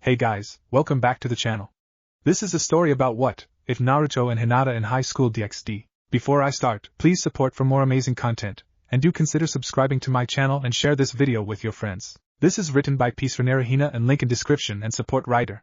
Hey guys, welcome back to the channel. This is a story about what if Naruto and Hinata in high school DxD. Before I start, please support for more amazing content, and do consider subscribing to my channel and share this video with your friends. This is written by PeaceforNaruHina and link in description and support writer.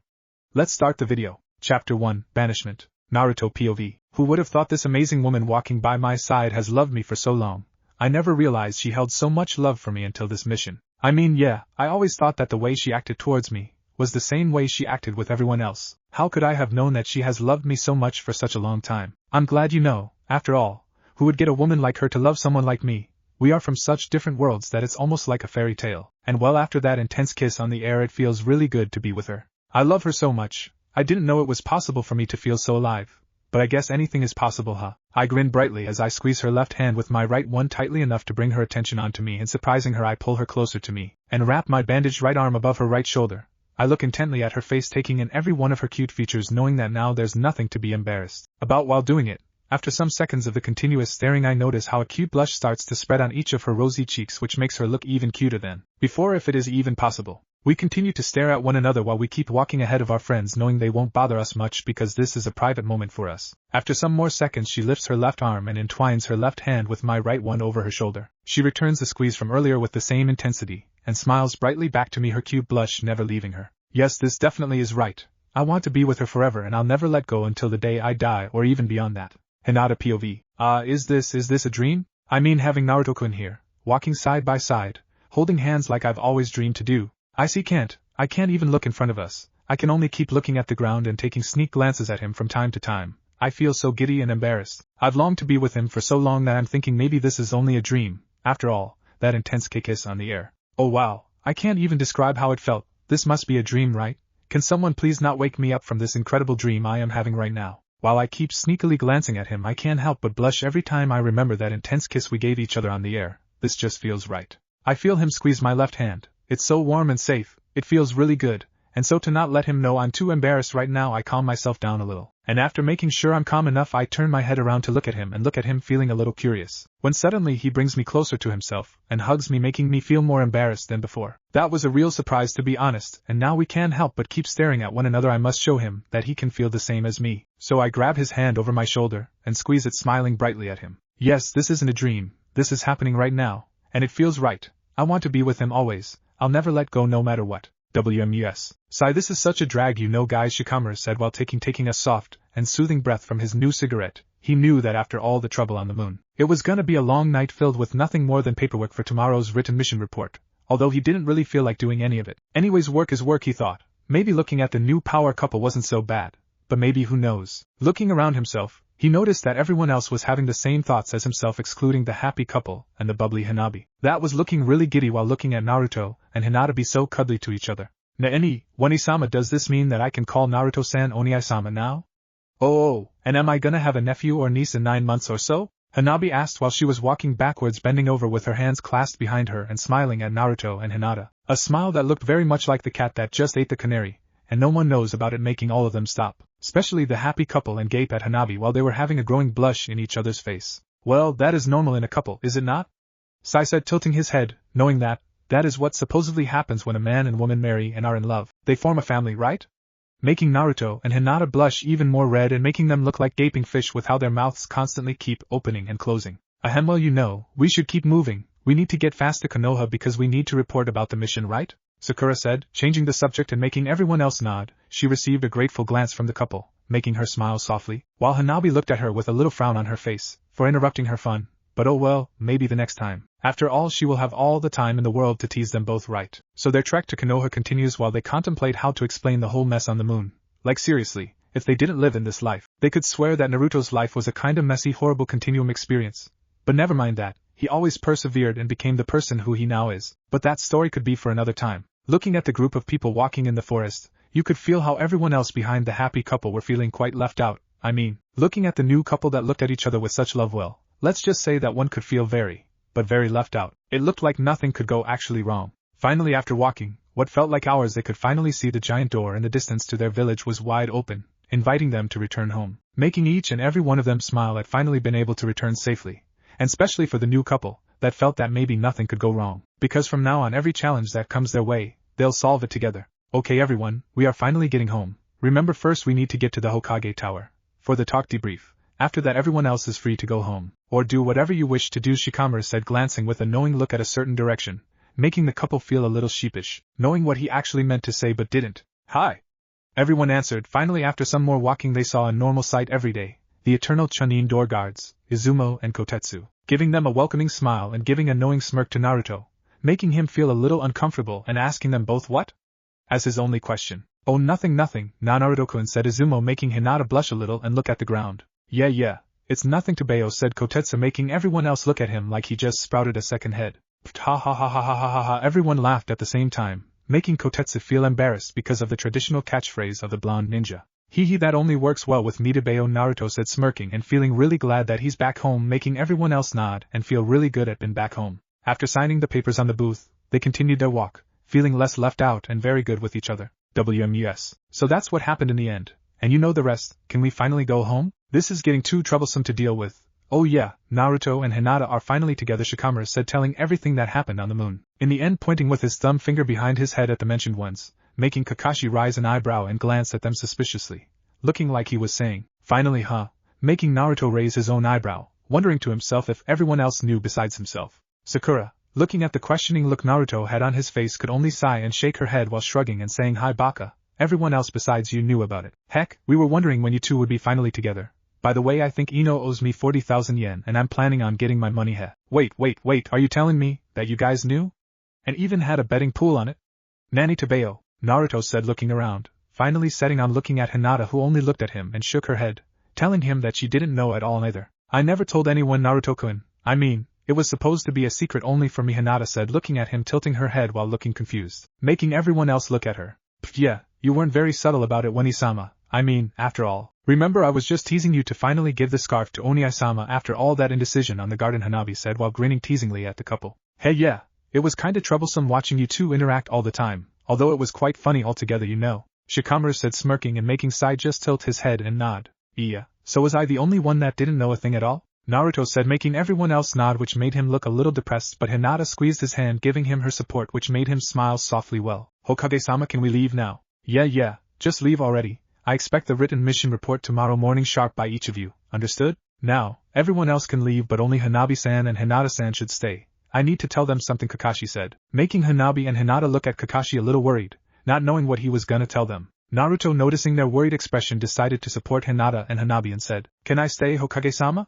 Let's start the video. Chapter 1, Banishment. Naruto POV. Who would have thought this amazing woman walking by my side has loved me for so long? I never realized she held so much love for me until this mission. I mean, yeah, I always thought that the way she acted towards me was the same way she acted with everyone else. How could I have known that she has loved me so much for such a long time? I'm glad you know, after all, who would get a woman like her to love someone like me? We are from such different worlds that it's almost like a fairy tale. And well, after that intense kiss on the air, it feels really good to be with her. I love her so much. I didn't know it was possible for me to feel so alive. But I guess anything is possible, huh? I grin brightly as I squeeze her left hand with my right one tightly enough to bring her attention onto me, and surprising her I pull her closer to me, and wrap my bandaged right arm above her right shoulder. I look intently at her face, taking in every one of her cute features, knowing that now there's nothing to be embarrassed about while doing it. After some seconds of the continuous staring, I notice how a cute blush starts to spread on each of her rosy cheeks, which makes her look even cuter than before, if it is even possible. We continue to stare at one another while we keep walking ahead of our friends, knowing they won't bother us much because this is a private moment for us. After some more seconds, she lifts her left arm and entwines her left hand with my right one over her shoulder. She returns the squeeze from earlier with the same intensity, and smiles brightly back to me, her cute blush never leaving her. Yes, this definitely is right. I want to be with her forever, and I'll never let go until the day I die, or even beyond that. Hinata POV. Is this a dream? I mean, having Naruto-kun here, walking side by side, holding hands like I've always dreamed to do. I can't even look in front of us. I can only keep looking at the ground and taking sneak glances at him from time to time. I feel so giddy and embarrassed. I've longed to be with him for so long that I'm thinking maybe this is only a dream. After all, that intense kiss on the air. Oh wow, I can't even describe how it felt. This must be a dream, right? Can someone please not wake me up from this incredible dream I am having right now? While I keep sneakily glancing at him, I can't help but blush every time I remember that intense kiss we gave each other on the air. This just feels right. I feel him squeeze my left hand. It's so warm and safe, it feels really good, and so to not let him know I'm too embarrassed right now, I calm myself down a little. And after making sure I'm calm enough, I turn my head around to look at him feeling a little curious, when suddenly he brings me closer to himself and hugs me, making me feel more embarrassed than before. That was a real surprise, to be honest, and now we can't help but keep staring at one another. I must show him that he can feel the same as me. So I grab his hand over my shoulder and squeeze it, smiling brightly at him. Yes, this isn't a dream, this is happening right now, and it feels right. I want to be with him always. I'll never let go no matter what. WMUS. Sigh, this is such a drag, you know, guys, Shikamaru said while taking a soft and soothing breath from his new cigarette. He knew that after all the trouble on the moon, it was gonna be a long night filled with nothing more than paperwork for tomorrow's written mission report, although he didn't really feel like doing any of it. Anyways, work is work, he thought. Maybe looking at the new power couple wasn't so bad, but maybe, who knows? Looking around himself, he noticed that everyone else was having the same thoughts as himself, excluding the happy couple and the bubbly Hanabi. That was looking really giddy while looking at Naruto and Hinata be so cuddly to each other. Naeni, Oni-sama, does this mean that I can call Naruto-san Oni-sama now? Oh, and am I gonna have a nephew or niece in 9 months or so? Hanabi asked while she was walking backwards, bending over with her hands clasped behind her and smiling at Naruto and Hinata. A smile that looked very much like the cat that just ate the canary, and no one knows about it, making all of them stop, especially the happy couple, and gape at Hanabi while they were having a growing blush in each other's face. Well, that is normal in a couple, is it not? Sai said, tilting his head, knowing that is what supposedly happens when a man and woman marry and are in love. They form a family, right? Making Naruto and Hinata blush even more red and making them look like gaping fish with how their mouths constantly keep opening and closing. Ahem, well, you know, we should keep moving. We need to get fast to Konoha because we need to report about the mission, right? Sakura said, changing the subject and making everyone else nod. She received a grateful glance from the couple, making her smile softly, while Hanabi looked at her with a little frown on her face for interrupting her fun. But oh well, maybe the next time. After all, she will have all the time in the world to tease them both, right? So their trek to Konoha continues while they contemplate how to explain the whole mess on the moon. Like seriously, if they didn't live in this life, they could swear that Naruto's life was a kinda messy, horrible continuum experience. But never mind that, he always persevered and became the person who he now is. But that story could be for another time. Looking at the group of people walking in the forest, you could feel how everyone else behind the happy couple were feeling quite left out. I mean, looking at the new couple that looked at each other with such love, well, let's just say that one could feel very left out. It looked like nothing could go actually wrong. Finally, after walking what felt like hours, they could finally see the giant door in the distance to their village was wide open, inviting them to return home, making each and every one of them smile at finally being able to return safely, and especially for the new couple, that felt that maybe nothing could go wrong, because from now on every challenge that comes their way, they'll solve it together. Okay everyone, we are finally getting home. Remember first we need to get to the Hokage Tower. For the talk debrief. After that everyone else is free to go home. Or do whatever you wish to do, Shikamaru said, glancing with a knowing look at a certain direction, making the couple feel a little sheepish, knowing what he actually meant to say but didn't. Hi! Everyone answered. Finally after some more walking they saw a normal sight every day, the eternal Chunin door guards, Izumo and Kotetsu, giving them a welcoming smile and giving a knowing smirk to Naruto, making him feel a little uncomfortable and asking them both what? As his only question. Oh nothing, na Naruto-kun, said Izumo, making Hinata blush a little and look at the ground. Yeah, it's nothing to Bayo, said Kotetsu, making everyone else look at him like he just sprouted a second head. Ha, everyone laughed at the same time, making Kotetsu feel embarrassed because of the traditional catchphrase of the blonde ninja. He that only works well with me to Bayo, Naruto said, smirking and feeling really glad that he's back home, making everyone else nod and feel really good at being back home. After signing the papers on the booth, they continued their walk, feeling less left out and very good with each other. WMUS. So that's what happened in the end. And you know the rest. Can we finally go home? This is getting too troublesome to deal with. Oh yeah, Naruto and Hinata are finally together, Shikamaru said, telling everything that happened on the moon. In the end, pointing with his thumb finger behind his head at the mentioned ones, making Kakashi raise an eyebrow and glance at them suspiciously, looking like he was saying, finally huh? Making Naruto raise his own eyebrow, wondering to himself if everyone else knew besides himself. Sakura, looking at the questioning look Naruto had on his face, could only sigh and shake her head while shrugging and saying, hi Baka, everyone else besides you knew about it. Heck, we were wondering when you two would be finally together. By the way, I think Ino owes me 40,000 yen and I'm planning on getting my money he. Wait, are you telling me that you guys knew? And even had a betting pool on it? Nani to Bayo, Naruto said, looking around, finally setting on looking at Hinata, who only looked at him and shook her head, telling him that she didn't know at all either. I never told anyone, Naruto-kun. I mean, it was supposed to be a secret only for me, Hinata said, looking at him, tilting her head while looking confused, making everyone else look at her. Pfft, yeah, you weren't very subtle about it, Oni-sama. I mean, after all, remember I was just teasing you to finally give the scarf to Oni-sama after all that indecision on the garden, Hanabi said while grinning teasingly at the couple. Hey yeah, it was kinda troublesome watching you two interact all the time, although it was quite funny altogether, you know, Shikamaru said, smirking and making Sai just tilt his head and nod. Yeah, so was I the only one that didn't know a thing at all? Naruto said, making everyone else nod, which made him look a little depressed, but Hinata squeezed his hand, giving him her support, which made him smile softly. Well, Hokage-sama, can we leave now? Yeah, just leave already. I expect the written mission report tomorrow morning sharp by each of you, understood? Now, everyone else can leave but only Hanabi-san and Hinata-san should stay. I need to tell them something, Kakashi said, making Hanabi and Hinata look at Kakashi a little worried, not knowing what he was gonna tell them. Naruto, noticing their worried expression, decided to support Hinata and Hanabi and said, Can I stay, Hokage-sama?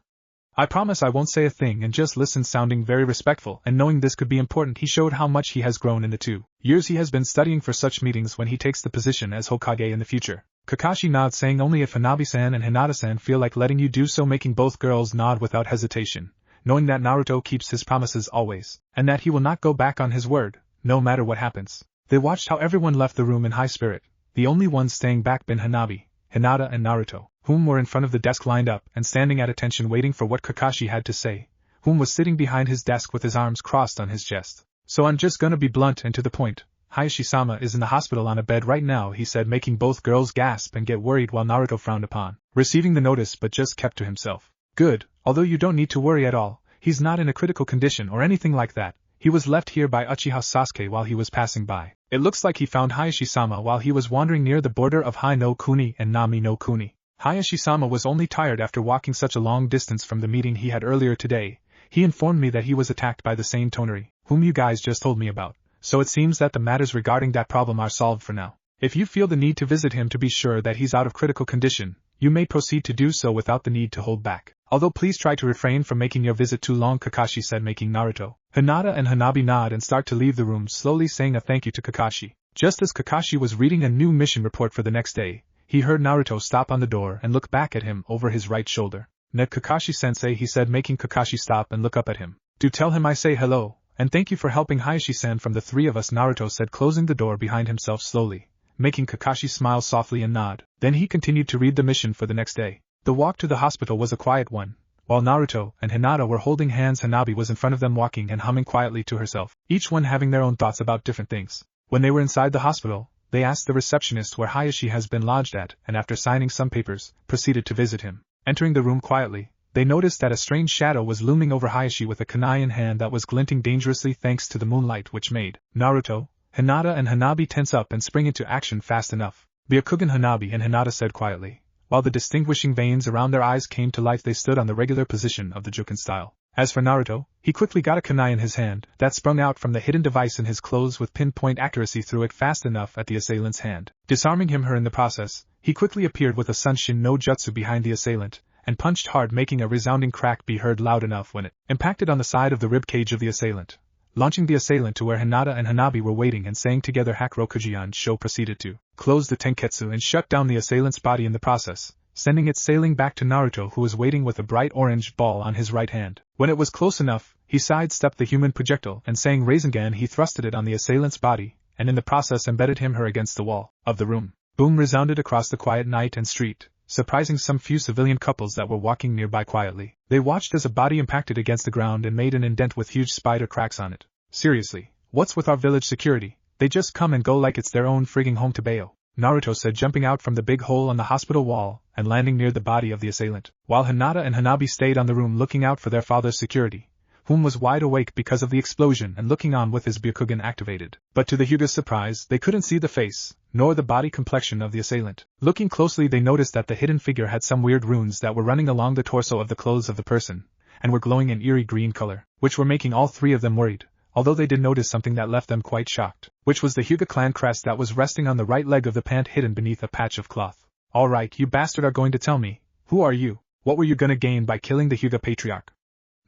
I promise I won't say a thing and just listen, sounding very respectful, and knowing this could be important, he showed how much he has grown in the 2 years he has been studying for such meetings when he takes the position as Hokage in the future. Kakashi nods, saying only if Hanabi-san and Hinata-san feel like letting you do so, making both girls nod without hesitation, knowing that Naruto keeps his promises always, and that he will not go back on his word, no matter what happens. They watched how everyone left the room in high spirit, the only ones staying back being Hanabi, Hinata and Naruto, whom were in front of the desk lined up and standing at attention waiting for what Kakashi had to say, whom was sitting behind his desk with his arms crossed on his chest. So I'm just gonna be blunt and to the point. Hayashi-sama is in the hospital on a bed right now, he said, making both girls gasp and get worried while Naruto frowned upon receiving the notice but just kept to himself. Good, although you don't need to worry at all, he's not in a critical condition or anything like that. He was left here by Uchiha Sasuke while he was passing by. It looks like he found Hayashi-sama while he was wandering near the border of Hai no Kuni and Nami no Kuni. Hayashi-sama was only tired after walking such a long distance from the meeting he had earlier today. He informed me that he was attacked by the same Tonari, whom you guys just told me about. So it seems that the matters regarding that problem are solved for now. If you feel the need to visit him to be sure that he's out of critical condition, you may proceed to do so without the need to hold back. Although please try to refrain from making your visit too long, Kakashi said, making Naruto, Hinata and Hanabi nod and start to leave the room, slowly saying a thank you to Kakashi. Just as Kakashi was reading a new mission report for the next day, he heard Naruto stop on the door and look back at him over his right shoulder. "Ne Kakashi-sensei," he said, making Kakashi stop and look up at him. "Do tell him I say hello, and thank you for helping Hayashi-san from the three of us," Naruto said, closing the door behind himself slowly, making Kakashi smile softly and nod. Then he continued to read the mission for the next day. The walk to the hospital was a quiet one. While Naruto and Hinata were holding hands, Hanabi was in front of them walking and humming quietly to herself, each one having their own thoughts about different things. When they were inside the hospital, they asked the receptionist where Hayashi has been lodged at, and after signing some papers, proceeded to visit him. Entering the room quietly, they noticed that a strange shadow was looming over Hayashi with a kunai in hand that was glinting dangerously thanks to the moonlight, which made Naruto, Hinata and Hanabi tense up and spring into action fast enough. Byakugan Hanabi and Hinata said quietly. While the distinguishing veins around their eyes came to life, they stood on the regular position of the Juken style. As for Naruto, he quickly got a kunai in his hand that sprung out from the hidden device in his clothes with pinpoint accuracy, threw it fast enough at the assailant's hand, disarming him in the process. He quickly appeared with a Sunshin no Jutsu behind the assailant, and punched hard, making a resounding crack be heard loud enough when it impacted on the side of the rib cage of the assailant, launching the assailant to where Hinata and Hanabi were waiting and saying together. Hakurokujian Sho proceeded to close the tenketsu and shut down the assailant's body in the process, sending it sailing back to Naruto, who was waiting with a bright orange ball on his right hand. When it was close enough, he sidestepped the human projectile and saying Rasengan, he thrusted it on the assailant's body, and in the process embedded him against the wall of the room. Boom resounded across the quiet night and street, surprising some few civilian couples that were walking nearby quietly. They watched as a body impacted against the ground and made an indent with huge spider cracks on it. Seriously, what's with our village security? They just come and go like it's their own frigging home to bail, Naruto said, jumping out from the big hole on the hospital wall and landing near the body of the assailant, while Hinata and Hanabi stayed on the room looking out for their father's security, whom was wide awake because of the explosion and looking on with his Byakugan activated. But to the Hyuga's surprise, they couldn't see the face, nor the body complexion of the assailant. Looking closely, they noticed that the hidden figure had some weird runes that were running along the torso of the clothes of the person, and were glowing in eerie green color, which were making all three of them worried. Although they did notice something that left them quite shocked, which was the Hyuga clan crest that was resting on the right leg of the pant hidden beneath a patch of cloth. Alright, you bastard are going to tell me, who are you? What were you gonna gain by killing the Hyuga patriarch?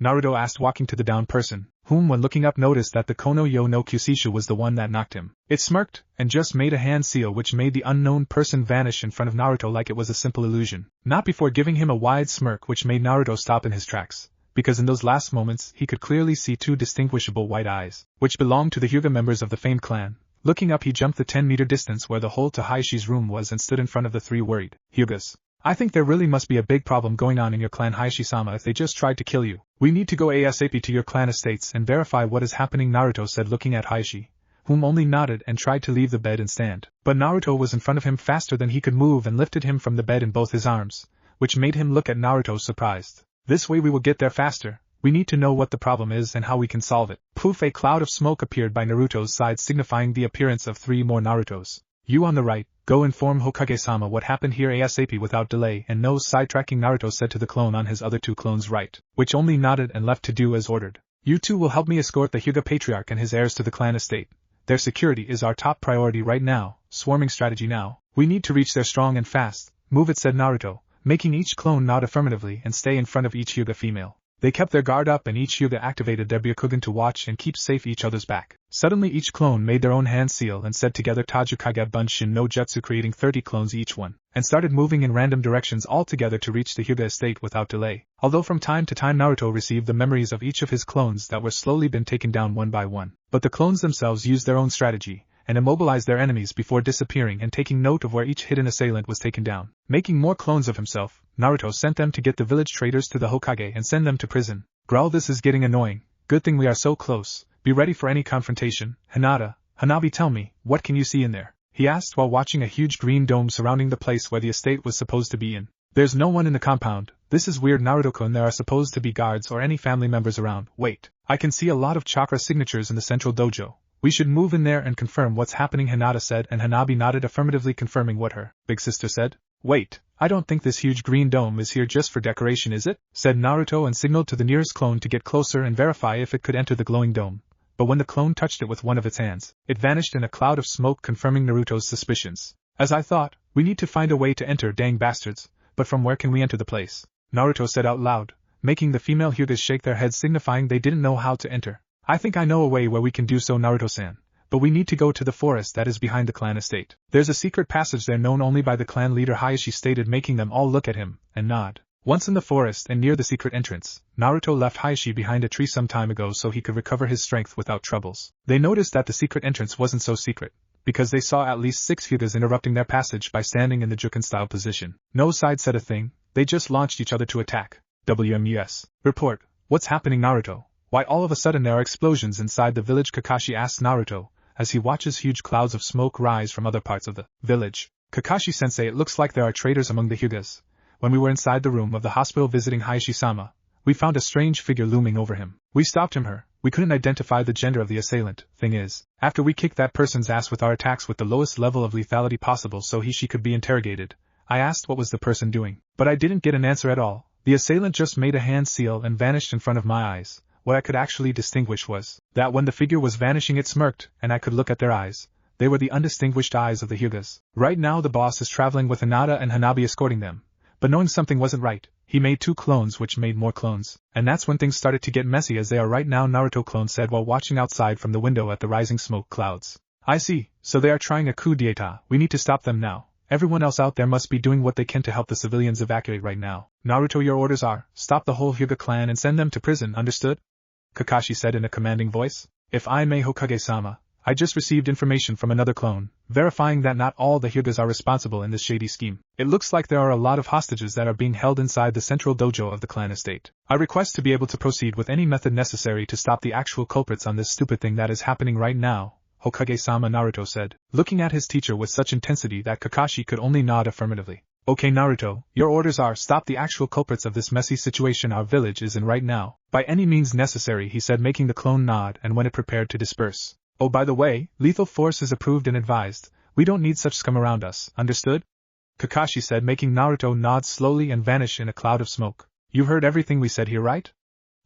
Naruto asked, walking to the down person, whom when looking up noticed that the Kono-yo no Kyushishu was the one that knocked him. It smirked, and just made a hand seal which made the unknown person vanish in front of Naruto like it was a simple illusion. Not before giving him a wide smirk which made Naruto stop in his tracks, because in those last moments he could clearly see two distinguishable white eyes, which belonged to the Hyuga members of the famed clan. Looking up, he jumped the 10-meter distance where the hole to Haishi's room was and stood in front of the three worried Hyugas. I think there really must be a big problem going on in your clan, Haishi-sama, if they just tried to kill you. We need to go ASAP to your clan estates and verify what is happening, Naruto said, looking at Haishi, whom only nodded and tried to leave the bed and stand. But Naruto was in front of him faster than he could move and lifted him from the bed in both his arms, which made him look at Naruto surprised. This way we will get there faster. We need to know what the problem is and how we can solve it. Poof! A cloud of smoke appeared by Naruto's side, signifying the appearance of three more Narutos. You on the right, go inform Hokage-sama what happened here ASAP without delay and no sidetracking, Naruto said to the clone on his other two clones' right, which only nodded and left to do as ordered. You two will help me escort the Hyuga patriarch and his heirs to the clan estate. Their security is our top priority right now. Swarming strategy now. We need to reach there strong and fast. Move it, said Naruto, making each clone nod affirmatively and stay in front of each Hyuga female. They kept their guard up and each Hyuga activated their Byakugan to watch and keep safe each other's back. Suddenly each clone made their own hand seal and said together Tajukage Bunshin no Jutsu, creating 30 clones each one, and started moving in random directions all together to reach the Hyuga estate without delay. Although from time to time Naruto received the memories of each of his clones that were slowly been taken down one by one, but the clones themselves used their own strategy and immobilized their enemies before disappearing and taking note of where each hidden assailant was taken down. Making more clones of himself, Naruto sent them to get the village traitors to the Hokage and send them to prison. Growl, this is getting annoying. Good thing we are so close. Be ready for any confrontation. Hinata, Hanabi, tell me, what can you see in there? He asked while watching a huge green dome surrounding the place where the estate was supposed to be in. There's no one in the compound. This is weird, Naruto-kun. There are supposed to be guards or any family members around. Wait, I can see a lot of chakra signatures in the central dojo. We should move in there and confirm what's happening, Hinata said, and Hanabi nodded affirmatively, confirming what her big sister said. Wait, I don't think this huge green dome is here just for decoration, is it? Said Naruto and signaled to the nearest clone to get closer and verify if it could enter the glowing dome. But when the clone touched it with one of its hands, it vanished in a cloud of smoke, confirming Naruto's suspicions. As I thought, we need to find a way to enter, dang bastards, but from where can we enter the place? Naruto said out loud, making the female Hyugas shake their heads, signifying they didn't know how to enter. I think I know a way where we can do so, Naruto-san. But we need to go to the forest that is behind the clan estate. There's a secret passage there known only by the clan leader, Hayashi stated, making them all look at him and nod. Once in the forest and near the secret entrance, Naruto left Hayashi behind a tree some time ago so he could recover his strength without troubles. They noticed that the secret entrance wasn't so secret, because they saw at least 6 Hyugas interrupting their passage by standing in the Juken-style position. No side said a thing, they just launched each other to attack. WMUS. Report, what's happening, Naruto? Why all of a sudden there are explosions inside the village? Kakashi asked Naruto, as he watches huge clouds of smoke rise from other parts of the village. Kakashi-sensei, it looks like there are traitors among the Hyugas. When we were inside the room of the hospital visiting Hayashi-sama, we found a strange figure looming over him. We stopped him. We couldn't identify the gender of the assailant. Thing is, after we kicked that person's ass with our attacks with the lowest level of lethality possible so she could be interrogated, I asked what was the person doing. But I didn't get an answer at all. The assailant just made a hand seal and vanished in front of my eyes. What I could actually distinguish was that when the figure was vanishing it smirked, and I could look at their eyes. They were the undistinguished eyes of the Hyugas. Right now the boss is traveling with Hinata and Hanabi escorting them. But knowing something wasn't right, he made 2 clones which made more clones. And that's when things started to get messy as they are right now, Naruto clone said while watching outside from the window at the rising smoke clouds. I see, so they are trying a coup d'etat. We need to stop them now. Everyone else out there must be doing what they can to help the civilians evacuate right now. Naruto, your orders are, stop the whole Hyuga clan and send them to prison, understood? Kakashi said in a commanding voice. If I may, Hokage-sama, I just received information from another clone, verifying that not all the Hyugas are responsible in this shady scheme. It looks like there are a lot of hostages that are being held inside the central dojo of the clan estate. I request to be able to proceed with any method necessary to stop the actual culprits on this stupid thing that is happening right now, Hokage-sama, Naruto said, looking at his teacher with such intensity that Kakashi could only nod affirmatively. Okay Naruto, your orders are stop the actual culprits of this messy situation our village is in right now, by any means necessary, he said, making the clone nod and when it prepared to disperse. Oh, by the way, lethal force is approved and advised. We don't need such scum around us, understood? Kakashi said, making Naruto nod slowly and vanish in a cloud of smoke. You heard everything we said here, right?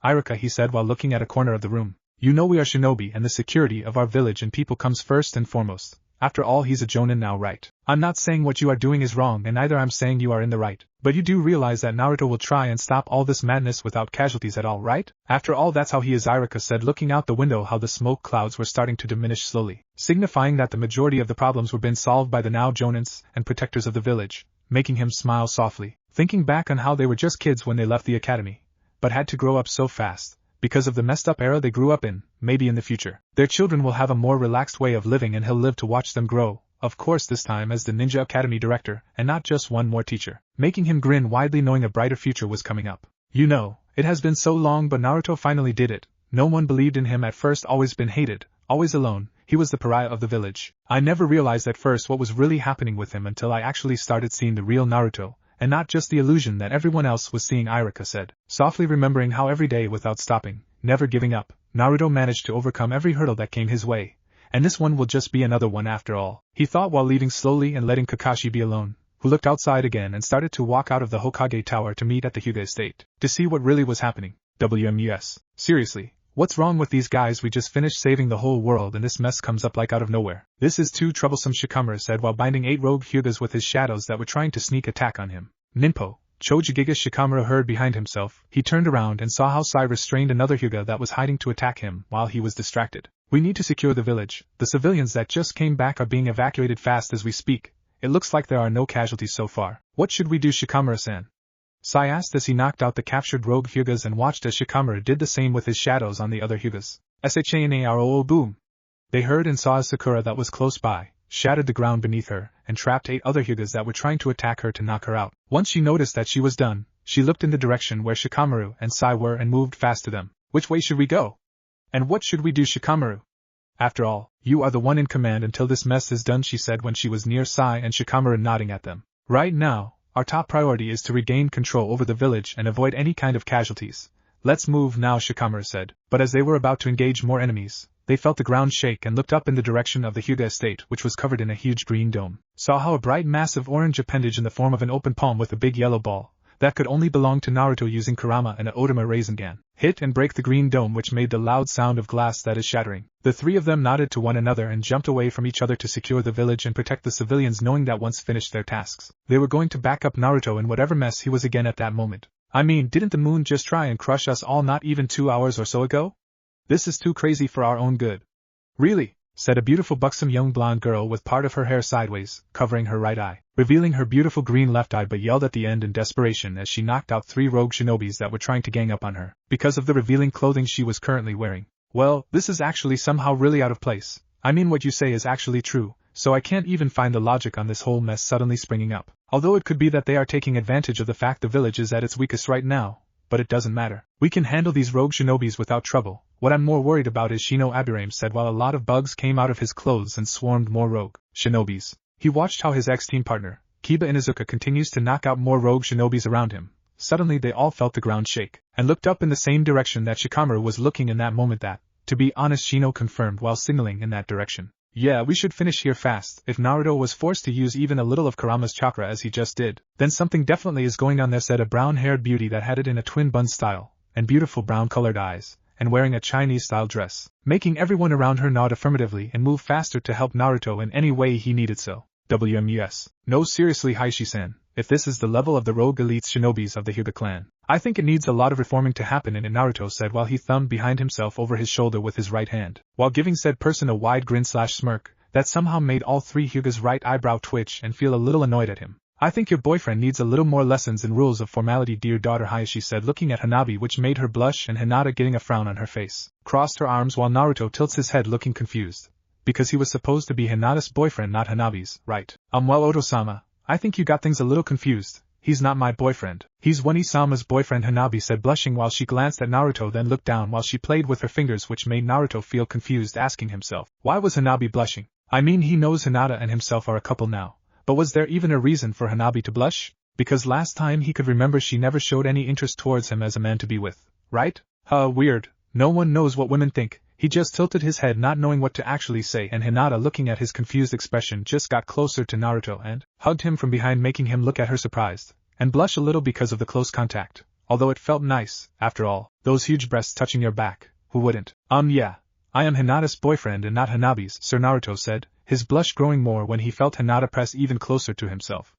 Iruka, he said while looking at a corner of the room. You know we are shinobi and the security of our village and people comes first and foremost. After all, he's a jonin now, right? I'm not saying what you are doing is wrong and neither I'm saying you are in the right. But you do realize that Naruto will try and stop all this madness without casualties at all, right? After all, that's how he is, Iruka said, looking out the window how the smoke clouds were starting to diminish slowly, signifying that the majority of the problems were being solved by the now jonins and protectors of the village, making him smile softly, thinking back on how they were just kids when they left the academy, but had to grow up so fast. Because of the messed up era they grew up in, maybe in the future, their children will have a more relaxed way of living and he'll live to watch them grow, of course this time as the Ninja Academy director, and not just one more teacher, making him grin widely knowing a brighter future was coming up. You know, it has been so long but Naruto finally did it. No one believed in him at first, always been hated, always alone, he was the pariah of the village. I never realized at first what was really happening with him until I actually started seeing the real Naruto, and not just the illusion that everyone else was seeing, Iruka said, softly remembering how every day without stopping, never giving up, Naruto managed to overcome every hurdle that came his way, and this one will just be another one after all, he thought while leaving slowly and letting Kakashi be alone, who looked outside again and started to walk out of the Hokage tower to meet at the Hyuga estate, to see what really was happening. WMUS. Seriously, what's wrong with these guys? We just finished saving the whole world and this mess comes up like out of nowhere. This is too troublesome, Shikamaru said while binding 8 rogue Hyugas with his shadows that were trying to sneak attack on him. Ninpo, Chojigiga, Shikamaru heard behind himself. He turned around and saw how Sai restrained another Hyuga that was hiding to attack him while he was distracted. We need to secure the village. The civilians that just came back are being evacuated fast as we speak. It looks like there are no casualties so far. What should we do, Shikamaru-san? Sai asked as he knocked out the captured rogue Hyugas and watched as Shikamaru did the same with his shadows on the other Hyugas. SHANAROO boom! They heard and saw as Sakura that was close by shattered the ground beneath her, and trapped 8 other Hyugas that were trying to attack her to knock her out. Once she noticed that she was done, she looked in the direction where Shikamaru and Sai were and moved fast to them. Which way should we go? And what should we do, Shikamaru? After all, you are the one in command until this mess is done, she said when she was near Sai and Shikamaru nodding at them. Right now, our top priority is to regain control over the village and avoid any kind of casualties. Let's move now, Shikamaru said, but as they were about to engage more enemies, they felt the ground shake and looked up in the direction of the Hyuga estate, which was covered in a huge green dome. Saw how a bright massive orange appendage in the form of an open palm with a big yellow ball, that could only belong to Naruto using Kurama and a Otama Rasengan, hit and break the green dome, which made the loud sound of glass that is shattering. The 3 of them nodded to one another and jumped away from each other to secure the village and protect the civilians, knowing that once finished their tasks, they were going to back up Naruto in whatever mess he was again at that moment. I mean, didn't the moon just try and crush us all not even 2 hours or so ago? This is too crazy for our own good. Really? Said a beautiful buxom young blonde girl with part of her hair sideways, covering her right eye, revealing her beautiful green left eye, but yelled at the end in desperation as she knocked out 3 rogue shinobis that were trying to gang up on her, because of the revealing clothing she was currently wearing. Well, this is actually somehow really out of place. I mean, what you say is actually true, so I can't even find the logic on this whole mess suddenly springing up. Although it could be that they are taking advantage of the fact the village is at its weakest right now, but it doesn't matter. We can handle these rogue shinobis without trouble. What I'm more worried about is Shino, Abirame said while a lot of bugs came out of his clothes and swarmed more rogue shinobis. He watched how his ex-team partner, Kiba Inuzuka, continues to knock out more rogue shinobis around him. Suddenly they all felt the ground shake, and looked up in the same direction that Shikamaru was looking in that moment. That To be honest, Shino confirmed while signaling in that direction. Yeah, we should finish here fast. If Naruto was forced to use even a little of Kurama's chakra as he just did, then something definitely is going on there, said a brown-haired beauty that had it in a twin bun style, and beautiful brown-colored eyes, and wearing a Chinese-style dress, making everyone around her nod affirmatively and move faster to help Naruto in any way he needed so. WMUS. No, seriously, Heishi-san, if this is the level of the rogue elite shinobis of the Hyuga clan, I think it needs a lot of reforming to happen in it, Naruto said while he thumbed behind himself over his shoulder with his right hand, while giving said person a wide grin/smirk that somehow made all three Hyuga's right eyebrow twitch and feel a little annoyed at him. I think your boyfriend needs a little more lessons in rules of formality, dear daughter, Hayashi said, looking at Hanabi, which made her blush, and Hinata, getting a frown on her face, crossed her arms while Naruto tilts his head looking confused. Because he was supposed to be Hinata's boyfriend, not Hanabi's, right? Well, Oto-sama, I think you got things a little confused. He's not my boyfriend. He's Wani-sama's boyfriend, Hanabi said, blushing while she glanced at Naruto, then looked down while she played with her fingers, which made Naruto feel confused, asking himself, why was Hanabi blushing? I mean, he knows Hinata and himself are a couple now, but was there even a reason for Hanabi to blush? Because last time he could remember she never showed any interest towards him as a man to be with, right? Weird. No one knows what women think. He just tilted his head, not knowing what to actually say, and Hinata, looking at his confused expression, just got closer to Naruto and hugged him from behind, making him look at her surprised and blush a little because of the close contact, although it felt nice, after all, those huge breasts touching your back, who wouldn't? Yeah. I am Hinata's boyfriend and not Hanabi's, Sir, Naruto said, his blush growing more when he felt Hinata press even closer to himself.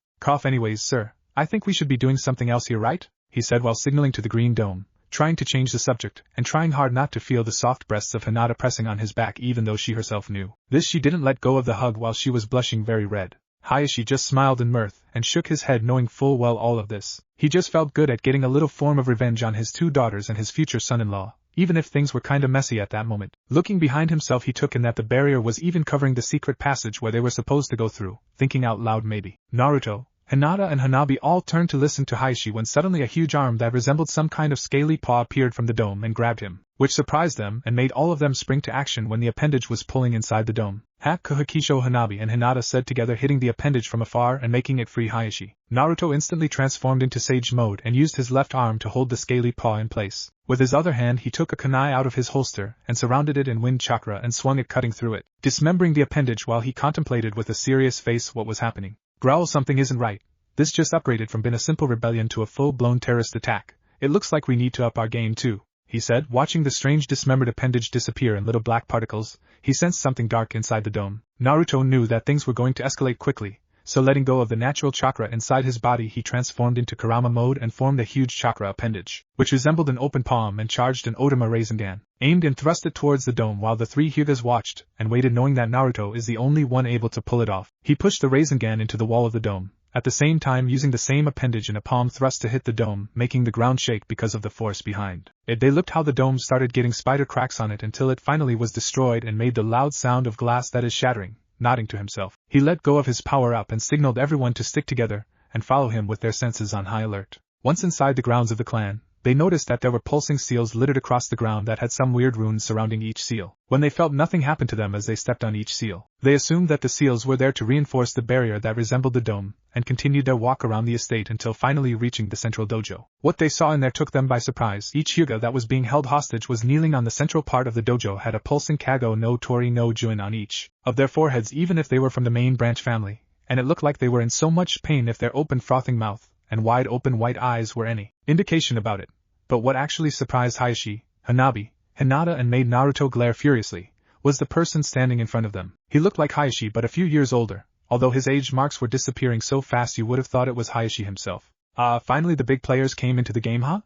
Anyways, sir, I think we should be doing something else here, right? He said while signaling to the green dome, trying to change the subject, and trying hard not to feel the soft breasts of Hinata pressing on his back, even though she herself knew this. She didn't let go of the hug while she was blushing very red. Hayashi just smiled in mirth, and shook his head, knowing full well all of this. He just felt good at getting a little form of revenge on his two daughters and his future son-in-law, even if things were kinda messy at that moment. Looking behind himself, he took in that the barrier was even covering the secret passage where they were supposed to go through, thinking out loud, maybe Naruto, Hinata and Hanabi all turned to listen to Hayashi when suddenly a huge arm that resembled some kind of scaly paw appeared from the dome and grabbed him, which surprised them and made all of them spring to action when the appendage was pulling inside the dome. Hakuhikisho, Hanabi and Hinata said together, hitting the appendage from afar and making it free Hayashi. Naruto instantly transformed into Sage mode and used his left arm to hold the scaly paw in place. With his other hand he took a kunai out of his holster and surrounded it in wind chakra and swung it, cutting through it, dismembering the appendage while he contemplated with a serious face what was happening. Growl, something isn't right. This just upgraded from being a simple rebellion to a full-blown terrorist attack. It looks like we need to up our game too, he said, watching the strange dismembered appendage disappear in little black particles. He sensed something dark inside the dome. Naruto knew that things were going to escalate quickly, so letting go of the natural chakra inside his body, he transformed into Kurama mode and formed a huge chakra appendage, which resembled an open palm, and charged an Otama Rasengan, aimed and thrust it towards the dome while the three Hyugas watched and waited, knowing that Naruto is the only one able to pull it off. He pushed the Rasengan into the wall of the dome, at the same time using the same appendage in a palm thrust to hit the dome, making the ground shake because of the force behind it. They looked how the dome started getting spider cracks on it until it finally was destroyed and made the loud sound of glass that is shattering. Nodding to himself, he let go of his power-up and signaled everyone to stick together and follow him with their senses on high alert. Once inside the grounds of the clan, they noticed that there were pulsing seals littered across the ground that had some weird runes surrounding each seal. When they felt nothing happen to them as they stepped on each seal, they assumed that the seals were there to reinforce the barrier that resembled the dome, and continued their walk around the estate until finally reaching the central dojo. What they saw in there took them by surprise. Each Hyuga that was being held hostage was kneeling on the central part of the dojo, had a pulsing Kago no Tori no Juin on each of their foreheads, even if they were from the main branch family, and it looked like they were in so much pain if their open frothing mouth and wide open white eyes were any indication about it. But what actually surprised Hayashi, Hanabi, Hinata and made Naruto glare furiously, was the person standing in front of them. He looked like Hayashi but a few years older, although his age marks were disappearing so fast you would have thought it was Hayashi himself. Finally the big players came into the game, huh?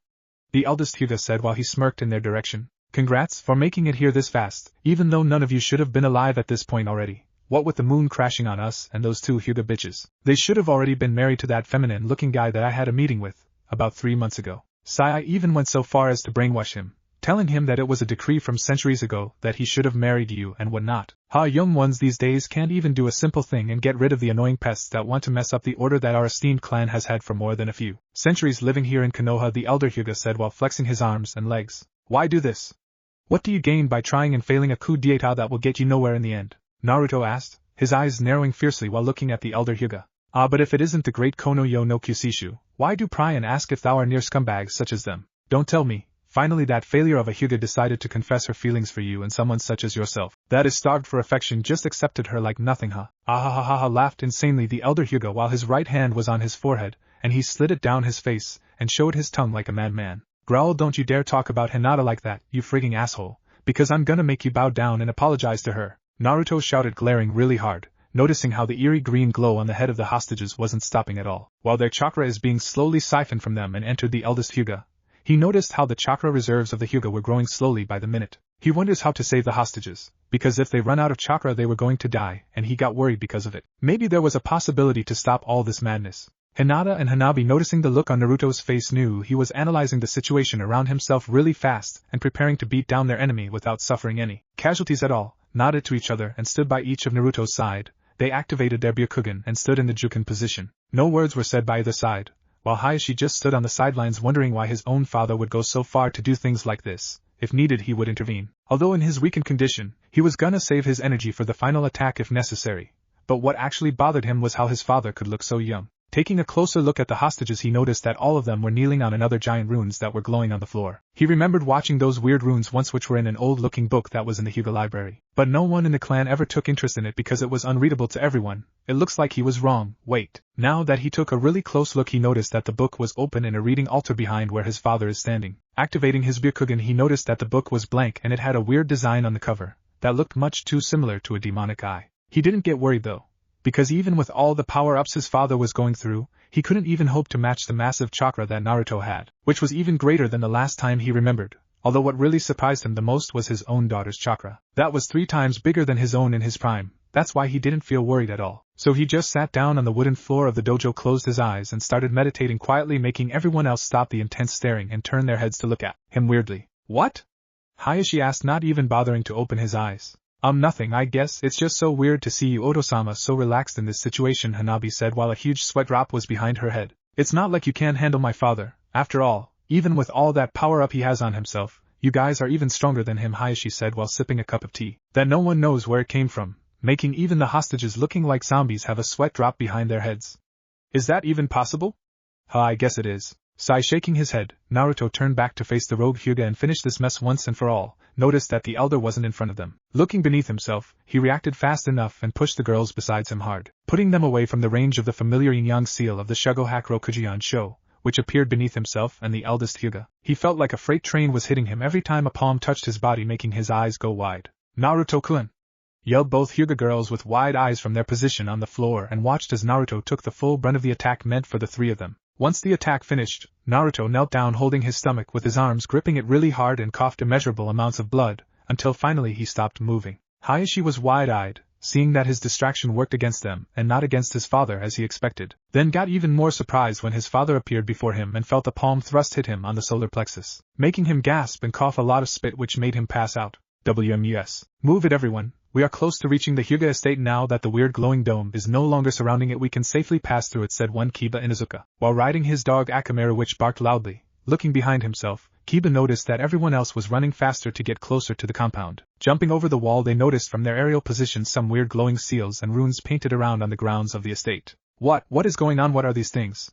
The eldest Hyuga said while he smirked in their direction. Congrats for making it here this fast, even though none of you should have been alive at this point already. What with the moon crashing on us and those two Hyuga bitches, they should have already been married to that feminine-looking guy that I had a meeting with about 3 months ago. I even went so far as to brainwash him, telling him that it was a decree from centuries ago that he should have married you and whatnot. Young ones these days can't even do a simple thing and get rid of the annoying pests that want to mess up the order that our esteemed clan has had for more than a few centuries living here in Konoha, the elder Hyuga said while flexing his arms and legs. Why do this? What do you gain by trying and failing a coup d'etat that will get you nowhere in the end? Naruto asked, his eyes narrowing fiercely while looking at the elder Hyuga. But if it isn't the great Kono yo no Kyusishu, why do pry and ask if thou are near scumbags such as them? Don't tell me, Finally that failure of a Hyuga decided to confess her feelings for you, and someone such as yourself, that is starved for affection, just accepted her like nothing, huh? Ah, laughed insanely the elder Hyuga while his right hand was on his forehead, and he slid it down his face, and showed his tongue like a madman. Growled, don't you dare talk about Hinata like that, you frigging asshole, because I'm gonna make you bow down and apologize to her. Naruto shouted, glaring really hard, noticing how the eerie green glow on the head of the hostages wasn't stopping at all. While their chakra is being slowly siphoned from them and entered the eldest Hyuga, he noticed how the chakra reserves of the Hyuga were growing slowly by the minute. He wonders how to save the hostages, because if they run out of chakra they were going to die, and he got worried because of it. Maybe there was a possibility to stop all this madness. Hinata and Hanabi, noticing the look on Naruto's face, knew he was analyzing the situation around himself really fast and preparing to beat down their enemy without suffering any casualties at all, nodded to each other and stood by each of Naruto's side. They activated their Byakugan and stood in the Juken position. No words were said by either side, while Hayashi just stood on the sidelines wondering why his own father would go so far to do things like this. If needed he would intervene. Although in his weakened condition, he was gonna save his energy for the final attack if necessary. But what actually bothered him was how his father could look so young. Taking a closer look at the hostages, he noticed that all of them were kneeling on another giant runes that were glowing on the floor. He remembered watching those weird runes once, which were in an old-looking book that was in the Hyuga library. But no one in the clan ever took interest in it because it was unreadable to everyone. It looks like he was wrong. Wait. Now that he took a really close look, he noticed that the book was open in a reading altar behind where his father is standing. Activating his Byakugan, he noticed that the book was blank and it had a weird design on the cover that looked much too similar to a demonic eye. He didn't get worried though, because even with all the power-ups his father was going through, he couldn't even hope to match the massive chakra that Naruto had, which was even greater than the last time he remembered. Although what really surprised him the most was his own daughter's chakra. That was 3 times bigger than his own in his prime. That's why he didn't feel worried at all. So he just sat down on the wooden floor of the dojo, closed his eyes, and started meditating quietly, making everyone else stop the intense staring and turn their heads to look at him weirdly. What? Hayashi asked, not even bothering to open his eyes. Nothing, I guess it's just so weird to see you, Oto-sama, so relaxed in this situation, Hanabi said while a huge sweat drop was behind her head. It's not like you can't handle my father. After all, even with all that power-up he has on himself, you guys are even stronger than him, Hayashi said while sipping a cup of tea that no one knows where it came from, making even the hostages looking like zombies have a sweat drop behind their heads. Is that even possible? I guess it is. Sai shaking his head, Naruto turned back to face the rogue Hyuga and finish this mess once and for all, noticed that the elder wasn't in front of them. Looking beneath himself, he reacted fast enough and pushed the girls besides him hard, putting them away from the range of the familiar yin-yang seal of the Shugo Kujian Sho, which appeared beneath himself and the eldest Hyuga. He felt like a freight train was hitting him every time a palm touched his body, making his eyes go wide. Naruto-kun! Yelled both Hyuga girls with wide eyes from their position on the floor and watched as Naruto took the full brunt of the attack meant for the 3 of them. Once the attack finished, Naruto knelt down holding his stomach with his arms gripping it really hard and coughed immeasurable amounts of blood, until finally he stopped moving. Hayashi was wide-eyed, seeing that his distraction worked against them and not against his father as he expected, then got even more surprised when his father appeared before him and felt a palm thrust hit him on the solar plexus, making him gasp and cough a lot of spit which made him pass out. WMUS. Move it, everyone. We are close to reaching the Hyuga estate now that the weird glowing dome is no longer surrounding it. We can safely pass through it, said one Kiba Inuzuka, while riding his dog Akamaru, which barked loudly. Looking behind himself, Kiba noticed that everyone else was running faster to get closer to the compound. Jumping over the wall, they noticed from their aerial position some weird glowing seals and runes painted around on the grounds of the estate. What is going on? What are these things?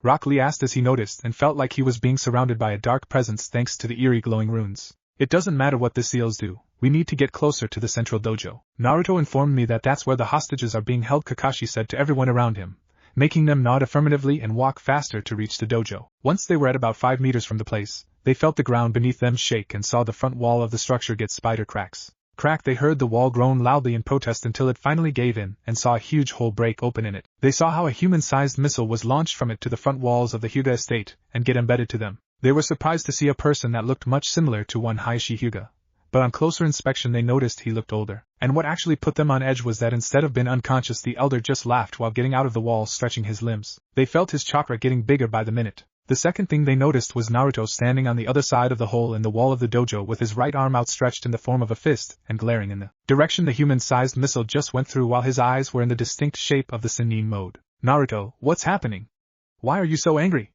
Rock Lee asked as he noticed and felt like he was being surrounded by a dark presence thanks to the eerie glowing runes. It doesn't matter what the seals do. We need to get closer to the central dojo. Naruto informed me that that's where the hostages are being held, Kakashi said to everyone around him, making them nod affirmatively and walk faster to reach the dojo. Once they were at about 5 meters from the place, they felt the ground beneath them shake and saw the front wall of the structure get spider cracks. Crack! They heard the wall groan loudly in protest until it finally gave in and saw a huge hole break open in it. They saw how a human-sized missile was launched from it to the front walls of the Hyuga estate and get embedded to them. They were surprised to see a person that looked much similar to one Hayashi Hyuga, but on closer inspection they noticed he looked older. And what actually put them on edge was that instead of being unconscious, the elder just laughed while getting out of the wall, stretching his limbs. They felt his chakra getting bigger by the minute. The second thing they noticed was Naruto standing on the other side of the hole in the wall of the dojo with his right arm outstretched in the form of a fist and glaring in the direction the human-sized missile just went through, while his eyes were in the distinct shape of the Sennin mode. Naruto, what's happening? Why are you so angry?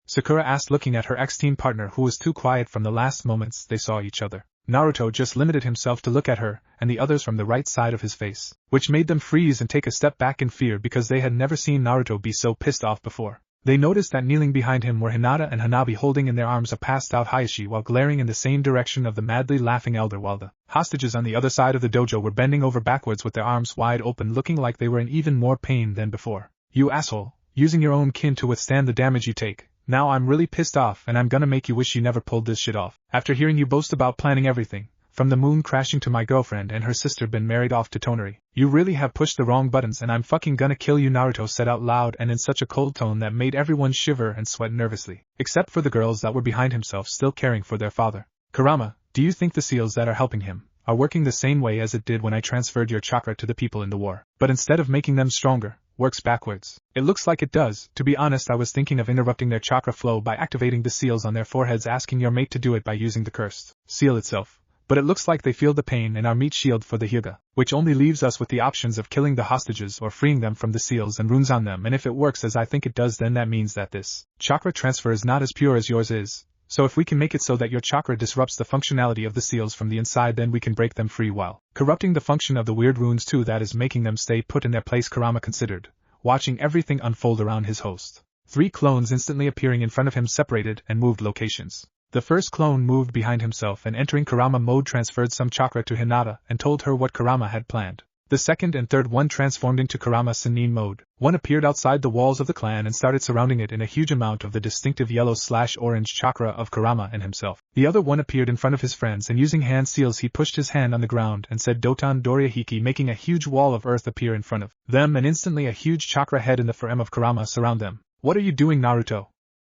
Sakura asked, looking at her ex-team partner who was too quiet from the last moments they saw each other. Naruto just limited himself to look at her and the others from the right side of his face, which made them freeze and take a step back in fear because they had never seen Naruto be so pissed off before. They noticed that kneeling behind him were Hinata and Hanabi holding in their arms a passed-out Hayashi while glaring in the same direction of the madly laughing elder, while the hostages on the other side of the dojo were bending over backwards with their arms wide open, looking like they were in even more pain than before. "You asshole, using your own kin to withstand the damage you take. Now I'm really pissed off and I'm gonna make you wish you never pulled this shit off. After hearing you boast about planning everything, from the moon crashing to my girlfriend and her sister been married off to Tonari, you really have pushed the wrong buttons and I'm fucking gonna kill you," Naruto said out loud and in such a cold tone that made everyone shiver and sweat nervously, except for the girls that were behind himself still caring for their father. "Kurama, do you think the seals that are helping him are working the same way as it did when I transferred your chakra to the people in the war, but instead of making them stronger, works backwards?" "It looks like it does. To be honest, I was thinking of interrupting their chakra flow by activating the seals on their foreheads, asking your mate to do it by using the cursed seal itself. But it looks like they feel the pain in our meat shield for the Hyuga, which only leaves us with the options of killing the hostages or freeing them from the seals and runes on them, and if it works as I think it does, then that means that this chakra transfer is not as pure as yours is. So if we can make it so that your chakra disrupts the functionality of the seals from the inside, then we can break them free while corrupting the function of the weird runes too, that is making them stay put in their place," Kurama considered, watching everything unfold around his host. 3 clones instantly appearing in front of him separated and moved locations. The first clone moved behind himself and entering Kurama mode transferred some chakra to Hinata and told her what Kurama had planned. The second and third one transformed into Kurama Sennin mode. One appeared outside the walls of the clan and started surrounding it in a huge amount of the distinctive yellow/orange chakra of Kurama and himself. The other one appeared in front of his friends and using hand seals he pushed his hand on the ground and said Doton Doriahiki, making a huge wall of earth appear in front of them, and instantly a huge chakra head in the form of Kurama surround them. "What are you doing, Naruto?"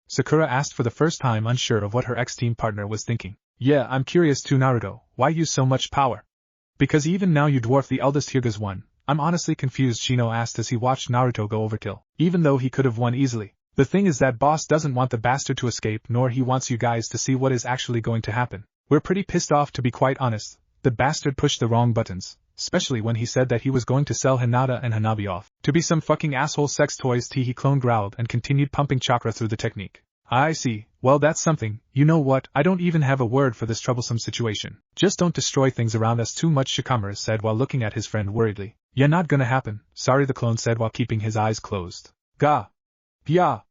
Sakura asked, for the first time unsure of what her ex-team partner was thinking. "Yeah, I'm curious too, Naruto. Why use so much power? Because even now you dwarf the eldest Hyuga's one. I'm honestly confused," Shino asked as he watched Naruto go overkill, even though he could have won easily. "The thing is that boss doesn't want the bastard to escape, nor he wants you guys to see what is actually going to happen. We're pretty pissed off, to be quite honest. The bastard pushed the wrong buttons, especially when he said that he was going to sell Hinata and Hanabi off to be some fucking asshole sex toys." He clone growled and continued pumping chakra through the technique. "I see. Well, that's something. You know what, I don't even have a word for this troublesome situation. Just don't destroy things around us too much," Shikamaru said while looking at his friend worriedly. "Yeah, not gonna happen, sorry," the clone said while keeping his eyes closed. "Gah! Yeah!"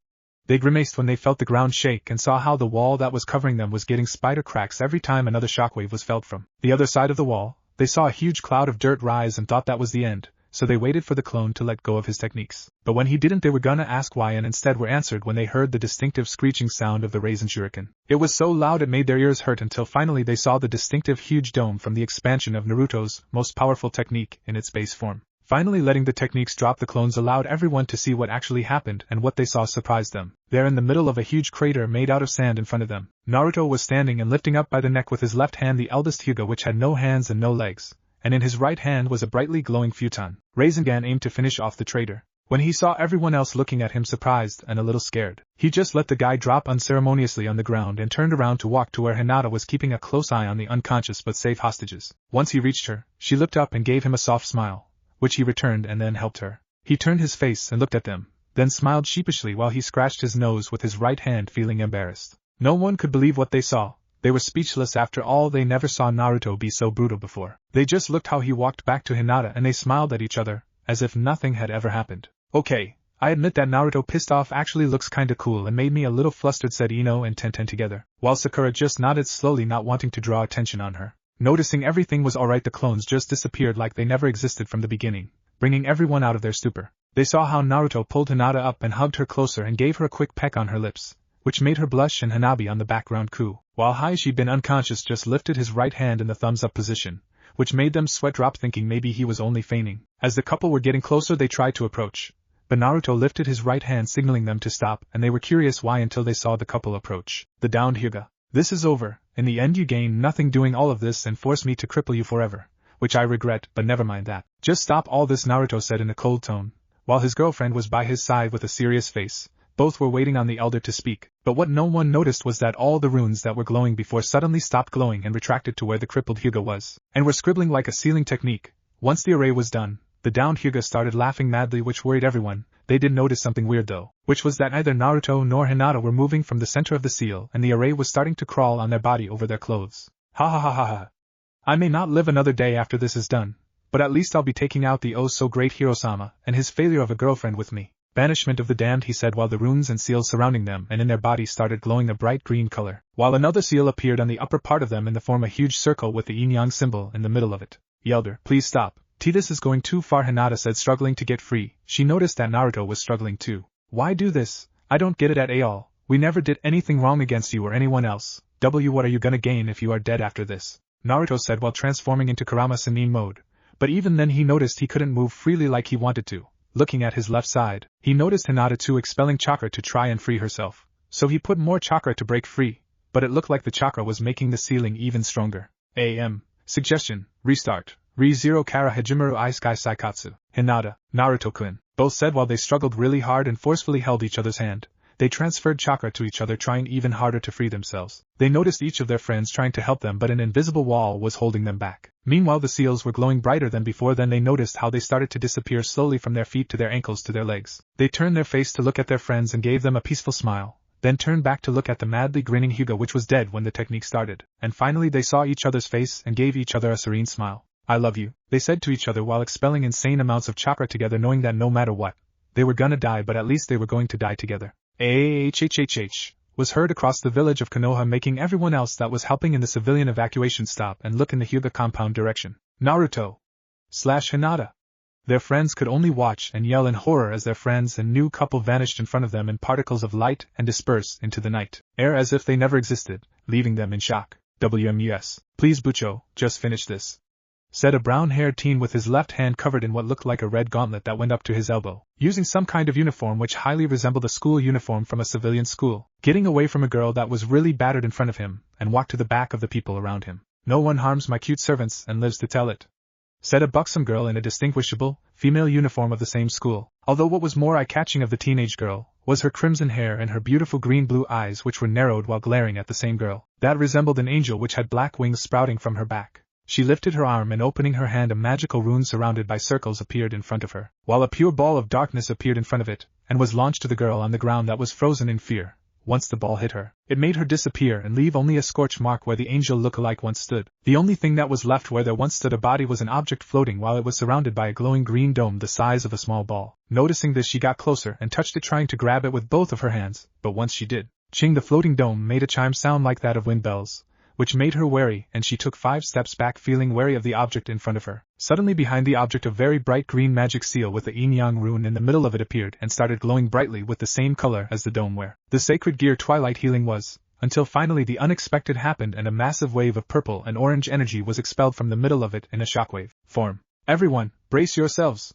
They grimaced when they felt the ground shake and saw how the wall that was covering them was getting spider cracks every time another shockwave was felt from the other side of the wall. They saw a huge cloud of dirt rise and thought that was the end, so they waited for the clone to let go of his techniques. But when he didn't, they were gonna ask why and instead were answered when they heard the distinctive screeching sound of the Raisin Shuriken. It was so loud it made their ears hurt until finally they saw the distinctive huge dome from the expansion of Naruto's most powerful technique in its base form. Finally letting the techniques drop, the clones allowed everyone to see what actually happened, and what they saw surprised them. There in the middle of a huge crater made out of sand in front of them, Naruto was standing and lifting up by the neck with his left hand the eldest Hyuga, which had no hands and no legs, and in his right hand was a brightly glowing futon. Rasengan aimed to finish off the traitor. When he saw everyone else looking at him surprised and a little scared, he just let the guy drop unceremoniously on the ground and turned around to walk to where Hinata was keeping a close eye on the unconscious but safe hostages. Once he reached her, she looked up and gave him a soft smile, which he returned and then helped her. He turned his face and looked at them, then smiled sheepishly while he scratched his nose with his right hand, feeling embarrassed. No one could believe what they saw. They were speechless. After all, they never saw Naruto be so brutal before. They just looked how he walked back to Hinata and they smiled at each other, as if nothing had ever happened. "Okay, I admit that Naruto pissed off actually looks kinda cool and made me a little flustered," said Ino and Tenten together, while Sakura just nodded slowly, not wanting to draw attention on her. Noticing everything was alright, the clones just disappeared like they never existed from the beginning, bringing everyone out of their stupor. They saw how Naruto pulled Hinata up and hugged her closer and gave her a quick peck on her lips, which made her blush, and Hanabi on the background cool, while Hayashi, been unconscious, just lifted his right hand in the thumbs-up position, which made them sweat drop, thinking maybe he was only feigning. As the couple were getting closer, they tried to approach, but Naruto lifted his right hand signaling them to stop, and they were curious why until they saw the couple approach. The downed Hyuga. "This is over. In the end you gain nothing doing all of this and force me to cripple you forever, which I regret, but never mind that. Just stop all this," Naruto said in a cold tone, while his girlfriend was by his side with a serious face. Both were waiting on the elder to speak, but what no one noticed was that all the runes that were glowing before suddenly stopped glowing and retracted to where the crippled Hyuga was, and were scribbling like a sealing technique. Once the array was done, the downed Hyuga started laughing madly, which worried everyone. They did notice something weird though, which was that neither Naruto nor Hinata were moving from the center of the seal, and the array was starting to crawl on their body over their clothes. "Ha ha ha ha ha. I may not live another day after this is done, but at least I'll be taking out the oh-so-great Hiro-sama and his failure of a girlfriend with me. Banishment of the damned, he said while the runes and seals surrounding them and in their bodies started glowing a bright green color, while another seal appeared on the upper part of them and form a huge circle with the yin-yang symbol in the middle of it. Yelder, please stop. This is going too far, Hinata said, struggling to get free. She noticed that Naruto was struggling too. Why do this? I don't get it at all. We never did anything wrong against you or anyone else. What are you gonna gain if you are dead after this? Naruto said while transforming into Kurama Sannin mode. But even then he noticed he couldn't move freely like he wanted to. Looking at his left side, he noticed Hinata too expelling chakra to try and free herself. So he put more chakra to break free, but it looked like the chakra was making the ceiling even stronger. Suggestion, restart. Re-zero kara hajimaru isekai saikatsu. Hinata, Naruto-kun, both said while they struggled really hard and forcefully held each other's hand. They transferred chakra to each other, trying even harder to free themselves. They noticed each of their friends trying to help them, but an invisible wall was holding them back. Meanwhile the seals were glowing brighter than before. Then they noticed how they started to disappear slowly from their feet to their ankles to their legs. They turned their face to look at their friends and gave them a peaceful smile, then turned back to look at the madly grinning Hyuga, which was dead when the technique started. And finally they saw each other's face and gave each other a serene smile. I love you, they said to each other while expelling insane amounts of chakra together, knowing that no matter what, they were gonna die, but at least they were going to die together. Was heard across the village of Konoha, making everyone else that was helping in the civilian evacuation stop and look in the Hyuga compound direction. Naruto/Hinata. Their friends could only watch and yell in horror as their friends and new couple vanished in front of them in particles of light and dispersed into the night air as if they never existed, leaving them in shock. WMUS. Please Bucho, just finish this, said a brown-haired teen with his left hand covered in what looked like a red gauntlet that went up to his elbow, using some kind of uniform which highly resembled a school uniform from a civilian school, getting away from a girl that was really battered in front of him, and walked to the back of the people around him. No one harms my cute servants and lives to tell it, said a buxom girl in a distinguishable, female uniform of the same school, although what was more eye-catching of the teenage girl was her crimson hair and her beautiful green-blue eyes, which were narrowed while glaring at the same girl, that resembled an angel which had black wings sprouting from her back. She lifted her arm and opening her hand, a magical rune surrounded by circles appeared in front of her, while a pure ball of darkness appeared in front of it, and was launched to the girl on the ground that was frozen in fear. Once the ball hit her, it made her disappear and leave only a scorch mark where the angel look-alike once stood. The only thing that was left where there once stood a body was an object floating while it was surrounded by a glowing green dome the size of a small ball. Noticing this, she got closer and touched it, trying to grab it with both of her hands, but once she did, ching, the floating dome made a chime sound like that of wind bells, which made her wary, and she took 5 steps back, feeling wary of the object in front of her. Suddenly behind the object a very bright green magic seal with the yin-yang rune in the middle of it appeared and started glowing brightly with the same color as the dome where the sacred gear Twilight Healing was, until finally the unexpected happened and a massive wave of purple and orange energy was expelled from the middle of it in a shockwave form. Everyone, brace yourselves,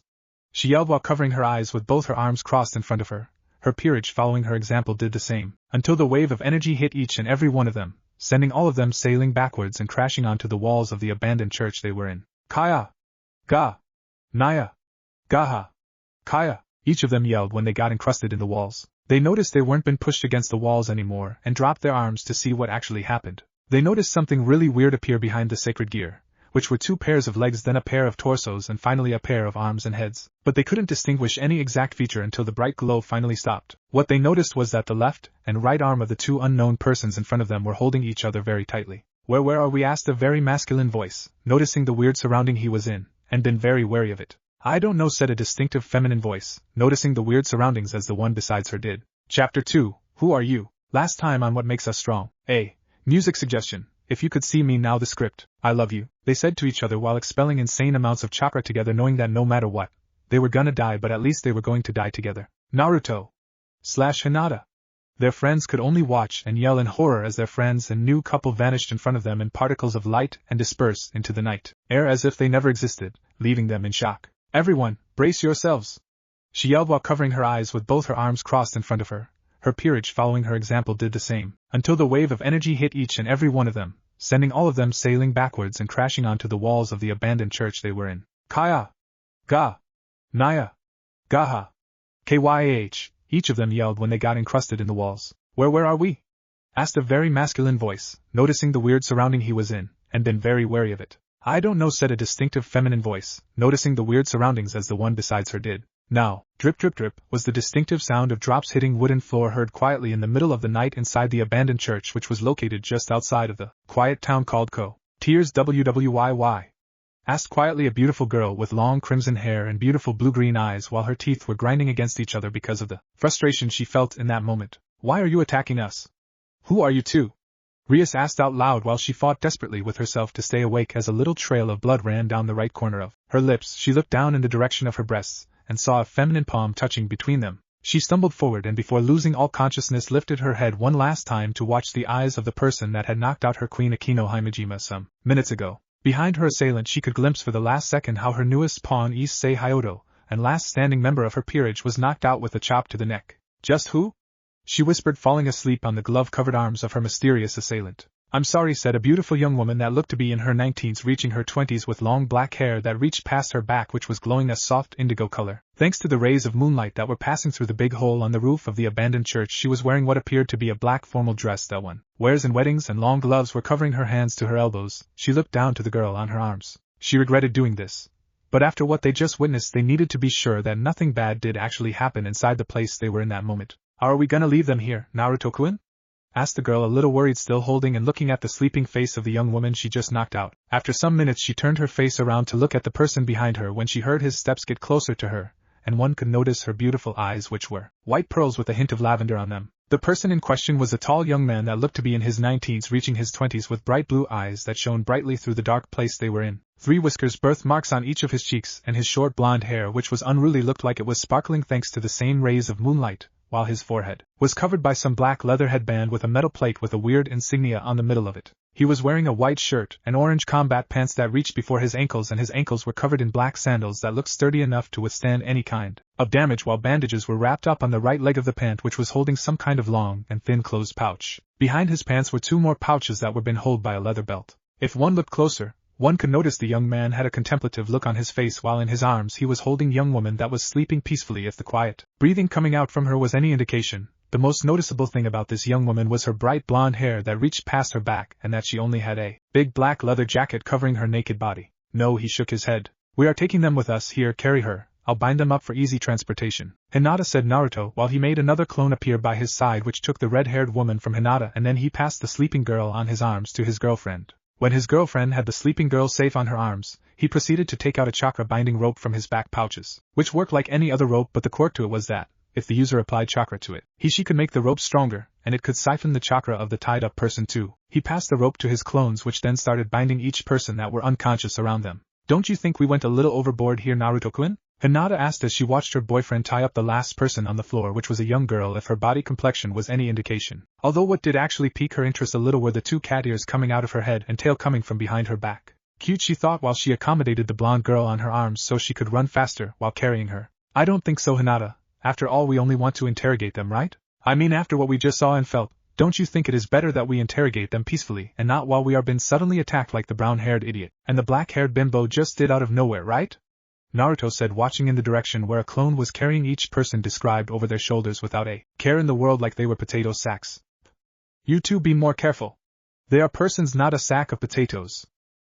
she yelled while covering her eyes with both her arms crossed in front of her. Her peerage following her example did the same, until the wave of energy hit each and every one of them, sending all of them sailing backwards and crashing onto the walls of the abandoned church they were in. Kaya! Ga! Naya! Gaha! Kaya! Each of them yelled when they got encrusted in the walls. They noticed they weren't been pushed against the walls anymore and dropped their arms to see what actually happened. They noticed something really weird appear behind the sacred gear, which were 2 pairs of legs, then a pair of torsos, and finally a pair of arms and heads. But they couldn't distinguish any exact feature until the bright glow finally stopped. What they noticed was that the left and right arm of the 2 unknown persons in front of them were holding each other very tightly. Where are we?" asked a very masculine voice, noticing the weird surrounding he was in, and been very wary of it. "I don't know," said a distinctive feminine voice, noticing the weird surroundings as the one besides her did. Chapter 2, Who Are You? Last time on What Makes Us Strong. Music suggestion. If you could see me now, the script. I love you, they said to each other while expelling insane amounts of chakra together, knowing that no matter what, they were gonna die, but at least they were going to die together. Naruto/Hinata. Their friends could only watch and yell in horror as their friends and new couple vanished in front of them in particles of light and dispersed into the night air as if they never existed, leaving them in shock. "Everyone, brace yourselves," she yelled while covering her eyes with both her arms crossed in front of her. Her peerage following her example did the same, until the wave of energy hit each and every one of them, sending all of them sailing backwards and crashing onto the walls of the abandoned church they were in. Kaya! Ga! Naya! Gaha! Kyah! Each of them yelled when they got encrusted in the walls. Where are we?" asked a very masculine voice, noticing the weird surrounding he was in, and been very wary of it. "I don't know," said a distinctive feminine voice, noticing the weird surroundings as the one besides her did. Now, drip drip drip, was the distinctive sound of drops hitting wooden floor heard quietly in the middle of the night inside the abandoned church, which was located just outside of the quiet town called Ko. Tears WWYY. asked quietly a beautiful girl with long crimson hair and beautiful blue-green eyes while her teeth were grinding against each other because of the frustration she felt in that moment. Why are you attacking us? Who are you two? Rias asked out loud while she fought desperately with herself to stay awake as a little trail of blood ran down the right corner of her lips. She looked down in the direction of her breasts, and saw a feminine palm touching between them. She stumbled forward and before losing all consciousness lifted her head one last time to watch the eyes of the person that had knocked out her queen Akino Himejima some minutes ago. Behind her assailant she could glimpse for the last second how her newest pawn Issei Hyoto, and last standing member of her peerage, was knocked out with a chop to the neck. Just who? She whispered, falling asleep on the glove-covered arms of her mysterious assailant. I'm sorry, said a beautiful young woman that looked to be in her 19s reaching her 20s with long black hair that reached past her back, which was glowing a soft indigo color. Thanks to the rays of moonlight that were passing through the big hole on the roof of the abandoned church, she was wearing what appeared to be a black formal dress that one wears in weddings, and long gloves were covering her hands to her elbows. She looked down to the girl on her arms. She regretted doing this, but after what they just witnessed they needed to be sure that nothing bad did actually happen inside the place they were in that moment. Are we gonna leave them here, Naruto-kun? Asked the girl, a little worried, still holding and looking at the sleeping face of the young woman she just knocked out. After some minutes she turned her face around to look at the person behind her when she heard his steps get closer to her, and one could notice her beautiful eyes, which were white pearls with a hint of lavender on them. The person in question was a tall young man that looked to be in his 19s reaching his 20s with bright blue eyes that shone brightly through the dark place they were in. 3 whiskers, birthmarks on each of his cheeks, and his short blonde hair, which was unruly, looked like it was sparkling thanks to the same rays of moonlight, while his forehead was covered by some black leather headband with a metal plate with a weird insignia on the middle of it. He was wearing a white shirt and orange combat pants that reached before his ankles, and his ankles were covered in black sandals that looked sturdy enough to withstand any kind of damage, while bandages were wrapped up on the right leg of the pant, which was holding some kind of long and thin closed pouch. Behind his pants were 2 more pouches that were been held by a leather belt. If one looked closer, one could notice the young man had a contemplative look on his face, while in his arms he was holding young woman that was sleeping peacefully. If the quiet breathing coming out from her was any indication, the most noticeable thing about this young woman was her bright blonde hair that reached past her back, and that she only had a big black leather jacket covering her naked body. No, he shook his head. We are taking them with us. Here, carry her. I'll bind them up for easy transportation. Hinata, said Naruto, while he made another clone appear by his side which took the red-haired woman from Hinata, and then he passed the sleeping girl on his arms to his girlfriend. When his girlfriend had the sleeping girl safe on her arms, he proceeded to take out a chakra binding rope from his back pouches, which worked like any other rope, but the quirk to it was that, if the user applied chakra to it, she could make the rope stronger, and it could siphon the chakra of the tied-up person too. He passed the rope to his clones, which then started binding each person that were unconscious around them. Don't you think we went a little overboard here, Naruto-kun? Hinata asked as she watched her boyfriend tie up the last person on the floor, which was a young girl if her body complexion was any indication. Although what did actually pique her interest a little were the 2 cat ears coming out of her head and tail coming from behind her back. Cute, she thought while she accommodated the blonde girl on her arms so she could run faster while carrying her. I don't think so, Hinata. After all, we only want to interrogate them, right? I mean, after what we just saw and felt, don't you think it is better that we interrogate them peacefully and not while we are being suddenly attacked like the brown-haired idiot and the black-haired bimbo just did out of nowhere, right? Naruto said, watching in the direction where a clone was carrying each person described over their shoulders without a care in the world, like they were potato sacks. You two be more careful. They are persons, not a sack of potatoes,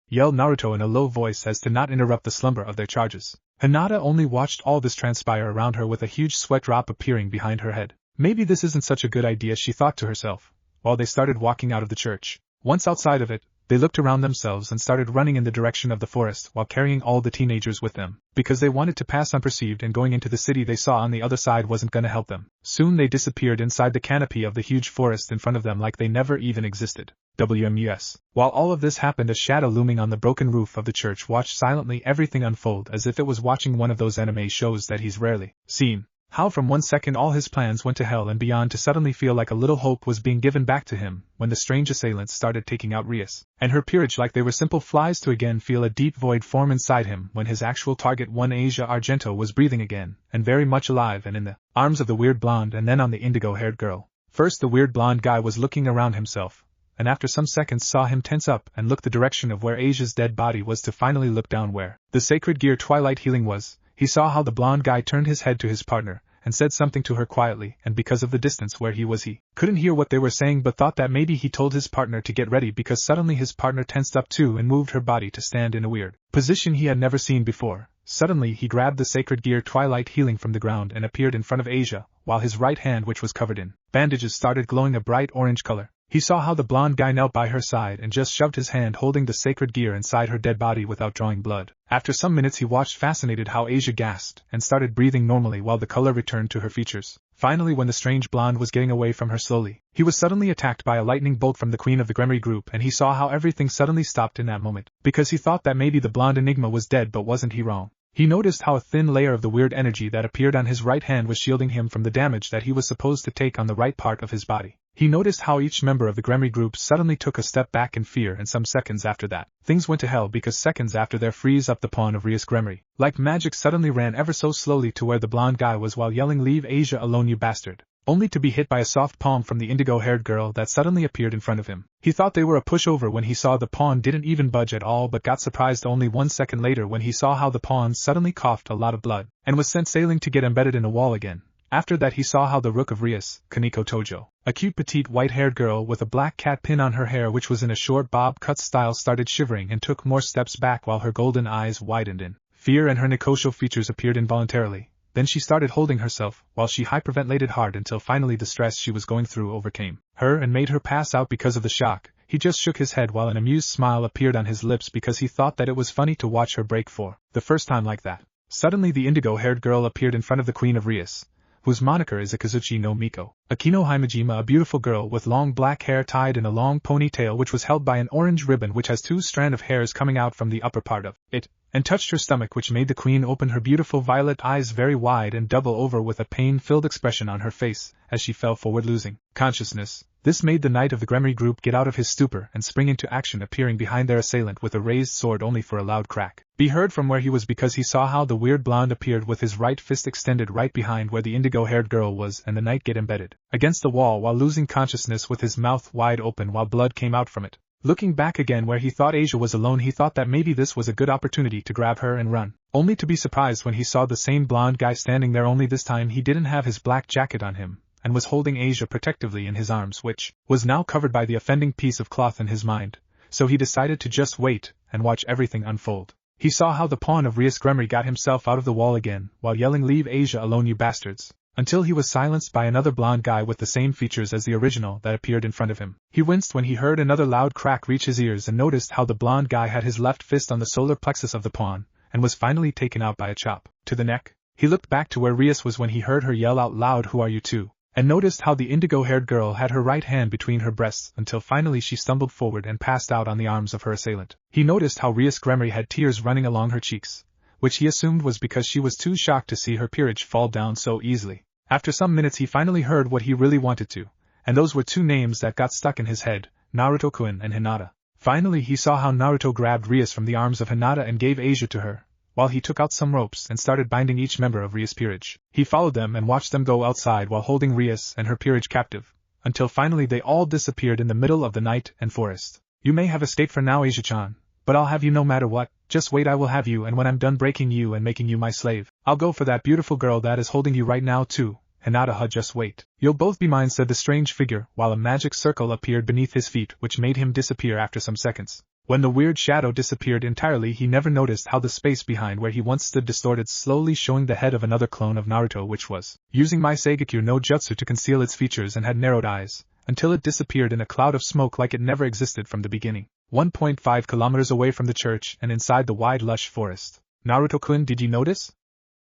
yelled Naruto in a low voice as to not interrupt the slumber of their charges. Hinata only watched all this transpire around her with a huge sweat drop appearing behind her head. Maybe this isn't such a good idea, she thought to herself, while they started walking out of the church. Once outside of it, they looked around themselves and started running in the direction of the forest while carrying all the teenagers with them, because they wanted to pass unperceived, and going into the city they saw on the other side wasn't gonna help them. Soon they disappeared inside the canopy of the huge forest in front of them like they never even existed. WMUS. While all of this happened, a shadow looming on the broken roof of the church watched silently everything unfold as if it was watching one of those anime shows that he's rarely seen. How from one second all his plans went to hell and beyond to suddenly feel like a little hope was being given back to him when the strange assailants started taking out Rias and her peerage like they were simple flies, to again feel a deep void form inside him when his actual target, one Asia Argento, was breathing again and very much alive and in the arms of the weird blonde and then on the indigo-haired girl. First the weird blonde guy was looking around himself, and after some seconds saw him tense up and look the direction of where Asia's dead body was to finally look down where the sacred gear twilight healing was. He saw how the blonde guy turned his head to his partner and said something to her quietly, and because of the distance where he was he couldn't hear what they were saying, but thought that maybe he told his partner to get ready, because suddenly his partner tensed up too and moved her body to stand in a weird position he had never seen before. Suddenly he grabbed the sacred gear twilight healing from the ground and appeared in front of Asia, while his right hand, which was covered in bandages, started glowing a bright orange color. He saw how the blonde guy knelt by her side and just shoved his hand holding the sacred gear inside her dead body without drawing blood. After some minutes he watched fascinated how Asia gasped and started breathing normally while the color returned to her features. Finally, when the strange blonde was getting away from her slowly, he was suddenly attacked by a lightning bolt from the queen of the Gremory group, and he saw how everything suddenly stopped in that moment, because he thought that maybe the blonde enigma was dead, but wasn't he wrong? He noticed how a thin layer of the weird energy that appeared on his right hand was shielding him from the damage that he was supposed to take on the right part of his body. He noticed how each member of the Gremory group suddenly took a step back in fear, and some seconds after that, things went to hell, because seconds after their freeze up, the pawn of Rias Gremory, like magic, suddenly ran ever so slowly to where the blonde guy was while yelling, "Leave Asia alone, you bastard," only to be hit by a soft palm from the indigo-haired girl that suddenly appeared in front of him. He thought they were a pushover when he saw the pawn didn't even budge at all, but got surprised only 1 second later when he saw how the pawn suddenly coughed a lot of blood, and was sent sailing to get embedded in a wall again. After that he saw how the rook of Rias, Kaneko Tojo, a cute petite white-haired girl with a black cat pin on her hair which was in a short bob-cut style, started shivering and took more steps back while her golden eyes widened in fear and her Nikosho features appeared involuntarily. Then she started holding herself, while she hyperventilated hard until finally the stress she was going through overcame her and made her pass out because of the shock. He just shook his head while an amused smile appeared on his lips because he thought that it was funny to watch her break for the first time like that. Suddenly the indigo-haired girl appeared in front of the Queen of Rias, whose moniker is Akazuchi no Miko, Akino Himejima, a beautiful girl with long black hair tied in a long ponytail which was held by an orange ribbon which has 2 strands of hairs coming out from the upper part of it, and touched her stomach, which made the queen open her beautiful violet eyes very wide and double over with a pain-filled expression on her face as she fell forward, losing consciousness. This made the knight of the Gremory group get out of his stupor and spring into action, appearing behind their assailant with a raised sword, only for a loud crack be heard from where he was because he saw how the weird blonde appeared with his right fist extended right behind where the indigo-haired girl was, and the knight get embedded against the wall while losing consciousness with his mouth wide open while blood came out from it. Looking back again where he thought Asia was alone, he thought that maybe this was a good opportunity to grab her and run, only to be surprised when he saw the same blonde guy standing there, only this time he didn't have his black jacket on him, and was holding Asia protectively in his arms, which was now covered by the offending piece of cloth in his mind, so he decided to just wait and watch everything unfold. He saw how the pawn of Rias Gremory got himself out of the wall again, while yelling, "Leave Asia alone, you bastards," until he was silenced by another blonde guy with the same features as the original that appeared in front of him. He winced when he heard another loud crack reach his ears and noticed how the blonde guy had his left fist on the solar plexus of the pawn, and was finally taken out by a chop to the neck. He looked back to where Rias was when he heard her yell out loud, "Who are you two?" and noticed how the indigo-haired girl had her right hand between her breasts until finally she stumbled forward and passed out on the arms of her assailant. He noticed how Rias Gremory had tears running along her cheeks, which he assumed was because she was too shocked to see her peerage fall down so easily. After some minutes he finally heard what he really wanted to, and those were 2 names that got stuck in his head, Naruto-kun and Hinata. Finally he saw how Naruto grabbed Rias from the arms of Hinata and gave Asia to her, while he took out some ropes and started binding each member of Rias' peerage. He followed them and watched them go outside while holding Rias and her peerage captive, until finally they all disappeared in the middle of the night and forest. "You may have escaped for now, Asia-chan, but I'll have you no matter what. Just wait, I will have you, and when I'm done breaking you and making you my slave, I'll go for that beautiful girl that is holding you right now too, Hinata. Just wait. You'll both be mine," said the strange figure, while a magic circle appeared beneath his feet which made him disappear after some seconds. When the weird shadow disappeared entirely, he never noticed how the space behind where he once stood distorted slowly, showing the head of another clone of Naruto which was using Maisegekyo no Jutsu to conceal its features and had narrowed eyes, until it disappeared in a cloud of smoke like it never existed from the beginning. 1.5 kilometers away from the church and inside the wide lush forest. "Naruto-kun, did you notice?"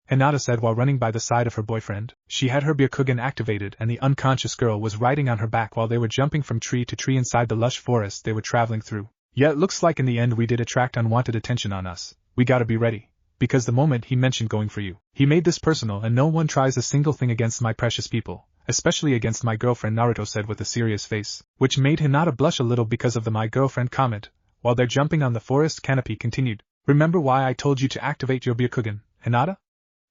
Hinata said while running by the side of her boyfriend. She had her Byakugan activated and the unconscious girl was riding on her back while they were jumping from tree to tree inside the lush forest they were traveling through. "Yeah, it looks like in the end we did attract unwanted attention on us. We gotta be ready, because the moment he mentioned going for you, he made this personal, and no one tries a single thing against my precious people, especially against my girlfriend," Naruto said with a serious face, which made Hinata blush a little because of the "my girlfriend" comment, while their jumping on the forest canopy continued. "Remember why I told you to activate your Byakugan, Hinata?"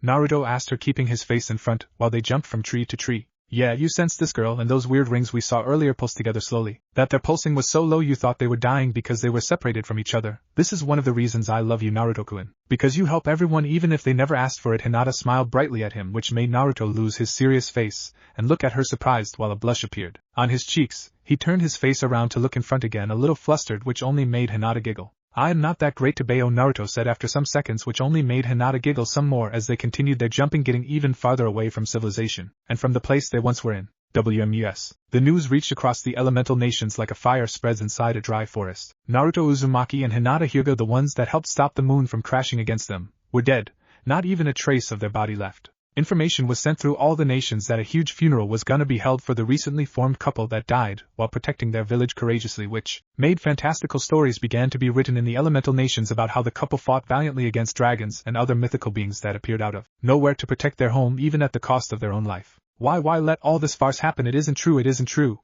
Naruto asked her, keeping his face in front while they jumped from tree to tree. "Yeah, you sensed this girl and those weird rings we saw earlier pulse together slowly, that their pulsing was so low you thought they were dying because they were separated from each other. This is one of the reasons I love you, Naruto-kun, because you help everyone even if they never asked for it." Hinata smiled brightly at him, which made Naruto lose his serious face and look at her surprised while a blush appeared on his cheeks. He turned his face around to look in front again, a little flustered, which only made Hinata giggle. "I am not that great to Bayo," Naruto said after some seconds, which only made Hinata giggle some more as they continued their jumping, getting even farther away from civilization and from the place they once were in. WMUS. The news reached across the elemental nations like a fire spreads inside a dry forest. Naruto Uzumaki and Hinata Hyuga, the ones that helped stop the moon from crashing against them, were dead, not even a trace of their body left. Information was sent through all the nations that a huge funeral was gonna be held for the recently formed couple that died while protecting their village courageously, which made fantastical stories began to be written in the elemental nations about how the couple fought valiantly against dragons and other mythical beings that appeared out of nowhere to protect their home even at the cost of their own life. Why let all this farce happen? It isn't true, it isn't true.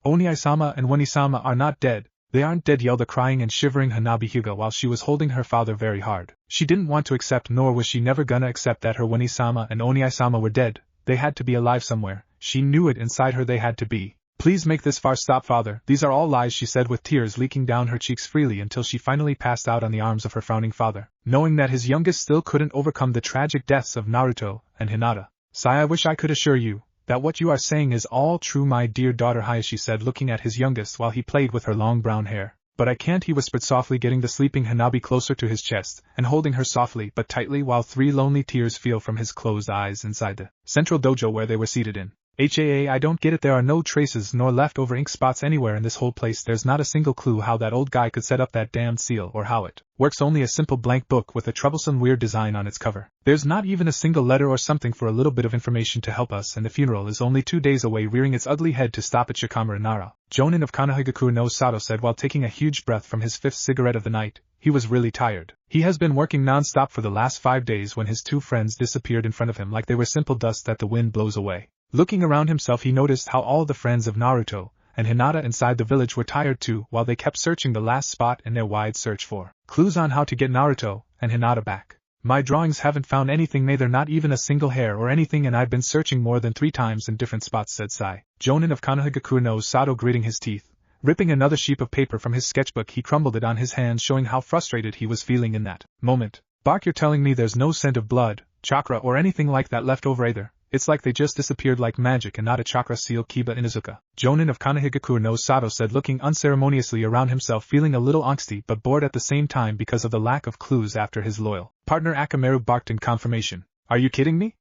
Oni-sama and Wani-sama are not dead. They aren't dead, yelled the crying and shivering Hanabi Hyuga while she was holding her father very hard. She didn't want to accept, nor was she never gonna accept, that her Wani-sama and Oni-sama were dead. They had to be alive somewhere. She knew it inside her, they had to be. Please make this farce stop, father. These are all lies, she said with tears leaking down her cheeks freely until she finally passed out on the arms of her frowning father, knowing that his youngest still couldn't overcome the tragic deaths of Naruto and Hinata. Sai, I wish I could assure you that what you are saying is all true, my dear daughter Hayashi said, looking at his youngest while he played with her long brown hair. But I can't, he whispered softly, getting the sleeping Hanabi closer to his chest and holding her softly but tightly while 3 lonely tears fell from his closed eyes inside the central dojo where they were seated in. I don't get it. There are no traces nor leftover ink spots anywhere in this whole place. There's not a single clue how that old guy could set up that damned seal or how it works. Only a simple blank book with a troublesome weird design on its cover. There's not even a single letter or something for a little bit of information to help us, and the funeral is only 2 days away, rearing its ugly head to stop at Shikamaru Nara. Jonin of Konohagakure no Sato said while taking a huge breath from his 5th cigarette of the night. He was really tired. He has been working non-stop for the last 5 days when his 2 friends disappeared in front of him like they were simple dust that the wind blows away. Looking around himself, he noticed how all the friends of Naruto and Hinata inside the village were tired too, while they kept searching the last spot in their wide search for clues on how to get Naruto and Hinata back. My drawings haven't found anything, neither, not even a single hair or anything, and I've been searching more than 3 times in different spots, said Sai. Jonin of Konohagakure no Sato, gritting his teeth. Ripping another sheet of paper from his sketchbook, he crumbled it on his hands, showing how frustrated he was feeling in that moment. Bark, you're telling me there's no scent of blood, chakra or anything like that left over either? It's like they just disappeared like magic and not a chakra seal, Kiba Inuzuka. Jonin of Konohagakure no Sato said, looking unceremoniously around himself, feeling a little angsty but bored at the same time because of the lack of clues after his loyal partner Akamaru barked in confirmation. Are you kidding me?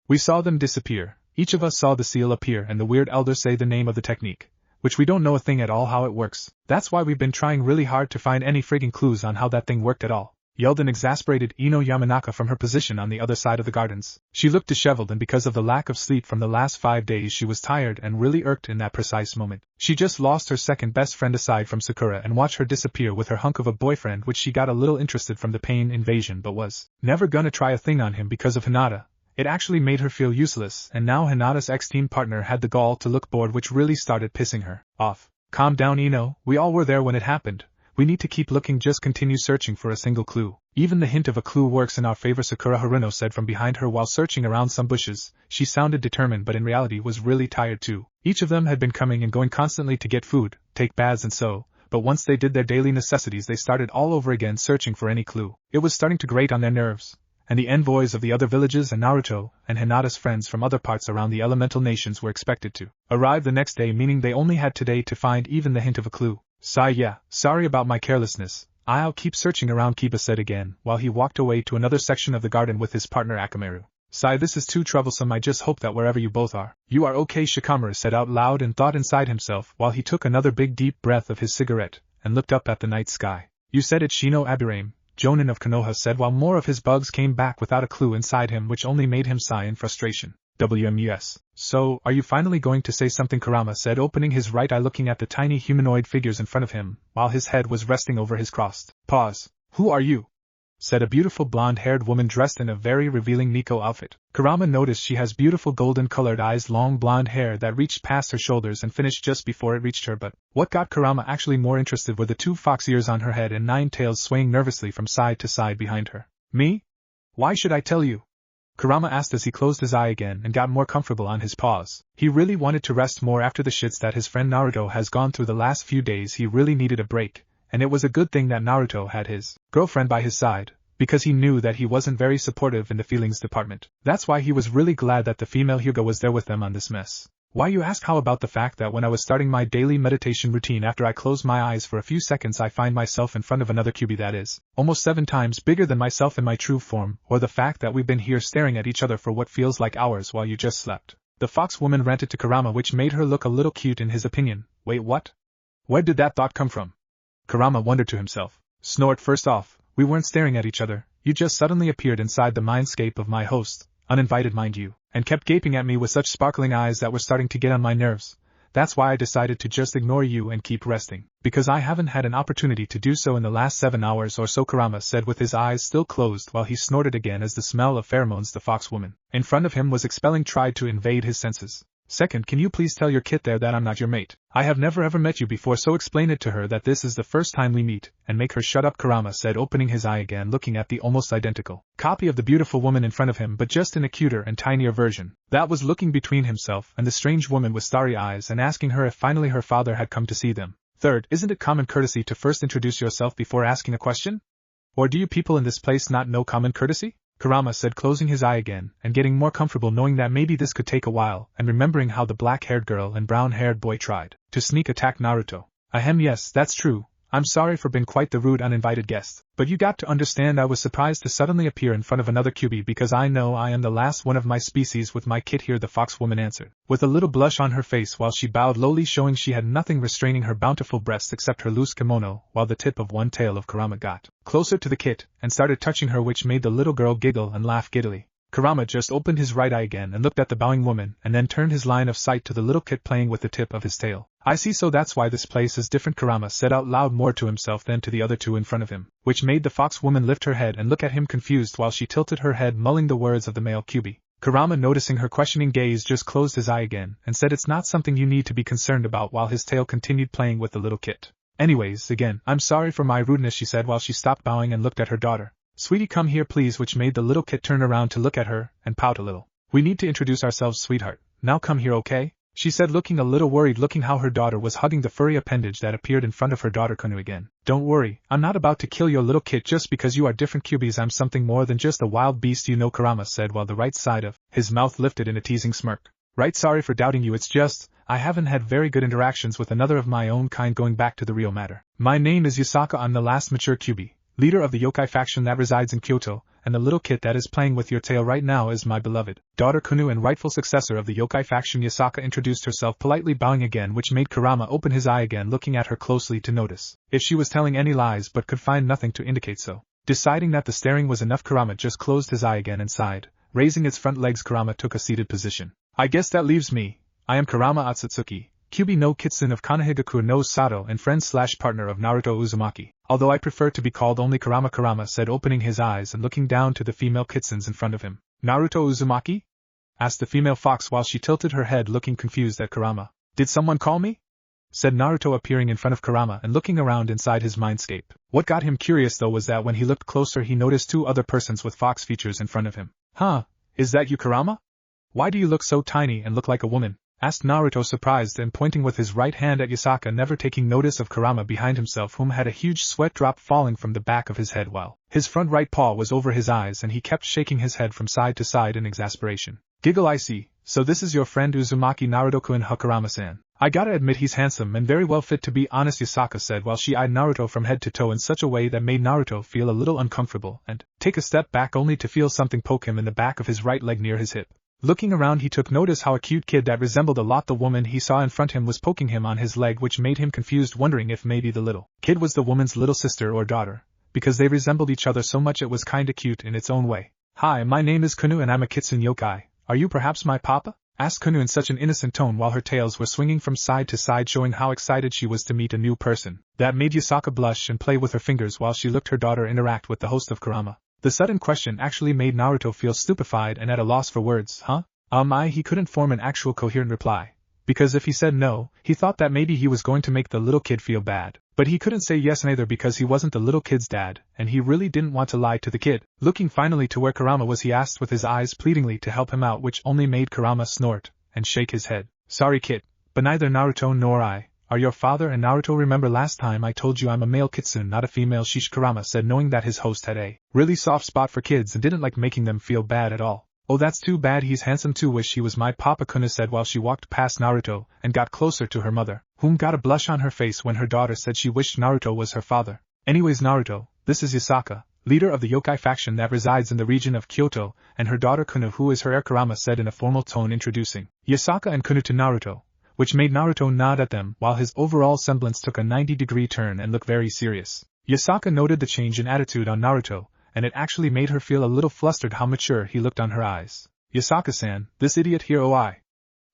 We saw them disappear. Each of us saw the seal appear and the weird elder say the name of the technique, which we don't know a thing at all how it works. That's why we've been trying really hard to find any frigging clues on how that thing worked at all, yelled an exasperated Ino Yamanaka from her position on the other side of the gardens. She looked disheveled, and because of the lack of sleep from the last 5 days she was tired and really irked in that precise moment. She just lost her second best friend aside from Sakura and watched her disappear with her hunk of a boyfriend, which she got a little interested from the pain invasion but was never gonna try a thing on him because of Hinata. It actually made her feel useless, and now Hinata's ex-team partner had the gall to look bored, which really started pissing her off. Calm down, Ino, we all were there when it happened. We need to keep looking, just continue searching for a single clue. Even the hint of a clue works in our favor, Sakura Haruno said from behind her while searching around some bushes. She sounded determined but in reality was really tired too. Each of them had been coming and going constantly to get food, take baths and so, but once they did their daily necessities they started all over again searching for any clue. It was starting to grate on their nerves, and the envoys of the other villages and Naruto and Hinata's friends from other parts around the elemental nations were expected to arrive the next day, meaning they only had today to find even the hint of a clue. Sigh, yeah, sorry about my carelessness. I'll keep searching around, Kiba said again, while he walked away to another section of the garden with his partner Akamaru. Sigh, this is too troublesome. I just hope that wherever you both are, you are okay, Shikamaru said out loud and thought inside himself while he took another big deep breath of his cigarette and looked up at the night sky. You said it, Shino Abirame, Jonin of Konoha said while more of his bugs came back without a clue inside him, which only made him sigh in frustration. WMUS. So, are you finally going to say something? Kurama said, opening his right eye, looking at the tiny humanoid figures in front of him, while his head was resting over his crossed paws. Who are you? Said a beautiful blonde-haired woman dressed in a very revealing Nico outfit. Kurama noticed she has beautiful golden-colored eyes, long blonde hair that reached past her shoulders and finished just before it reached her, but what got Kurama actually more interested were the 2 fox ears on her head and 9 tails swaying nervously from side to side behind her. Me? Why should I tell you? Kurama asked as he closed his eye again and got more comfortable on his paws. He really wanted to rest more after the shits that his friend Naruto has gone through the last few days. He really needed a break, and it was a good thing that Naruto had his girlfriend by his side, because he knew that he wasn't very supportive in the feelings department. That's why he was really glad that the female Hyuga was there with them on this mess. Why, you ask? How about the fact that when I was starting my daily meditation routine, after I close my eyes for a few seconds I find myself in front of another QB that is almost 7 times bigger than myself in my true form, or the fact that we've been here staring at each other for what feels like hours while you just slept. The fox woman ranted to Kurama, which made her look a little cute in his opinion. Wait, what? Where did that thought come from? Kurama wondered to himself. Snort, first off, we weren't staring at each other, you just suddenly appeared inside the mindscape of my host, uninvited mind you, and kept gaping at me with such sparkling eyes that were starting to get on my nerves. That's why I decided to just ignore you and keep resting, because I haven't had an opportunity to do so in the last 7 hours or so, Kurama said with his eyes still closed while he snorted again as the smell of pheromones the fox woman in front of him was expelling tried to invade his senses. Second, can you please tell your kit there that I'm not your mate? I have never ever met you before, so explain it to her that this is the first time we meet, and make her shut up, Kurama said, opening his eye again looking at the almost identical copy of the beautiful woman in front of him, but just in a cuter and tinier version, that was looking between himself and the strange woman with starry eyes and asking her if finally her father had come to see them. Third, isn't it common courtesy to first introduce yourself before asking a question? Or do you people in this place not know common courtesy? Kurama said, closing his eye again, and getting more comfortable knowing that maybe this could take a while, and remembering how the black-haired girl and brown-haired boy tried to sneak attack Naruto. Ahem, yes, that's true. I'm sorry for being quite the rude uninvited guest, but you got to understand I was surprised to suddenly appear in front of another Kyuubi because I know I am the last one of my species with my kit here, the fox woman answered, with a little blush on her face while she bowed lowly, showing she had nothing restraining her bountiful breasts except her loose kimono, while the tip of one tail of Kurama got closer to the kit and started touching her, which made the little girl giggle and laugh giddily. Kurama just opened his right eye again and looked at the bowing woman and then turned his line of sight to the little kit playing with the tip of his tail. I see, so that's why this place is different, Kurama said out loud, more to himself than to the other two in front of him, which made the fox woman lift her head and look at him confused while she tilted her head, mulling the words of the male Kyuubi. Kurama, noticing her questioning gaze, just closed his eye again and said it's not something you need to be concerned about, while his tail continued playing with the little kit. Anyways, again, I'm sorry for my rudeness, she said while she stopped bowing and looked at her daughter. Sweetie, come here please, which made the little kit turn around to look at her and pout a little. We need to introduce ourselves, sweetheart. Now come here, okay? She said, looking a little worried, looking how her daughter was hugging the furry appendage that appeared in front of her daughter Konu again. Don't worry, I'm not about to kill your little kit just because you are different Kyuubis. I'm something more than just a wild beast, you know, Kurama said while the right side of his mouth lifted in a teasing smirk. Right, sorry for doubting you, it's just, I haven't had very good interactions with another of my own kind. Going back to the real matter. My name is Yusaka, I'm the last mature Kyuubi, leader of the yokai faction that resides in Kyoto, and the little kid that is playing with your tail right now is my beloved daughter Konu and rightful successor of the yokai faction. Yusaka introduced herself, politely bowing again, which made Kurama open his eye again, looking at her closely to notice if she was telling any lies, but could find nothing to indicate so. Deciding that the staring was enough, Kurama just closed his eye again and sighed. Raising its front legs, Kurama took a seated position. I guess that leaves me. I am Kurama Atsutsuki, Kyuubi no Kitsune of Kanohigaku no Sato and friend/partner of Naruto Uzumaki, although I prefer to be called only Kurama. Kurama said, opening his eyes and looking down to the female kitsunes in front of him. Naruto Uzumaki? Asked the female fox while she tilted her head, looking confused at Kurama. Did someone call me? Said Naruto, appearing in front of Kurama and looking around inside his mindscape. What got him curious though was that when he looked closer he noticed two other persons with fox features in front of him. Huh, is that you, Kurama? Why do you look so tiny and look like a woman? Asked Naruto, surprised and pointing with his right hand at Yusaka, never taking notice of Kurama behind himself, whom had a huge sweat drop falling from the back of his head while his front right paw was over his eyes and he kept shaking his head from side to side in exasperation. Giggle, I see, so this is your friend Uzumaki, Naruto-kun, Kurama-san. I gotta admit he's handsome and very well fit, to be honest, Yusaka said while she eyed Naruto from head to toe in such a way that made Naruto feel a little uncomfortable and take a step back, only to feel something poke him in the back of his right leg near his hip. Looking around, he took notice how a cute kid that resembled a lot the woman he saw in front him was poking him on his leg, which made him confused, wondering if maybe the little kid was the woman's little sister or daughter, because they resembled each other so much. It was kinda cute in its own way. Hi, my name is Konu and I'm a kitsune yokai. Are you perhaps my papa? Asked Konu in such an innocent tone while her tails were swinging from side to side, showing how excited she was to meet a new person. That made Yusaka blush and play with her fingers while she looked her daughter interact with the host of Kurama. The sudden question actually made Naruto feel stupefied and at a loss for words. He couldn't form an actual coherent reply, because if he said no, he thought that maybe he was going to make the little kid feel bad. But he couldn't say yes neither because he wasn't the little kid's dad, and he really didn't want to lie to the kid. Looking finally to where Kurama was, he asked with his eyes pleadingly to help him out, which only made Kurama snort and shake his head. Sorry kid, but neither Naruto nor I are your father and Naruto. Remember last time I told you I'm a male kitsune, not a female, sheesh, Kurama said, knowing that his host had a really soft spot for kids and didn't like making them feel bad at all. Oh, that's too bad, he's handsome too, wish he was my papa, Konu said while she walked past Naruto and got closer to her mother, whom got a blush on her face when her daughter said she wished Naruto was her father. Anyways Naruto, this is Yusaka, leader of the yokai faction that resides in the region of Kyoto, and her daughter Kunu, who is her heir, Kurama said in a formal tone, introducing Yasaka and Kunu to Naruto, which made Naruto nod at them while his overall semblance took a 90-degree turn and looked very serious. Yasaka noted the change in attitude on Naruto, and it actually made her feel a little flustered how mature he looked on her eyes. Yasaka-san, this idiot here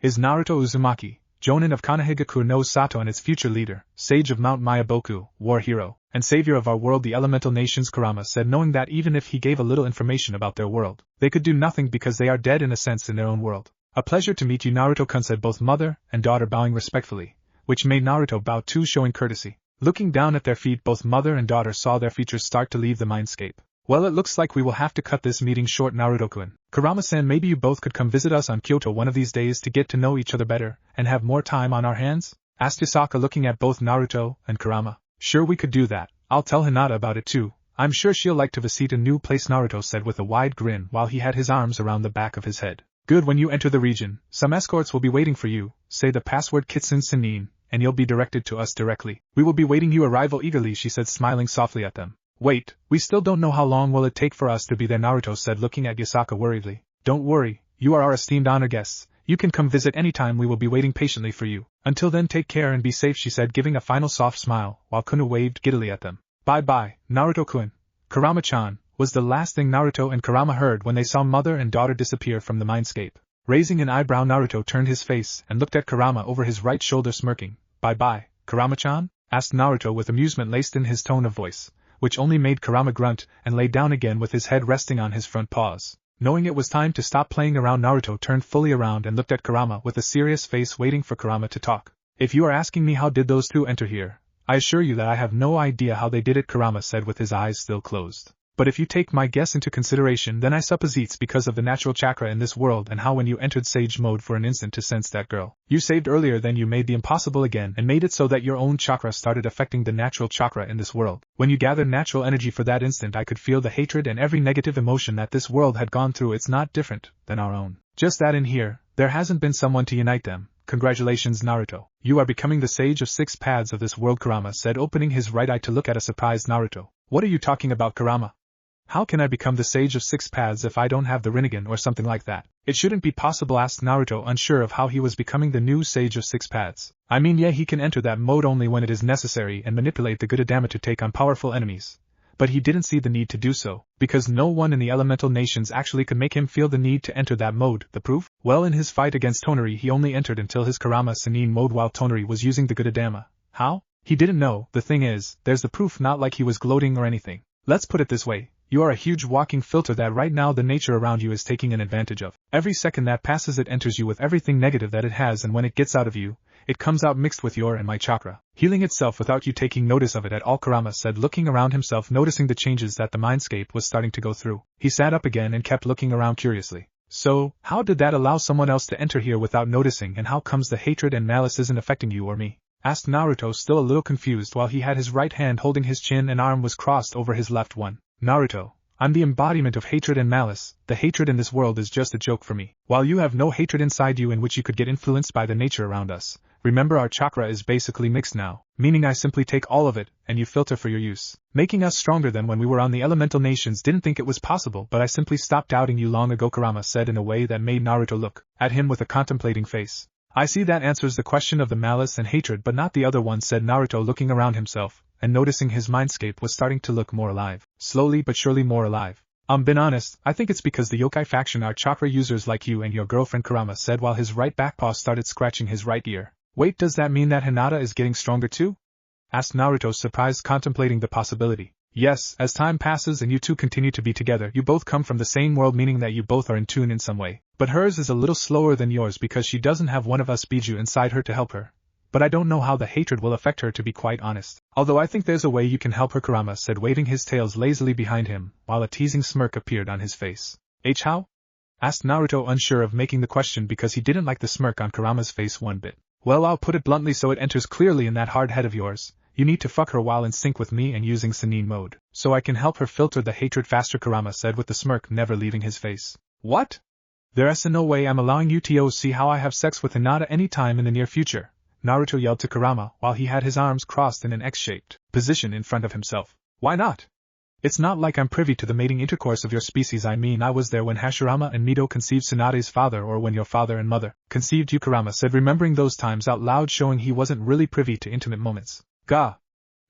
is Naruto Uzumaki, Jonin of Konohagakure no Sato and its future leader, sage of Mount Mayaboku, war hero, and savior of our world, the elemental nations, Kurama said, knowing that even if he gave a little information about their world, they could do nothing because they are dead in a sense in their own world. A pleasure to meet you, Naruto-kun, said both mother and daughter, bowing respectfully, which made Naruto bow too, showing courtesy. Looking down at their feet, both mother and daughter saw their features start to leave the mindscape. Well, it looks like we will have to cut this meeting short, Naruto-kun. Kurama-san, maybe you both could come visit us on Kyoto one of these days to get to know each other better and have more time on our hands? Asked Yasaka, looking at both Naruto and Kurama. Sure, we could do that. I'll tell Hinata about it too. I'm sure she'll like to visit a new place, Naruto said with a wide grin while he had his arms around the back of his head. Good, when you enter the region, some escorts will be waiting for you. Say the password Kitsun Sinin, and you'll be directed to us directly. We will be waiting your arrival eagerly, she said, smiling softly at them. Wait, we still don't know how long will it take for us to be there, Naruto said, looking at Yasaka worriedly. Don't worry, you are our esteemed honor guests. You can come visit anytime, we will be waiting patiently for you. Until then, take care and be safe, she said, giving a final soft smile, while Kunu waved giddily at them. Bye-bye, Naruto-kun. Kurama-chan, was the last thing Naruto and Kurama heard when they saw mother and daughter disappear from the mindscape. Raising an eyebrow, Naruto turned his face and looked at Kurama over his right shoulder, smirking. Bye-bye, Kurama-chan? Asked Naruto with amusement laced in his tone of voice, which only made Kurama grunt and lay down again with his head resting on his front paws. Knowing it was time to stop playing around, Naruto turned fully around and looked at Kurama with a serious face, waiting for Kurama to talk. If you are asking me how did those two enter here, I assure you that I have no idea how they did it, Kurama said with his eyes still closed. But if you take my guess into consideration, then I suppose it's because of the natural chakra in this world and how when you entered sage mode for an instant to sense that girl you saved earlier, then you made the impossible again and made it so that your own chakra started affecting the natural chakra in this world. When you gathered natural energy for that instant, I could feel the hatred and every negative emotion that this world had gone through. It's not different than our own. Just that in here, there hasn't been someone to unite them. Congratulations, Naruto. You are becoming the sage of 6 paths of this world, Kurama said, opening his right eye to look at a surprised Naruto. What are you talking about, Kurama? How can I become the sage of 6 paths if I don't have the Rinnegan or something like that? It shouldn't be possible, asked Naruto, unsure of how he was becoming the new sage of 6 paths. I mean, yeah, he can enter that mode only when it is necessary and manipulate the good Adama to take on powerful enemies. But he didn't see the need to do so, because no one in the elemental nations actually could make him feel the need to enter that mode. The proof? Well, in his fight against Tonari, he only entered until his Kurama Sannin mode while Tonari was using the good Adama. How? He didn't know. The thing is, there's the proof, not like he was gloating or anything. Let's put it this way. You are a huge walking filter that right now the nature around you is taking an advantage of. Every second that passes, it enters you with everything negative that it has, and when it gets out of you, it comes out mixed with your and my chakra, healing itself without you taking notice of it at all, Kurama said, looking around himself, noticing the changes that the mindscape was starting to go through. He sat up again and kept looking around curiously. So, how did that allow someone else to enter here without noticing, and how comes the hatred and malice isn't affecting you or me? Asked Naruto, still a little confused, while he had his right hand holding his chin and arm was crossed over his left one. Naruto, I'm the embodiment of hatred and malice. The hatred in this world is just a joke for me. While you have no hatred inside you in which you could get influenced by the nature around us, remember our chakra is basically mixed now, meaning I simply take all of it, and you filter for your use, making us stronger than when we were on the elemental nations. Didn't think it was possible, but I simply stopped doubting you long ago, Kurama said in a way that made Naruto look at him with a contemplating face. I see that answers the question of the malice and hatred, but not the other one, said Naruto, looking around himself and noticing his mindscape was starting to look more alive, slowly but surely more alive. Been honest, I think it's because the yokai faction are chakra users like you and your girlfriend, Kurama said while his right back paw started scratching his right ear. Wait, does that mean that Hinata is getting stronger too? Asked Naruto, surprised, contemplating the possibility. Yes, as time passes and you two continue to be together, you both come from the same world, meaning that you both are in tune in some way. But hers is a little slower than yours because she doesn't have one of us Biju inside her to help her. But I don't know how the hatred will affect her, to be quite honest. Although I think there's a way you can help her, Kurama said, waving his tails lazily behind him, while a teasing smirk appeared on his face. How? Asked Naruto, unsure of making the question because he didn't like the smirk on Kurama's face one bit. Well, I'll put it bluntly so it enters clearly in that hard head of yours. You need to fuck her while in sync with me and using Sannin mode, so I can help her filter the hatred faster, Kurama said with the smirk never leaving his face. What? There's no way I'm allowing you to see how I have sex with Hinata any time in the near future, Naruto yelled to Kurama while he had his arms crossed in an X-shaped position in front of himself. Why not? It's not like I'm privy to the mating intercourse of your species. I mean, I was there when Hashirama and Mito conceived Tsunade's father, or when your father and mother conceived you, Kurama said, remembering those times out loud, showing he wasn't really privy to intimate moments. Gah!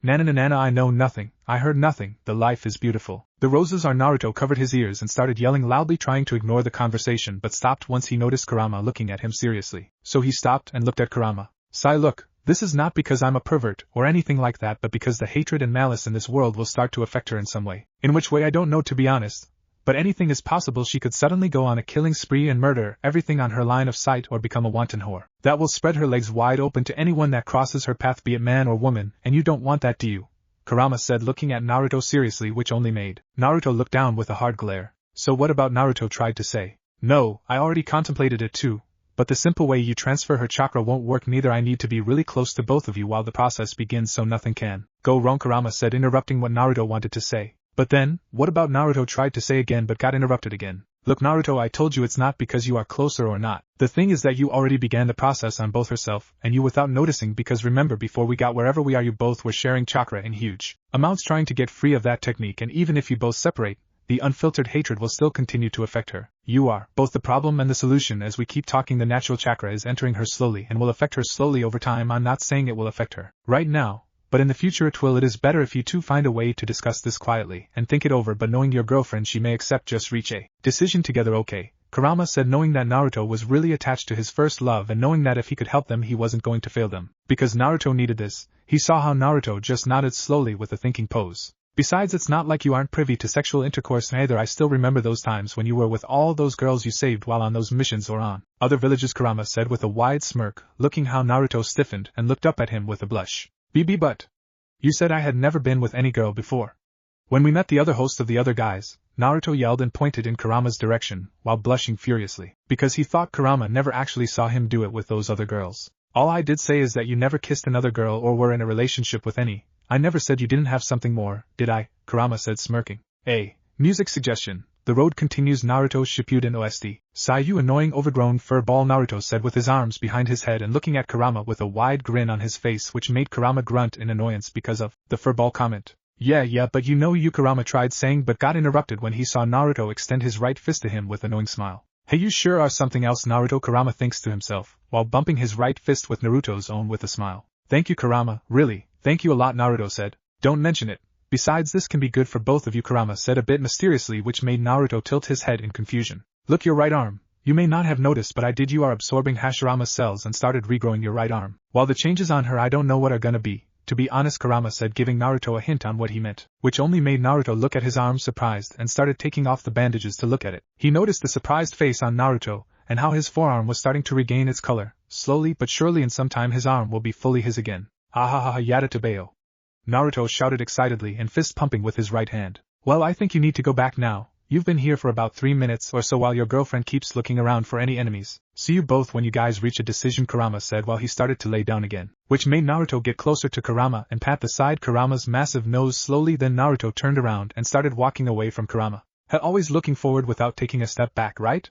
Nana, I know nothing, I heard nothing, the life is beautiful. The roses are. Naruto covered his ears and started yelling loudly, trying to ignore the conversation, but stopped once he noticed Kurama looking at him seriously. So he stopped and looked at Kurama. Sai, look, this is not because I'm a pervert or anything like that, but because the hatred and malice in this world will start to affect her in some way. In which way I don't know, to be honest. But anything is possible. She could suddenly go on a killing spree and murder everything on her line of sight, or become a wanton whore that will spread her legs wide open to anyone that crosses her path, be it man or woman, and you don't want that, do you? Kurama said, looking at Naruto seriously, which only made Naruto look down with a hard glare. So what about? Naruto tried to say. No, I already contemplated it too, but the simple way you transfer her chakra won't work neither. I need to be really close to both of you while the process begins, so nothing can go wrong, Kurama said, interrupting what Naruto wanted to say. But then, what about? Naruto tried to say again but got interrupted again. Look, Naruto, I told you it's not because you are closer or not. The thing is that you already began the process on both herself and you without noticing, because remember, before we got wherever we are, you both were sharing chakra in huge amounts trying to get free of that technique, and even if you both separate, the unfiltered hatred will still continue to affect her. You are both the problem and the solution. As we keep talking, the natural chakra is entering her slowly and will affect her slowly over time. I'm not saying it will affect her right now, but in the future it will. It is better if you two find a way to discuss this quietly and think it over, but knowing your girlfriend, she may accept. Just reach a decision together, okay? Kurama said, knowing that Naruto was really attached to his first love and knowing that if he could help them he wasn't going to fail them, because Naruto needed this. He saw how Naruto just nodded slowly with a thinking pose. Besides, it's not like you aren't privy to sexual intercourse either. I still remember those times when you were with all those girls you saved while on those missions or on other villages, Kurama said with a wide smirk, looking how Naruto stiffened and looked up at him with a blush. But you said I had never been with any girl before. When we met the other host of the other guys, Naruto yelled and pointed in Kurama's direction, while blushing furiously, because he thought Kurama never actually saw him do it with those other girls. All I did say is that you never kissed another girl or were in a relationship with any. I never said you didn't have something more, did I? Kurama said, smirking. Music suggestion. The road continues. Naruto Shippuden OST. Sigh, you annoying overgrown fur ball, Naruto said with his arms behind his head and looking at Kurama with a wide grin on his face, which made Kurama grunt in annoyance because of the furball comment. Yeah, but you know you, Kurama tried saying but got interrupted when he saw Naruto extend his right fist to him with an annoying smile. Hey, you sure are something else, Naruto, Kurama thinks to himself, while bumping his right fist with Naruto's own with a smile. Thank you, Kurama, really, thank you a lot, Naruto said. Don't mention it. Besides, this can be good for both of you, Kurama said a bit mysteriously, which made Naruto tilt his head in confusion. Look, your right arm. You may not have noticed, but I did. You are absorbing Hashirama's cells and started regrowing your right arm. While the changes on her I don't know what are gonna be, to be honest, Kurama said, giving Naruto a hint on what he meant, which only made Naruto look at his arm surprised and started taking off the bandages to look at it. He noticed the surprised face on Naruto, and how his forearm was starting to regain its color. Slowly but surely in some time his arm will be fully his again. Ah, yada tabeo. Naruto shouted excitedly and fist pumping with his right hand. Well, I think you need to go back now. You've been here for about 3 minutes or so while your girlfriend keeps looking around for any enemies. See you both when you guys reach a decision, Kurama said while he started to lay down again, which made Naruto get closer to Kurama and pat the side Kurama's massive nose slowly. Then Naruto turned around and started walking away from Kurama. Always looking forward without taking a step back, right?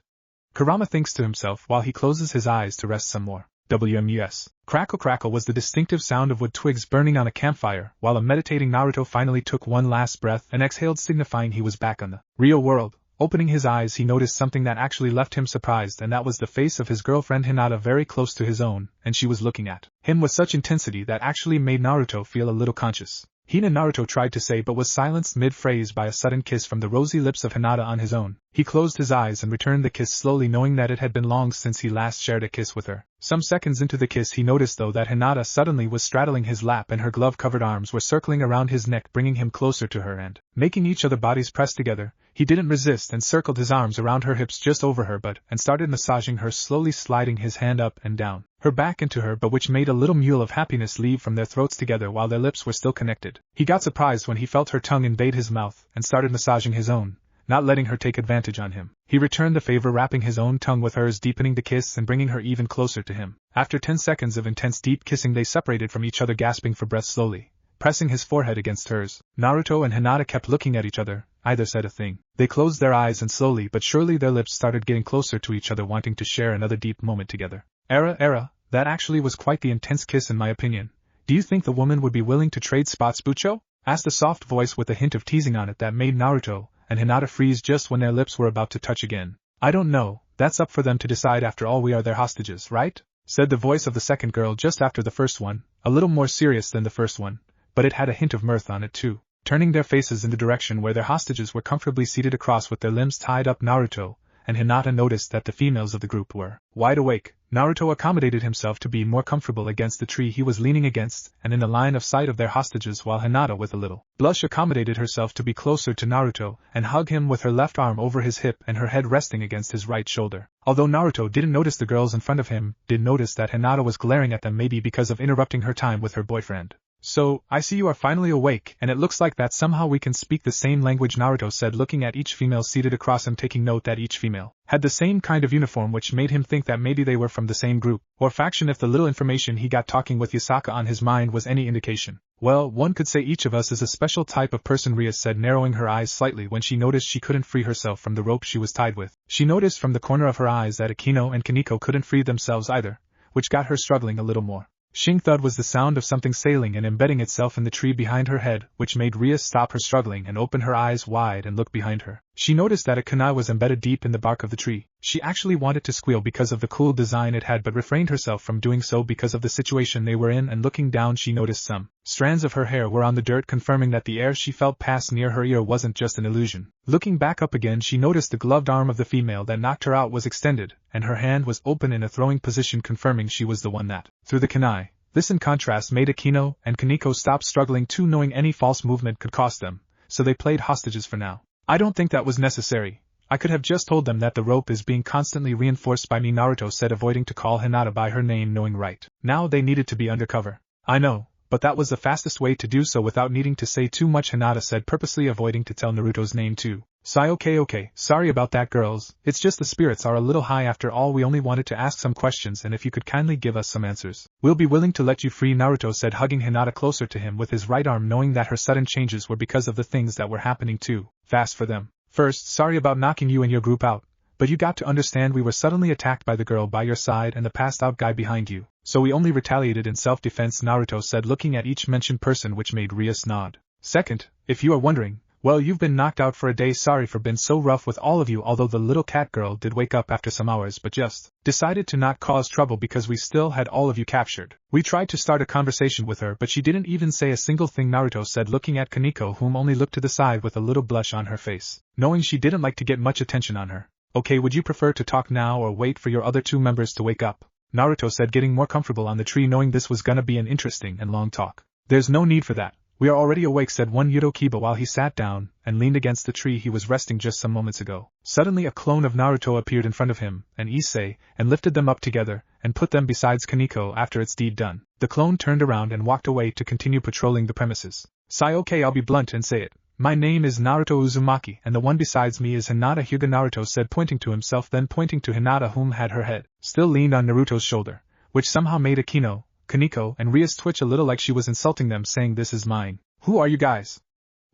Kurama thinks to himself while he closes his eyes to rest some more. WMUS. Crackle crackle was the distinctive sound of wood twigs burning on a campfire, while a meditating Naruto finally took one last breath and exhaled, signifying he was back on the real world. Opening his eyes, he noticed something that actually left him surprised, and that was the face of his girlfriend Hinata very close to his own, and she was looking at him with such intensity that actually made Naruto feel a little conscious. Hina, Naruto tried to say but was silenced mid-phrase by a sudden kiss from the rosy lips of Hinata on his own. He closed his eyes and returned the kiss slowly, knowing that it had been long since he last shared a kiss with her. Some seconds into the kiss he noticed though that Hinata suddenly was straddling his lap and her glove-covered arms were circling around his neck, bringing him closer to her and making each other bodies press together. He didn't resist and circled his arms around her hips just over her butt and started massaging her, slowly sliding his hand up and down her back into her butt, which made a little mewl of happiness leave from their throats together while their lips were still connected. He got surprised when he felt her tongue invade his mouth and started massaging his own, not letting her take advantage on him. He returned the favor, wrapping his own tongue with hers, deepening the kiss and bringing her even closer to him. After 10 seconds of intense deep kissing they separated from each other, gasping for breath, slowly pressing his forehead against hers. Naruto and Hinata kept looking at each other, neither said a thing. They closed their eyes and slowly but surely their lips started getting closer to each other, wanting to share another deep moment together. That actually was quite the intense kiss in my opinion. Do you think the woman would be willing to trade spots, Bucho? asked a soft voice with a hint of teasing on it that made Naruto and Hinata freeze just when their lips were about to touch again. I don't know, that's up for them to decide, after all we are their hostages, right? Said the voice of the second girl just after the first one, a little more serious than the first one, but it had a hint of mirth on it too. Turning their faces in the direction where their hostages were comfortably seated across with their limbs tied up, Naruto and Hinata noticed that the females of the group were wide awake. Naruto accommodated himself to be more comfortable against the tree he was leaning against and in the line of sight of their hostages, while Hinata with a little blush accommodated herself to be closer to Naruto and hug him with her left arm over his hip and her head resting against his right shoulder. Although Naruto didn't notice the girls in front of him, did notice that Hinata was glaring at them, maybe because of interrupting her time with her boyfriend. So, I see you are finally awake, and it looks like that somehow we can speak the same language, Naruto said, looking at each female seated across him, taking note that each female had the same kind of uniform, which made him think that maybe they were from the same group or faction if the little information he got talking with Yasaka on his mind was any indication. Well, one could say each of us is a special type of person, Ria said, narrowing her eyes slightly when she noticed she couldn't free herself from the rope she was tied with. She noticed from the corner of her eyes that Akino and Kaneko couldn't free themselves either, which got her struggling a little more. Shing thud was the sound of something sailing and embedding itself in the tree behind her head, which made Ria stop her struggling and open her eyes wide and look behind her. She noticed that a kunai was embedded deep in the bark of the tree. She actually wanted to squeal because of the cool design it had, but refrained herself from doing so because of the situation they were in, and looking down she noticed some strands of her hair were on the dirt, confirming that the air she felt pass near her ear wasn't just an illusion. Looking back up again, she noticed the gloved arm of the female that knocked her out was extended, and her hand was open in a throwing position, confirming she was the one that threw the kunai. This in contrast made Akino and Kaneko stop struggling too, knowing any false movement could cost them, so they played hostages for now. I don't think that was necessary. I could have just told them that the rope is being constantly reinforced by me, Naruto said, avoiding to call Hinata by her name, knowing right now they needed to be undercover. I know, but that was the fastest way to do so without needing to say too much, Hinata said, purposely avoiding to tell Naruto's name too. Sigh. Okay, sorry about that, girls, it's just the spirits are a little high after all. We only wanted to ask some questions, and if you could kindly give us some answers, we'll be willing to let you free, Naruto said, hugging Hinata closer to him with his right arm, knowing that her sudden changes were because of the things that were happening too fast for them. First, sorry about knocking you and your group out, but you got to understand we were suddenly attacked by the girl by your side and the passed out guy behind you, so we only retaliated in self-defense, Naruto said, looking at each mentioned person, which made Rias nod. Second, if you are wondering, well, you've been knocked out for a day. Sorry for being so rough with all of you, although the little cat girl did wake up after some hours but just decided to not cause trouble because we still had all of you captured. We tried to start a conversation with her, but she didn't even say a single thing, Naruto said, looking at Kaneko, whom only looked to the side with a little blush on her face, knowing she didn't like to get much attention on her. Okay, would you prefer to talk now or wait for your other two members to wake up? Naruto said, getting more comfortable on the tree, knowing this was gonna be an interesting and long talk. There's no need for that. We are already awake, said one Yudokiba while he sat down and leaned against the tree he was resting just some moments ago. Suddenly a clone of Naruto appeared in front of him and Issei and lifted them up together and put them beside Kaneko after its deed done. The clone turned around and walked away to continue patrolling the premises. Sigh. Okay, I'll be blunt and say it. My name is Naruto Uzumaki, and the one besides me is Hinata Hyuga, Naruto said, pointing to himself, then pointing to Hinata, whom had her head still leaned on Naruto's shoulder, which somehow made Akino, Kaneko, and Rias twitch a little like she was insulting them, saying, "This is mine. Who are you guys?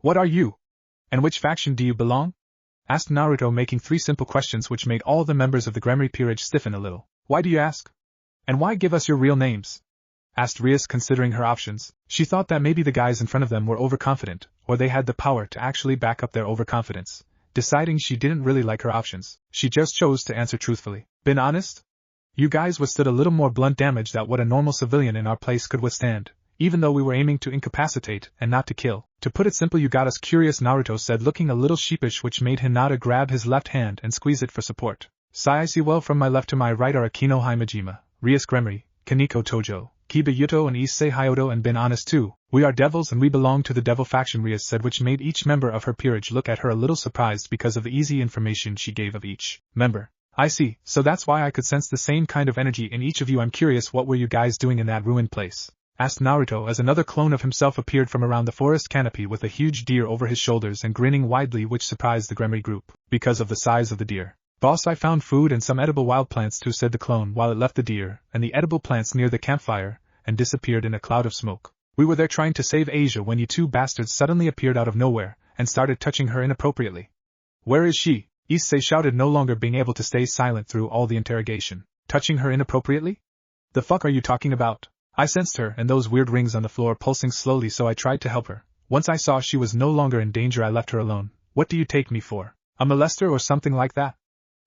What are you? And which faction do you belong?" asked Naruto, making three simple questions which made all the members of the Gremry peerage stiffen a little. Why do you ask? And why give us your real names? Asked Rias, considering her options. She thought that maybe the guys in front of them were overconfident, or they had the power to actually back up their overconfidence. Deciding she didn't really like her options, she just chose to answer truthfully. Been honest? You guys withstood a little more blunt damage than what a normal civilian in our place could withstand, even though we were aiming to incapacitate and not to kill. To put it simple, you got us curious, Naruto said, looking a little sheepish, which made Hinata grab his left hand and squeeze it for support. Sai, I see. Well, from my left to my right are Akino Himejima, Rias Gremry, Kaneko Tojo, Kiba Yuto, and Issei Hyoto, and been honest too. We are devils and we belong to the devil faction, Rias said, which made each member of her peerage look at her a little surprised because of the easy information she gave of each member. I see, so that's why I could sense the same kind of energy in each of you. I'm curious, what were you guys doing in that ruined place? Asked Naruto as another clone of himself appeared from around the forest canopy with a huge deer over his shoulders and grinning widely, which surprised the Gremry group because of the size of the deer. Boss, I found food and some edible wild plants too, said the clone while it left the deer and the edible plants near the campfire and disappeared in a cloud of smoke. We were there trying to save Asia when you two bastards suddenly appeared out of nowhere and started touching her inappropriately. Where is she? Issei shouted, no longer being able to stay silent through all the interrogation. Touching her inappropriately? The fuck are you talking about? I sensed her and those weird rings on the floor pulsing slowly, so I tried to help her. Once I saw she was no longer in danger I left her alone. What do you take me for? A molester or something like that?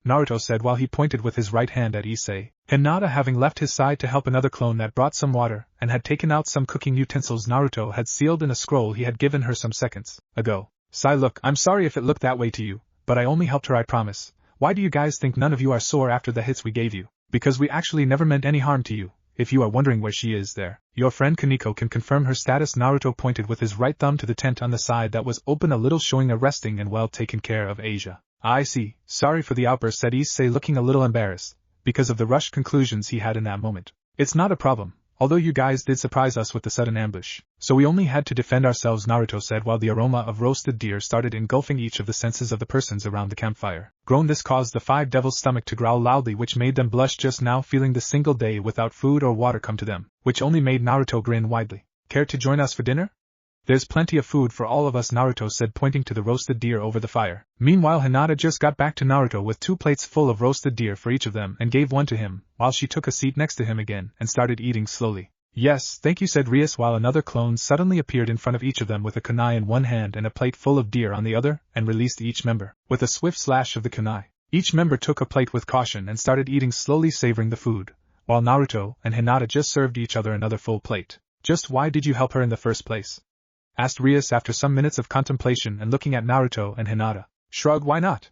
Naruto said while he pointed with his right hand at Issei. Hinata having left his side to help another clone that brought some water and had taken out some cooking utensils Naruto had sealed in a scroll he had given her some seconds ago. Sai, look, I'm sorry if it looked that way to you, but I only helped her, I promise. Why do you guys think none of you are sore after the hits we gave you? Because we actually never meant any harm to you. If you are wondering where she is there, your friend Kaneko can confirm her status. Naruto pointed with his right thumb to the tent on the side that was open a little, showing a resting and well taken care of Asia. I see, sorry for the outburst, said Issei, looking a little embarrassed, because of the rushed conclusions he had in that moment. It's not a problem, although you guys did surprise us with the sudden ambush, so we only had to defend ourselves, Naruto said while the aroma of roasted deer started engulfing each of the senses of the persons around the campfire. Groan. This caused the 5 devils' stomach to growl loudly, which made them blush just now, feeling the single day without food or water come to them, which only made Naruto grin widely. Care to join us for dinner? There's plenty of food for all of us, Naruto said, pointing to the roasted deer over the fire. Meanwhile, Hinata just got back to Naruto with 2 plates full of roasted deer for each of them and gave one to him, while she took a seat next to him again and started eating slowly. Yes, thank you, said Rias, while another clone suddenly appeared in front of each of them with a kunai in one hand and a plate full of deer on the other, and released each member. With a swift slash of the kunai, each member took a plate with caution and started eating slowly, savoring the food, while Naruto and Hinata just served each other another full plate. Just why did you help her in the first place? Asked Rias after some minutes of contemplation and looking at Naruto and Hinata. Shrug. Why not?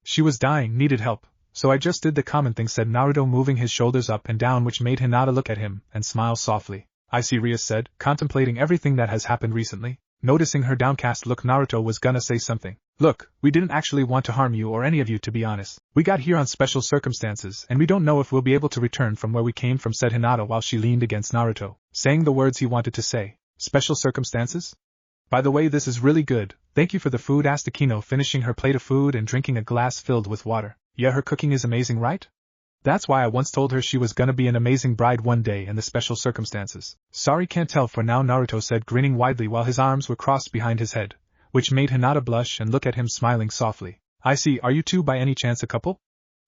She was dying, needed help, so I just did the common thing, said Naruto, moving his shoulders up and down, which made Hinata look at him and smile softly. I see, Rias said, contemplating everything that has happened recently. Noticing her downcast look, Naruto was gonna say something. Look, we didn't actually want to harm you or any of you, to be honest. We got here on special circumstances and we don't know if we'll be able to return from where we came from, said Hinata while she leaned against Naruto, saying the words he wanted to say. Special circumstances? By the way, this is really good. Thank you for the food, asked Akino, finishing her plate of food and drinking a glass filled with water. Yeah, her cooking is amazing, right? That's why I once told her she was gonna be an amazing bride one day in the special circumstances. Sorry, can't tell for now, Naruto said, grinning widely while his arms were crossed behind his head, which made Hinata blush and look at him, smiling softly. I see, are you two by any chance a couple?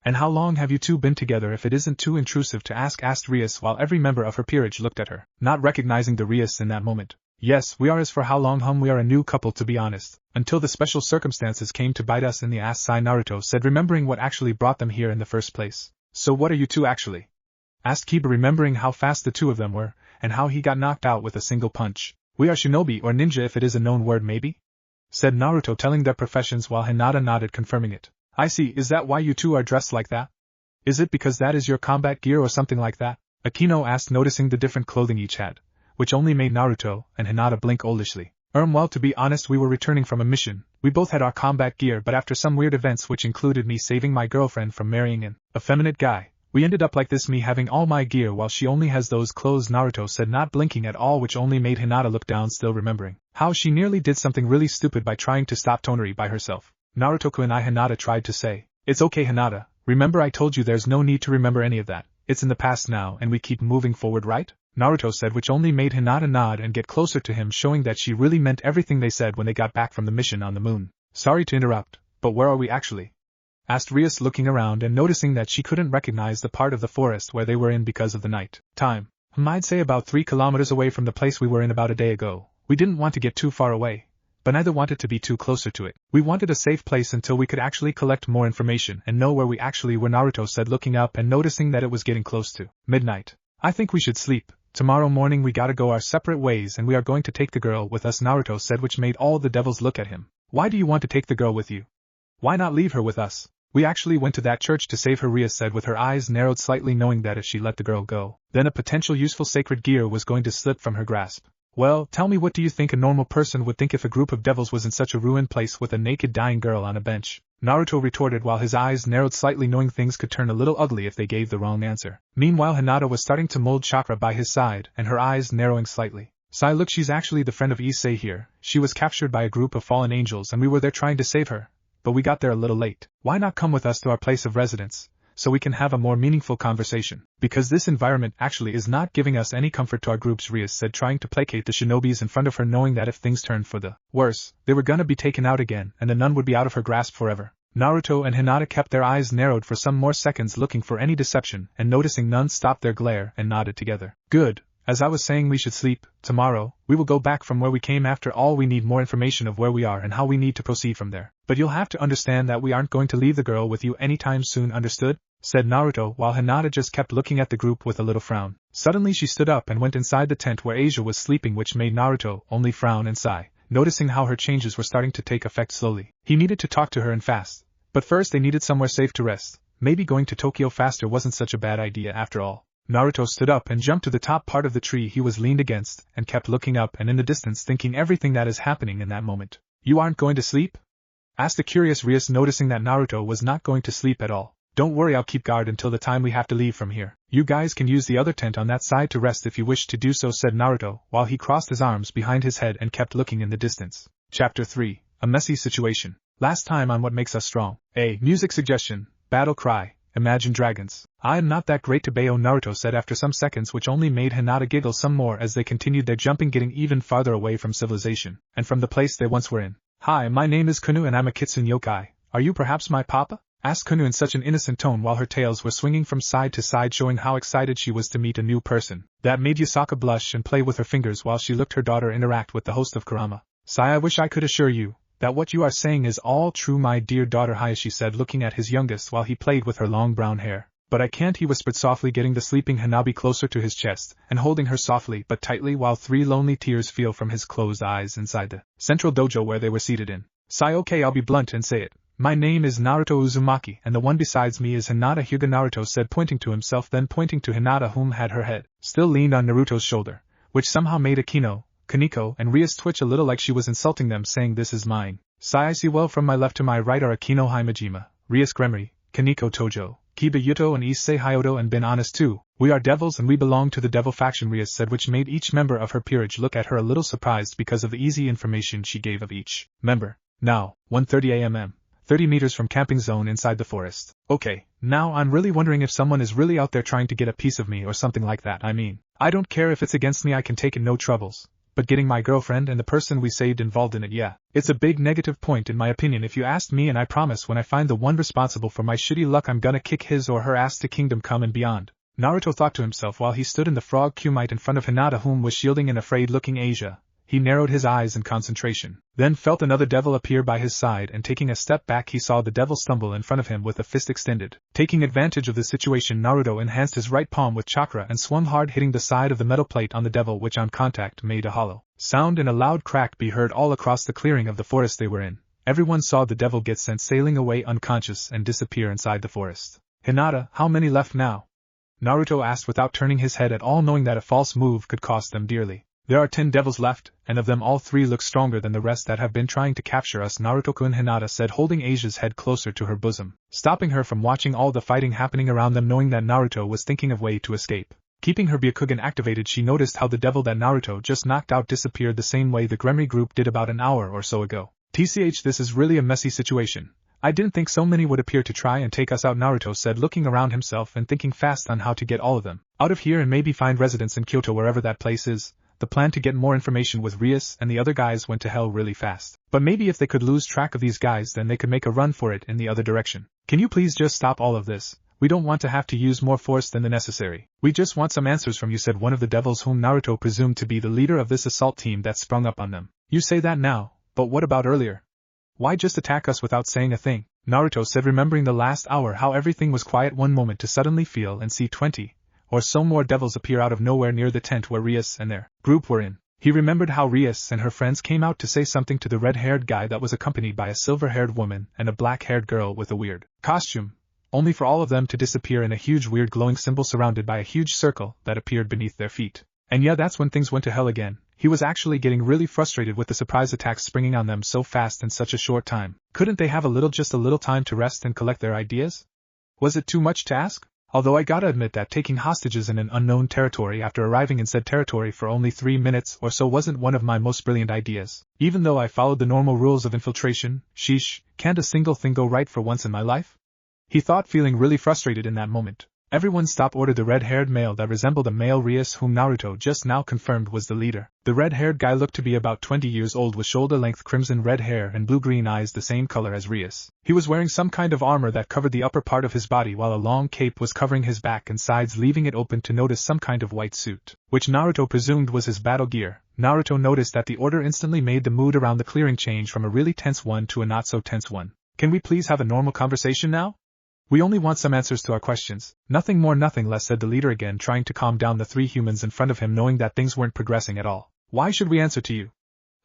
And how long have you two been together, if it isn't too intrusive to ask, asked Rias while every member of her peerage looked at her, not recognizing the Rias in that moment. Yes, we are. As for how long, we are a new couple, to be honest, until the special circumstances came to bite us in the ass, sigh, Naruto said, remembering what actually brought them here in the first place. So what are you two actually? Asked Kiba, remembering how fast the two of them were, and how he got knocked out with a single punch. We are shinobi, or ninja if it is a known word, maybe? Said Naruto, telling their professions while Hinata nodded, confirming it. I see, is that why you two are dressed like that? Is it because that is your combat gear or something like that? Akino asked, noticing the different clothing each had, which only made Naruto and Hinata blink olishly. Well, to be honest, we were returning from a mission. We both had our combat gear, but after some weird events which included me saving my girlfriend from marrying an effeminate guy, we ended up like this, me having all my gear while she only has those clothes, Naruto said, not blinking at all, which only made Hinata look down, still remembering how she nearly did something really stupid by trying to stop Tonari by herself. Naruto-kun, Hinata tried to say. It's okay, Hinata, remember I told you there's no need to remember any of that. It's in the past now and we keep moving forward, right? Naruto said, which only made Hinata nod and get closer to him, showing that she really meant everything they said when they got back from the mission on the moon. Sorry to interrupt, but where are we actually? Asked Rias, looking around and noticing that she couldn't recognize the part of the forest where they were in because of the night time. I'd say about 3 kilometers away from the place we were in about a day ago. We didn't want to get too far away, but neither wanted to be too closer to it. We wanted a safe place until we could actually collect more information and know where we actually were, Naruto said, looking up and noticing that it was getting close to midnight. I think we should sleep. Tomorrow morning we gotta go our separate ways and we are going to take the girl with us, Naruto said, which made all the devils look at him. Why do you want to take the girl with you? Why not leave her with us? We actually went to that church to save her, Rias said, with her eyes narrowed slightly, knowing that if she let the girl go, then a potential useful sacred gear was going to slip from her grasp. Well, tell me, what do you think a normal person would think if a group of devils was in such a ruined place with a naked dying girl on a bench? Naruto retorted while his eyes narrowed slightly, knowing things could turn a little ugly if they gave the wrong answer. Meanwhile, Hinata was starting to mold chakra by his side and her eyes narrowing slightly. Sai, look, she's actually the friend of Issei here. She was captured by a group of fallen angels and we were there trying to save her, but we got there a little late. Why not come with us to our place of residence, so we can have a more meaningful conversation? Because this environment actually is not giving us any comfort to our groups, Rias said, trying to placate the shinobis in front of her, knowing that if things turned for the worse, they were gonna be taken out again and the nun would be out of her grasp forever. Naruto and Hinata kept their eyes narrowed for some more seconds, looking for any deception, and noticing none, stopped their glare and nodded together. Good, As I was saying, we should sleep. Tomorrow, we will go back from where we came. After all, we need more information of where we are and how we need to proceed from there. But you'll have to understand that we aren't going to leave the girl with you anytime soon, understood? Said Naruto, while Hinata just kept looking at the group with a little frown. Suddenly she stood up and went inside the tent where Asia was sleeping, which made Naruto only frown and sigh, noticing how her changes were starting to take effect slowly. He needed to talk to her and fast. But first they needed somewhere safe to rest. Maybe going to Tokyo faster wasn't such a bad idea after all. Naruto stood up and jumped to the top part of the tree he was leaned against, and kept looking up and in the distance, thinking everything that is happening in that moment. You aren't going to sleep? Asked the curious Rias, noticing that Naruto was not going to sleep at all. Don't worry, I'll keep guard until the time we have to leave from here. You guys can use the other tent on that side to rest if you wish to do so, said Naruto, while he crossed his arms behind his head and kept looking in the distance. Chapter 3. A Messy Situation. Last time on What Makes Us Strong. A music suggestion, battle cry, Imagine Dragons. I am not that great to Bayo, Naruto said after some seconds, which only made Hinata giggle some more as they continued their jumping, getting even farther away from civilization, and from the place they once were in. Hi, my name is Kunu and I'm a kitsune yokai. Are you perhaps my papa? Asked Kunu in such an innocent tone while her tails were swinging from side to side, showing how excited she was to meet a new person. That made Yusaka blush and play with her fingers while she looked her daughter interact with the host of Kurama. Sai, I wish I could assure you that what you are saying is all true, my dear daughter, Hayashi said, looking at his youngest while he played with her long brown hair. But I can't, he whispered softly, getting the sleeping Hanabi closer to his chest and holding her softly but tightly while 3 lonely tears fell from his closed eyes inside the central dojo where they were seated in. Sai, okay, I'll be blunt and say it. My name is Naruto Uzumaki, and the one besides me is Hinata Hyuga, Naruto said, pointing to himself, then pointing to Hinata, whom had her head still leaned on Naruto's shoulder, which somehow made Akino, Kaneko, and Rias twitch a little like she was insulting them, saying, this is mine. Sai, I see well. From my left to my right are Akino Himejima, Rias Gremory, Kaneko Tojo, Kiba Yuto, and Issei Hyoto, and been honest too. We are devils and we belong to the devil faction, Rias said, which made each member of her peerage look at her a little surprised because of the easy information she gave of each member. Now, 1:30 a.m. 30 meters from camping zone inside the forest. Okay, now I'm really wondering if someone is really out there trying to get a piece of me or something like that. I mean, I don't care if it's against me, I can take it, no troubles. But getting my girlfriend and the person we saved involved in it, yeah. It's a big negative point in my opinion if you asked me, and I promise when I find the one responsible for my shitty luck I'm gonna kick his or her ass to kingdom come and beyond. Naruto thought to himself while he stood in the frog kumite in front of Hinata, whom was shielding an afraid-looking Asia. He narrowed his eyes in concentration, then felt another devil appear by his side, and taking a step back he saw the devil stumble in front of him with a fist extended. Taking advantage of the situation, Naruto enhanced his right palm with chakra and swung hard, hitting the side of the metal plate on the devil, which on contact made a hollow sound and a loud crack be heard all across the clearing of the forest they were in. Everyone saw the devil get sent sailing away unconscious and disappear inside the forest. Hinata, how many left now? Naruto asked without turning his head at all, knowing that a false move could cost them dearly. There are 10 devils left, and of them all 3 look stronger than the rest that have been trying to capture us, Naruto-kun, Hinata said, holding Asia's head closer to her bosom, stopping her from watching all the fighting happening around them, knowing that Naruto was thinking of way to escape. Keeping her Byakugan activated, she noticed how the devil that Naruto just knocked out disappeared the same way the Gremory group did about an hour or so ago. TCH, this is really a messy situation. I didn't think so many would appear to try and take us out, Naruto said, looking around himself and thinking fast on how to get all of them out of here and maybe find residence in Kyoto, wherever that place is. The plan to get more information with Rias and the other guys went to hell really fast. But maybe if they could lose track of these guys, then they could make a run for it in the other direction. Can you please just stop all of this? We don't want to have to use more force than the necessary. We just want some answers from you, said one of the devils, whom Naruto presumed to be the leader of this assault team that sprung up on them. You say that now, but what about earlier? Why just attack us without saying a thing? Naruto said, remembering the last hour how everything was quiet one moment to suddenly feel and see 20 or so more devils appear out of nowhere near the tent where Rias and their group were in. He remembered how Rias and her friends came out to say something to the red-haired guy that was accompanied by a silver-haired woman and a black-haired girl with a weird costume, only for all of them to disappear in a huge weird glowing symbol surrounded by a huge circle that appeared beneath their feet. And yeah, that's when things went to hell again. He was actually getting really frustrated with the surprise attacks springing on them so fast in such a short time. Couldn't they have just a little time to rest and collect their ideas? Was it too much to ask? Although I gotta admit that taking hostages in an unknown territory after arriving in said territory for only 3 minutes or so wasn't one of my most brilliant ideas. Even though I followed the normal rules of infiltration, sheesh, can't a single thing go right for once in my life? He thought, feeling really frustrated in that moment. Everyone stop, ordered the red-haired male that resembled a male Rias whom Naruto just now confirmed was the leader. The red-haired guy looked to be about 20 years old with shoulder-length crimson red hair and blue-green eyes the same color as Rias. He was wearing some kind of armor that covered the upper part of his body while a long cape was covering his back and sides, leaving it open to notice some kind of white suit, which Naruto presumed was his battle gear. Naruto noticed that the order instantly made the mood around the clearing change from a really tense one to a not-so-tense one. Can we please have a normal conversation now? We only want some answers to our questions. Nothing more, nothing less, said the leader again, trying to calm down the three humans in front of him, knowing that things weren't progressing at all. Why should we answer to you?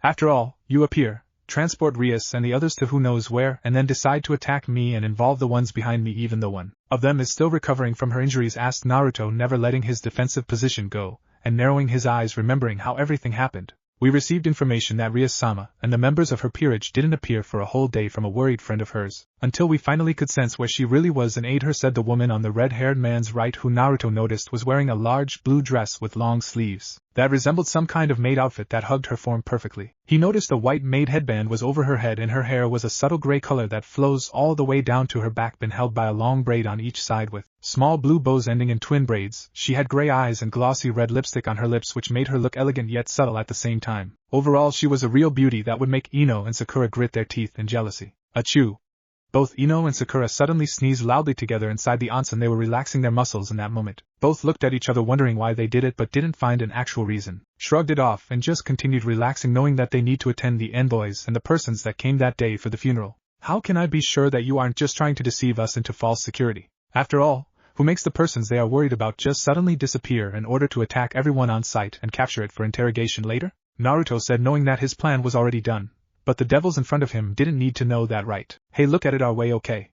After all, you appear, transport Rias and the others to who knows where, and then decide to attack me and involve the ones behind me. Even though one of them is still recovering from her injuries, asked Naruto, never letting his defensive position go, and narrowing his eyes, remembering how everything happened. We received information that Rias-sama and the members of her peerage didn't appear for a whole day from a worried friend of hers, until we finally could sense where she really was and aid her, said the woman on the red-haired man's right, who Naruto noticed was wearing a large blue dress with long sleeves that resembled some kind of maid outfit that hugged her form perfectly. He noticed a white maid headband was over her head and her hair was a subtle gray color that flows all the way down to her back, been held by a long braid on each side with small blue bows ending in twin braids. She had gray eyes and glossy red lipstick on her lips, which made her look elegant yet subtle at the same time. Overall, she was a real beauty that would make Ino and Sakura grit their teeth in jealousy. Achoo! Both Ino and Sakura suddenly sneezed loudly together inside the onsen. They were relaxing their muscles in that moment. Both looked at each other wondering why they did it but didn't find an actual reason. Shrugged it off and just continued relaxing, knowing that they need to attend the envoys and the persons that came that day for the funeral. How can I be sure that you aren't just trying to deceive us into false security? After all, who makes the persons they are worried about just suddenly disappear in order to attack everyone on site and capture it for interrogation later? Naruto said, knowing that his plan was already done. But the devils in front of him didn't need to know that, right? Hey, look at it our way, okay?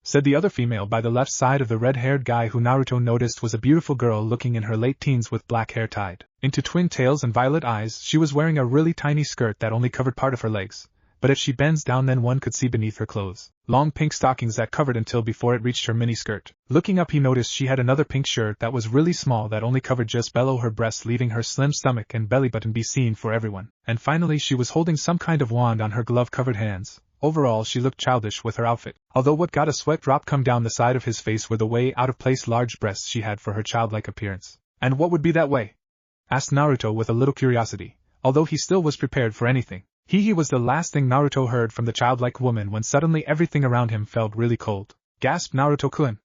Said the other female by the left side of the red-haired guy, who Naruto noticed was a beautiful girl looking in her late teens with black hair tied into twin tails and violet eyes. She was wearing a really tiny skirt that only covered part of her legs, but if she bends down then one could see beneath her clothes long pink stockings that covered until before it reached her mini skirt. Looking up, he noticed she had another pink shirt that was really small that only covered just below her breasts, leaving her slim stomach and belly button be seen for everyone. And finally, she was holding some kind of wand on her glove-covered hands. Overall, she looked childish with her outfit, although what got a sweat drop come down the side of his face were the way out-of-place large breasts she had for her childlike appearance. And what would be that way? Asked Naruto with a little curiosity, although he still was prepared for anything. He was the last thing Naruto heard from the childlike woman when suddenly everything around him felt really cold. Gasped Naruto-kun.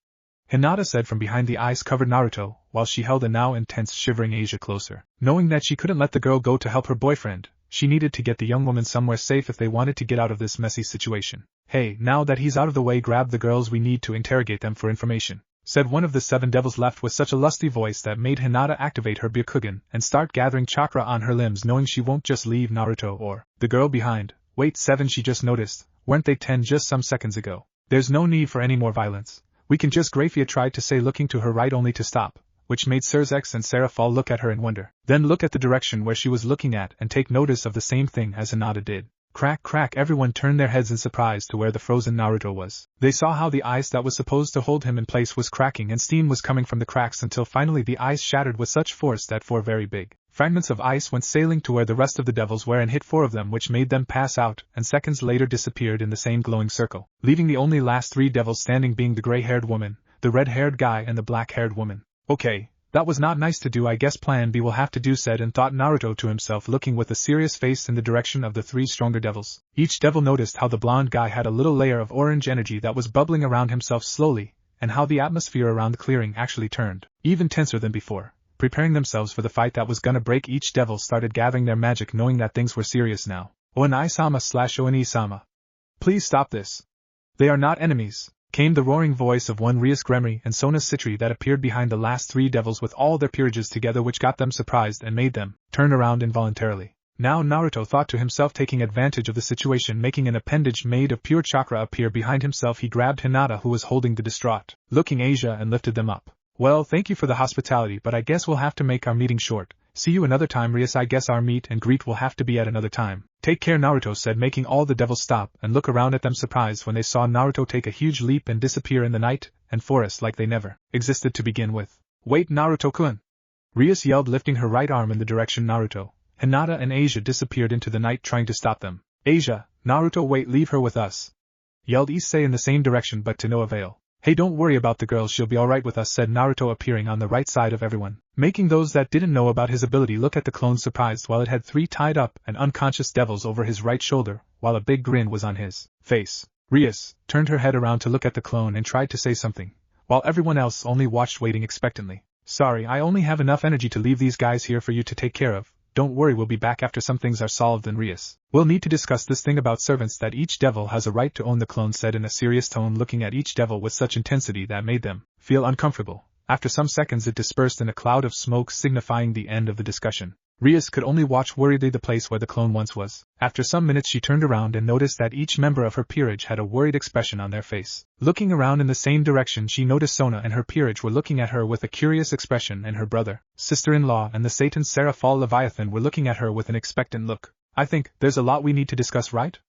Hinata said from behind the ice-covered Naruto, while she held a now intense shivering Asia closer. Knowing that she couldn't let the girl go to help her boyfriend, she needed to get the young woman somewhere safe if they wanted to get out of this messy situation. Hey, now that he's out of the way, grab the girls, we need to interrogate them for information, said one of the seven devils left with such a lusty voice that made Hinata activate her Byakugan and start gathering chakra on her limbs, knowing she won't just leave Naruto or the girl behind. Wait, 7, she just noticed, weren't they 10 just some seconds ago? There's no need for any more violence. We can just, Grafia tried to say, looking to her right only to stop, which made Sirzex and Seraphal look at her in wonder, then look at the direction where she was looking at and take notice of the same thing as Hinata did. Crack, crack, everyone turned their heads in surprise to where the frozen Naruto was. They saw how the ice that was supposed to hold him in place was cracking and steam was coming from the cracks until finally the ice shattered with such force that 4 very big fragments of ice went sailing to where the rest of the devils were and hit 4 of them, which made them pass out and seconds later disappeared in the same glowing circle, leaving the only last 3 devils standing being the gray-haired woman, the red-haired guy and the black-haired woman. Okay. That was not nice to do. I guess plan B will have to do, said and thought Naruto to himself, looking with a serious face in the direction of the 3 stronger devils. Each devil noticed how the blonde guy had a little layer of orange energy that was bubbling around himself slowly, and how the atmosphere around the clearing actually turned even tenser than before. Preparing themselves for the fight that was gonna break, each devil started gathering their magic, knowing that things were serious now. Onai-sama/Oni-sama. Please stop this. They are not enemies, came the roaring voice of one Rias Gremry and Sona Citri that appeared behind the last 3 devils with all their peerages together, which got them surprised and made them turn around involuntarily. Now Naruto thought to himself, taking advantage of the situation, making an appendage made of pure chakra appear behind himself, he grabbed Hinata, who was holding the distraught looking Asia, and lifted them up. Well, thank you for the hospitality, but I guess we'll have to make our meeting short. See you another time, Rias. I guess our meet and greet will have to be at another time. Take care, Naruto said, making all the devils stop and look around at them, surprised when they saw Naruto take a huge leap and disappear in the night and forest like they never existed to begin with. Wait, Naruto-kun! Rias yelled, lifting her right arm in the direction Naruto, Hinata and Asia disappeared into the night, trying to stop them. Asia, Naruto, wait, leave her with us! Yelled Issei in the same direction, but to no avail. "Hey, don't worry about the girl, she'll be alright with us," said Naruto, appearing on the right side of everyone, making those that didn't know about his ability look at the clone surprised while it had 3 tied up and unconscious devils over his right shoulder, while a big grin was on his face. Rias turned her head around to look at the clone and tried to say something, while everyone else only watched, waiting expectantly. "Sorry, I only have enough energy to leave these guys here for you to take care of. Don't worry, we'll be back after some things are solved." And Rias, "We'll need to discuss this thing about servants that each devil has a right to own," the clone said in a serious tone, looking at each devil with such intensity that made them feel uncomfortable. After some seconds it dispersed in a cloud of smoke, signifying the end of the discussion. Rias could only watch worriedly the place where the clone once was. After some minutes she turned around and noticed that each member of her peerage had a worried expression on their face. Looking around in the same direction she noticed Sona and her peerage were looking at her with a curious expression, and her brother, sister-in-law and the Satan Seraphal Leviathan were looking at her with an expectant look. "I think there's a lot we need to discuss, right?"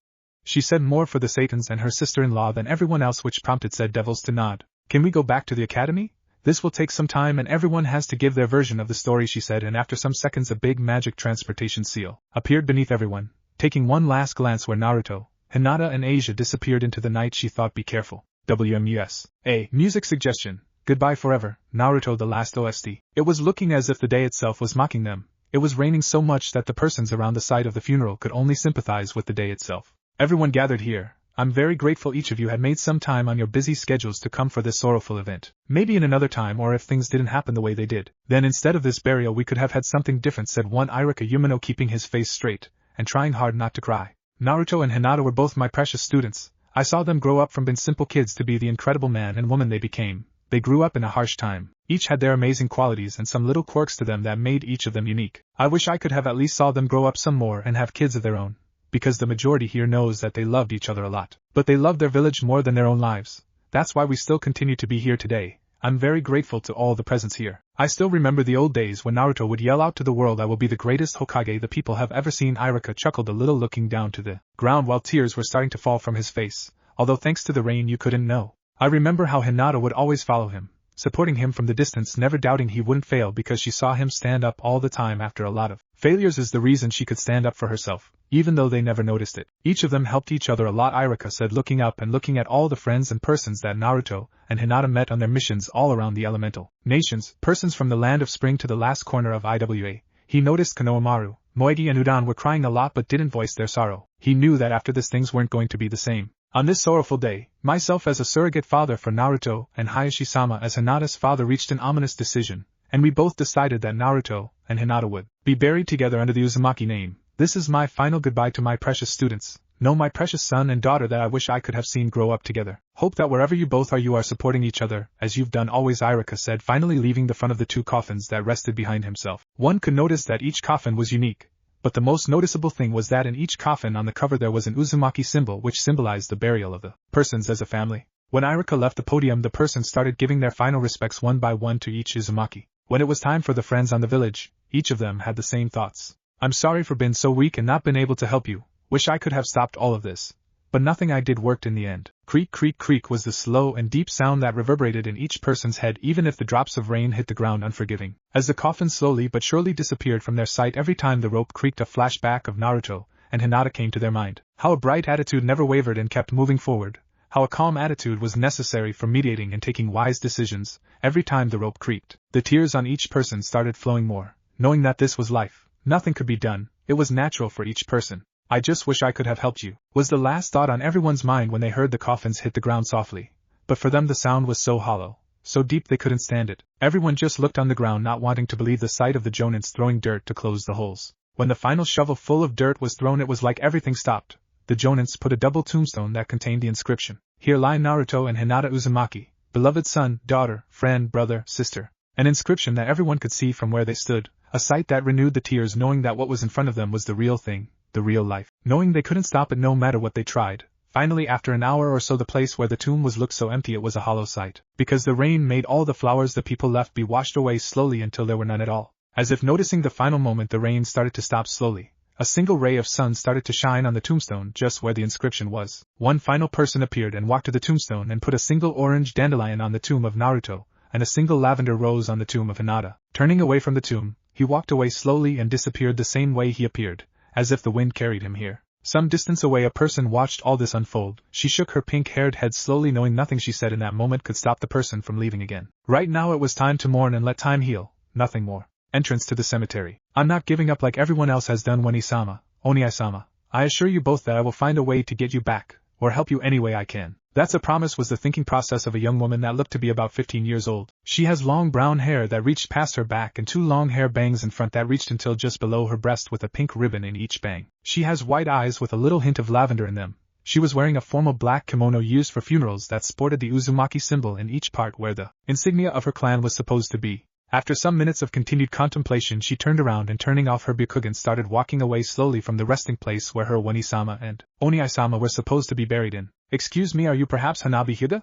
She said, more for the Satans and her sister-in-law than everyone else, which prompted said devils to nod. "Can we go back to the academy? This will take some time and everyone has to give their version of the story," she said, and after some seconds a big magic transportation seal appeared beneath everyone. Taking one last glance where Naruto, Hinata and Asia disappeared into the night, she thought, "Be careful." WMUS. Music suggestion. Goodbye Forever, Naruto the Last OST. It was looking as if the day itself was mocking them. It was raining so much that the persons around the site of the funeral could only sympathize with the day itself. "Everyone gathered here, I'm very grateful each of you had made some time on your busy schedules to come for this sorrowful event. Maybe in another time, or if things didn't happen the way they did, then instead of this burial we could have had something different," said one Irika Yumino, keeping his face straight and trying hard not to cry. "Naruto and Hinata were both my precious students. I saw them grow up from being simple kids to be the incredible man and woman they became. They grew up in a harsh time. Each had their amazing qualities and some little quirks to them that made each of them unique. I wish I could have at least saw them grow up some more and have kids of their own, because the majority here knows that they loved each other a lot. But they loved their village more than their own lives. That's why we still continue to be here today. I'm very grateful to all the presents here. I still remember the old days when Naruto would yell out to the world, 'I will be the greatest Hokage the people have ever seen.'" Irika chuckled a little, looking down to the ground while tears were starting to fall from his face. "Although thanks to the rain you couldn't know. I remember how Hinata would always follow him, supporting him from the distance, never doubting he wouldn't fail because she saw him stand up all the time after a lot of failures is the reason she could stand up for herself, even though they never noticed it. Each of them helped each other a lot," Irika said, looking up and looking at all the friends and persons that Naruto and Hinata met on their missions all around the elemental nations, persons from the land of spring to the last corner of Iwa. He noticed Konohamaru, Moegi and Udan were crying a lot but didn't voice their sorrow. He knew that after this things weren't going to be the same. On this sorrowful day, myself as a surrogate father for Naruto and Hayashi-sama as Hinata's father reached an ominous decision, and we both decided that Naruto and Hinata would be buried together under the Uzumaki name. This is my final goodbye to my precious students. Know, my precious son and daughter, that I wish I could have seen grow up together. Hope that wherever you both are you are supporting each other, as you've done always," Irika said, finally leaving the front of the 2 coffins that rested behind himself. One could notice that each coffin was unique, but the most noticeable thing was that in each coffin on the cover there was an Uzumaki symbol which symbolized the burial of the persons as a family. When Irika left the podium, the persons started giving their final respects one by one to each Uzumaki. When it was time for the friends on the village, each of them had the same thoughts. "I'm sorry for being so weak and not been able to help you. Wish I could have stopped all of this. But nothing I did worked in the end." Creak, creak, creak was the slow and deep sound that reverberated in each person's head even if the drops of rain hit the ground unforgiving. As the coffins slowly but surely disappeared from their sight every time the rope creaked, a flashback of Naruto and Hinata came to their mind. How a bright attitude never wavered and kept moving forward. How a calm attitude was necessary for mediating and taking wise decisions. Every time the rope creaked, the tears on each person started flowing more, knowing that this was life. Nothing could be done. It was natural for each person. "I just wish I could have helped you," was the last thought on everyone's mind when they heard the coffins hit the ground softly. But for them the sound was so hollow, so deep they couldn't stand it. Everyone just looked on the ground, not wanting to believe the sight of the Jonins throwing dirt to close the holes. When the final shovel full of dirt was thrown, it was like everything stopped. The Jonins put a double tombstone that contained the inscription, "Here lie Naruto and Hinata Uzumaki, beloved son, daughter, friend, brother, sister." An inscription that everyone could see from where they stood, a sight that renewed the tears, knowing that what was in front of them was the real thing, the real life. Knowing they couldn't stop it no matter what they tried. Finally, after an hour or so, the place where the tomb was looked so empty it was a hollow sight, because the rain made all the flowers the people left be washed away slowly until there were none at all. As if noticing the final moment, the rain started to stop slowly. A single ray of sun started to shine on the tombstone just where the inscription was. One final person appeared and walked to the tombstone and put a single orange dandelion on the tomb of Naruto, and a single lavender rose on the tomb of Hinata. Turning away from the tomb, he walked away slowly and disappeared the same way he appeared, as if the wind carried him here. Some distance away a person watched all this unfold. She shook her pink-haired head slowly, knowing nothing she said in that moment could stop the person from leaving again. Right now it was time to mourn and let time heal, nothing more. Entrance to the cemetery. I'm not giving up like everyone else has done. Oni-sama, Oni-sama, I assure you both that I will find a way to get you back, or help you any way I can. That's a promise, was the thinking process of a young woman that looked to be about 15 years old. She has long brown hair that reached past her back and 2 long hair bangs in front that reached until just below her breast with a pink ribbon in each bang. She has white eyes with a little hint of lavender in them. She was wearing a formal black kimono used for funerals that sported the Uzumaki symbol in each part where the insignia of her clan was supposed to be. After some minutes of continued contemplation, she turned around and, turning off her byakugan, started walking away slowly from the resting place where her Oni-sama and Oni-sama were supposed to be buried in. Excuse me, are you perhaps Hanabi Hyuga?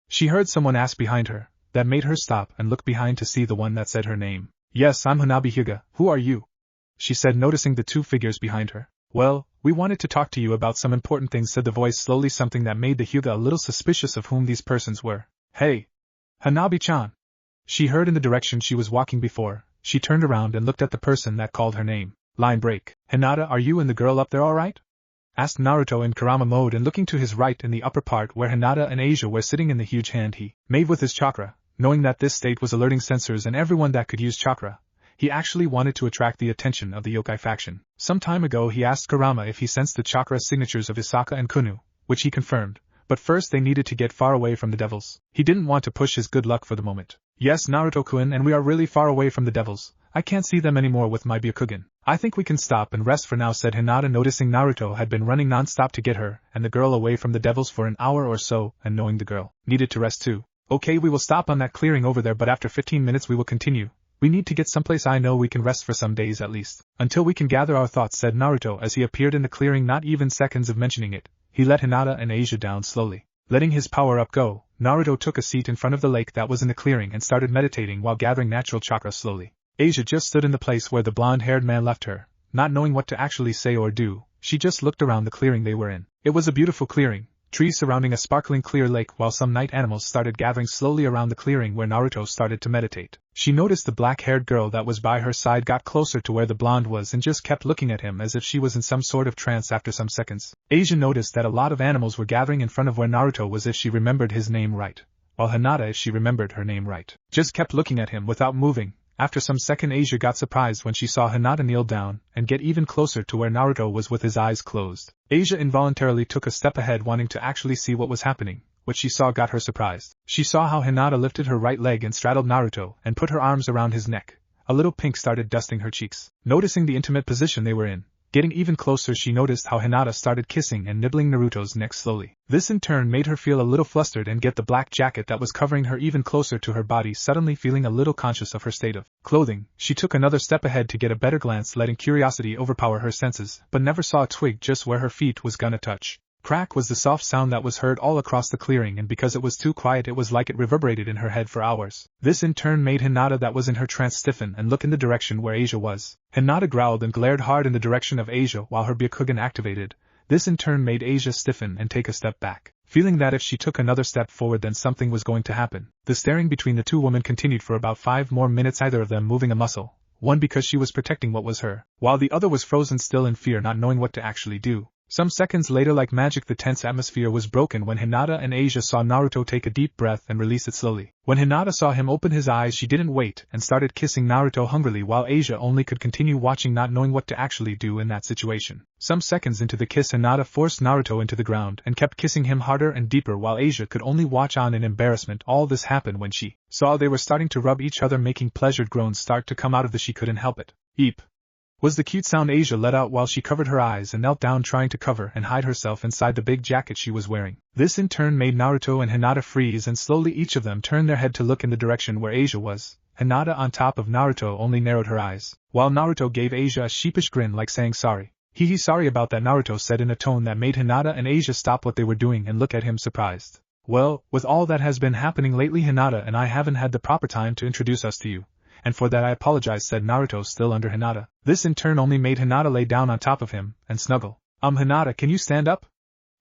She heard someone ask behind her. That made her stop and look behind to see the one that said her name. Yes, I'm Hanabi Hyuga. Who are you? She said, noticing the 2 figures behind her. Well, we wanted to talk to you about some important things, said the voice slowly, something that made the Hyuga a little suspicious of whom these persons were. Hey! Hanabi-chan! She heard in the direction she was walking before. She turned around and looked at the person that called her name. Line break. Hinata, are you and the girl up there alright? Asked Naruto in Kurama mode and looking to his right in the upper part where Hinata and Asia were sitting in the huge hand he made with his chakra. Knowing that this state was alerting sensors and everyone that could use chakra, he actually wanted to attract the attention of the yokai faction. Some time ago he asked Kurama if he sensed the chakra signatures of Isaka and Kunu, which he confirmed, but first they needed to get far away from the devils. He didn't want to push his good luck for the moment. Yes, Naruto-kun, and we are really far away from the devils. I can't see them anymore with my byakugan. I think we can stop and rest for now, said Hinata, noticing Naruto had been running non-stop to get her and the girl away from the devils for an hour or so, and knowing the girl needed to rest too. Okay, we will stop on that clearing over there, but after 15 minutes we will continue. We need to get someplace I know we can rest for some days at least. Until we can gather our thoughts, said Naruto as he appeared in the clearing. Not even seconds of mentioning it, he let Hinata and Asia down slowly. Letting his power-up go, Naruto took a seat in front of the lake that was in the clearing and started meditating while gathering natural chakra slowly. Asia just stood in the place where the blonde-haired man left her, not knowing what to actually say or do. She just looked around the clearing they were in. It was a beautiful clearing, trees surrounding a sparkling clear lake, while some night animals started gathering slowly around the clearing where Naruto started to meditate. She noticed the black-haired girl that was by her side got closer to where the blonde was and just kept looking at him as if she was in some sort of trance. After some seconds, Asia noticed that a lot of animals were gathering in front of where Naruto was, if she remembered his name right, while Hinata, if she remembered her name right, just kept looking at him without moving. After some second, Asia got surprised when she saw Hinata kneel down and get even closer to where Naruto was with his eyes closed. Asia involuntarily took a step ahead, wanting to actually see what was happening. What she saw got her surprised. She saw how Hinata lifted her right leg and straddled Naruto and put her arms around his neck. A little pink started dusting her cheeks. Noticing the intimate position they were in, getting even closer, she noticed how Hinata started kissing and nibbling Naruto's neck slowly. This in turn made her feel a little flustered and get the black jacket that was covering her even closer to her body. Suddenly feeling a little conscious of her state of clothing, she took another step ahead to get a better glance, letting curiosity overpower her senses, but never saw a twig just where her feet was gonna touch. Crack was the soft sound that was heard all across the clearing, and because it was too quiet, it was like it reverberated in her head for hours. This in turn made Hinata that was in her trance stiffen and look in the direction where Asia was. Hinata growled and glared hard in the direction of Asia while her byakugan activated. This in turn made Asia stiffen and take a step back, feeling that if she took another step forward then something was going to happen. The staring between the two women continued for about 5 more minutes, either of them moving a muscle, one because she was protecting what was her, while the other was frozen still in fear, not knowing what to actually do. Some seconds later, like magic, the tense atmosphere was broken when Hinata and Asia saw Naruto take a deep breath and release it slowly. When Hinata saw him open his eyes, she didn't wait and started kissing Naruto hungrily, while Asia only could continue watching, not knowing what to actually do in that situation. Some seconds into the kiss, Hinata forced Naruto into the ground and kept kissing him harder and deeper, while Asia could only watch on in embarrassment. All this happened when she saw they were starting to rub each other, making pleasured groans start to come out of the she couldn't help it. Eep was the cute sound Asia let out while she covered her eyes and knelt down, trying to cover and hide herself inside the big jacket she was wearing. This in turn made Naruto and Hinata freeze, and slowly each of them turned their head to look in the direction where Asia was. Hinata, on top of Naruto, only narrowed her eyes, while Naruto gave Asia a sheepish grin like saying sorry. Hee sorry about that, Naruto said in a tone that made Hinata and Asia stop what they were doing and look at him surprised. Well, with all that has been happening lately, Hinata and I haven't had the proper time to introduce us to you. And for that I apologize, said Naruto, still under Hinata. This in turn only made Hinata lay down on top of him and snuggle. Hinata, can you stand up?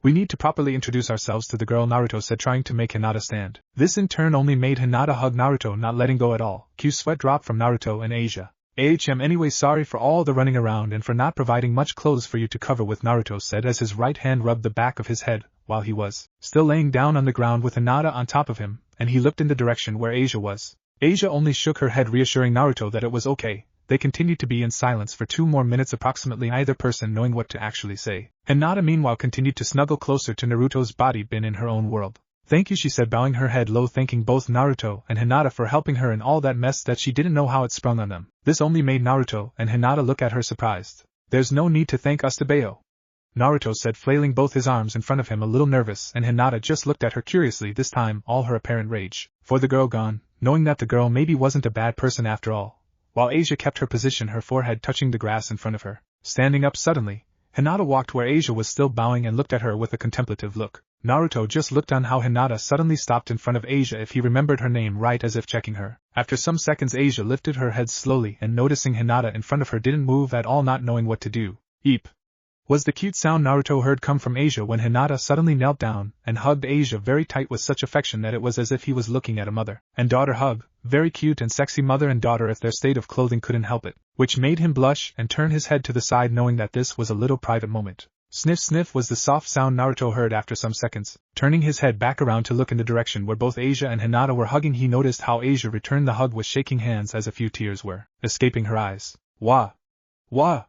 We need to properly introduce ourselves to the girl, Naruto said, trying to make Hinata stand. This in turn only made Hinata hug Naruto, not letting go at all. Sweat dropped from Naruto and Asia. Anyway, sorry for all the running around and for not providing much clothes for you to cover with, Naruto said as his right hand rubbed the back of his head, while he was still laying down on the ground with Hinata on top of him, and he looked in the direction where Asia was. Asia only shook her head, reassuring Naruto that it was okay. They continued to be in silence for 2 more minutes approximately, either person knowing what to actually say. Hinata meanwhile continued to snuggle closer to Naruto's body, been in her own world. Thank you, she said, bowing her head low, thanking both Naruto and Hinata for helping her in all that mess that she didn't know how it sprung on them. This only made Naruto and Hinata look at her surprised. There's no need to thank us, Tebeo, Naruto said, flailing both his arms in front of him, a little nervous, and Hinata just looked at her curiously, this time all her apparent rage for the girl gone, knowing that the girl maybe wasn't a bad person after all. While Asia kept her position, her forehead touching the grass in front of her. Standing up suddenly, Hinata walked where Asia was still bowing and looked at her with a contemplative look. Naruto just looked on how Hinata suddenly stopped in front of Asia, if he remembered her name right, as if checking her. After some seconds, Asia lifted her head slowly and, noticing Hinata in front of her, didn't move at all, not knowing what to do. Eep! Was the cute sound Naruto heard come from Asia when Hinata suddenly knelt down and hugged Asia very tight with such affection that it was as if he was looking at a mother and daughter hug, very cute and sexy mother and daughter if their state of clothing couldn't help it, which made him blush and turn his head to the side, knowing that this was a little private moment. Sniff sniff was the soft sound Naruto heard after some seconds. Turning his head back around to look in the direction where both Asia and Hinata were hugging, he noticed how Asia returned the hug with shaking hands as a few tears were escaping her eyes. Wah! Wah!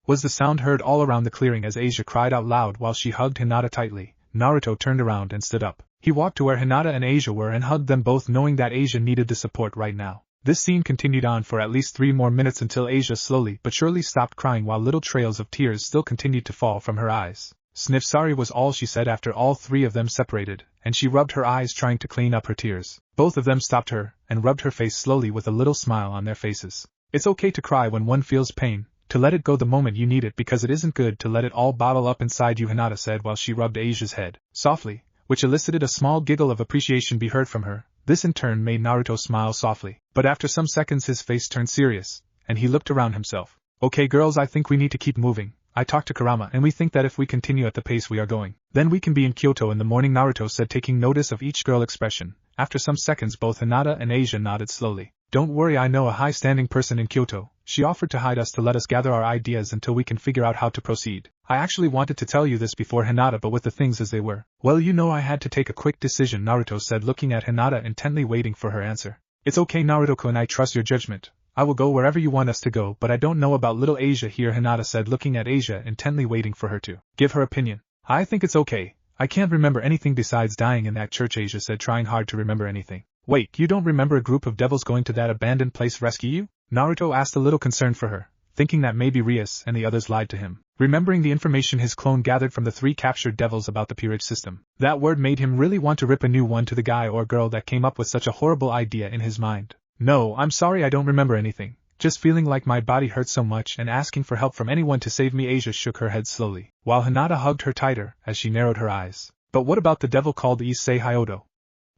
Was the sound heard all around the clearing as Asia cried out loud while she hugged Hinata tightly. Naruto turned around and stood up. He walked to where Hinata and Asia were and hugged them both, knowing that Asia needed the support right now. This scene continued on for at least 3 more minutes until Asia slowly but surely stopped crying, while little trails of tears still continued to fall from her eyes. Sniff, sorry was all she said after all 3 of them separated, and she rubbed her eyes trying to clean up her tears. Both of them stopped her and rubbed her face slowly with a little smile on their faces. It's okay to cry when one feels pain, to let it go the moment you need it, because it isn't good to let it all bottle up inside you, Hinata said while she rubbed Asia's head softly, which elicited a small giggle of appreciation be heard from her. This in turn made Naruto smile softly, but after some seconds his face turned serious, and he looked around himself. Okay girls, I think we need to keep moving. I talked to Kurama and we think that if we continue at the pace we are going, then we can be in Kyoto in the morning, Naruto said, taking notice of each girl expression. After some seconds both Hinata and Asia nodded slowly. Don't worry, I know a high-standing person in Kyoto. She offered to hide us to let us gather our ideas until we can figure out how to proceed. I actually wanted to tell you this before, Hinata, but with the things as they were, well, you know, I had to take a quick decision, Naruto said, looking at Hinata intently, waiting for her answer. It's okay, Naruto-kun, I trust your judgment. I will go wherever you want us to go, but I don't know about little Asia here, Hinata said, looking at Asia intently, waiting for her to give her opinion. I think it's okay. I can't remember anything besides dying in that church, Asia said, trying hard to remember anything. Wait, you don't remember a group of devils going to that abandoned place rescue you? Naruto asked, a little concerned for her, thinking that maybe Rias and the others lied to him. Remembering the information his clone gathered from the 3 captured devils about the peerage system, that word made him really want to rip a new one to the guy or girl that came up with such a horrible idea in his mind. No, I'm sorry, I don't remember anything. Just feeling like my body hurt so much and asking for help from anyone to save me, Asia shook her head slowly, while Hinata hugged her tighter as she narrowed her eyes. But what about the devil called Issei Hyodo?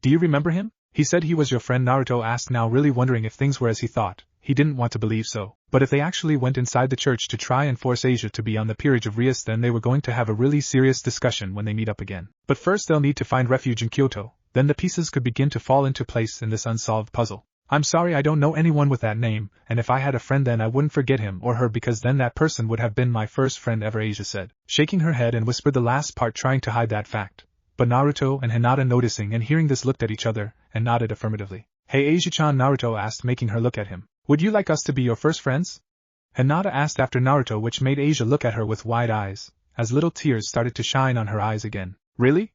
Do you remember him? He said he was your friend, Naruto asked, now really wondering if things were as he thought. He didn't want to believe so. But if they actually went inside the church to try and force Asia to be on the peerage of Rias, then they were going to have a really serious discussion when they meet up again. But first they'll need to find refuge in Kyoto, then the pieces could begin to fall into place in this unsolved puzzle. I'm sorry, I don't know anyone with that name, and if I had a friend then I wouldn't forget him or her, because then that person would have been my first friend ever, Asia said, shaking her head and whispered the last part, trying to hide that fact. But Naruto and Hinata, noticing and hearing this, looked at each other and nodded affirmatively. Hey Asia-chan, Naruto asked, making her look at him. Would you like us to be your first friends? Hinata asked after Naruto, which made Asia look at her with wide eyes, as little tears started to shine on her eyes again. Really?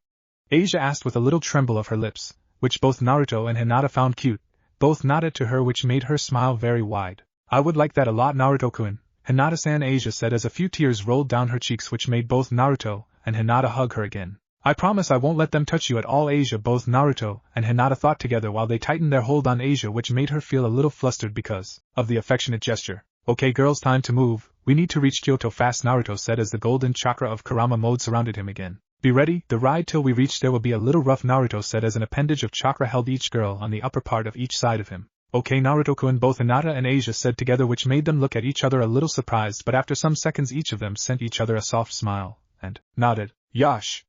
Asia asked with a little tremble of her lips, which both Naruto and Hinata found cute. Both nodded to her, which made her smile very wide. I would like that a lot, Naruto-kun, Hinata-san, Asia said as a few tears rolled down her cheeks, which made both Naruto and Hinata hug her again. I promise I won't let them touch you at all, Asia, both Naruto and Hinata thought together while they tightened their hold on Asia, which made her feel a little flustered because of the affectionate gesture. Okay girls, time to move, we need to reach Kyoto fast, Naruto said as the golden chakra of Kurama mode surrounded him again. Be ready, the ride till we reach there will be a little rough, Naruto said as an appendage of chakra held each girl on the upper part of each side of him. Okay Naruto-kun, both Hinata and Asia said together, which made them look at each other a little surprised, but after some seconds each of them sent each other a soft smile, and nodded. Yash!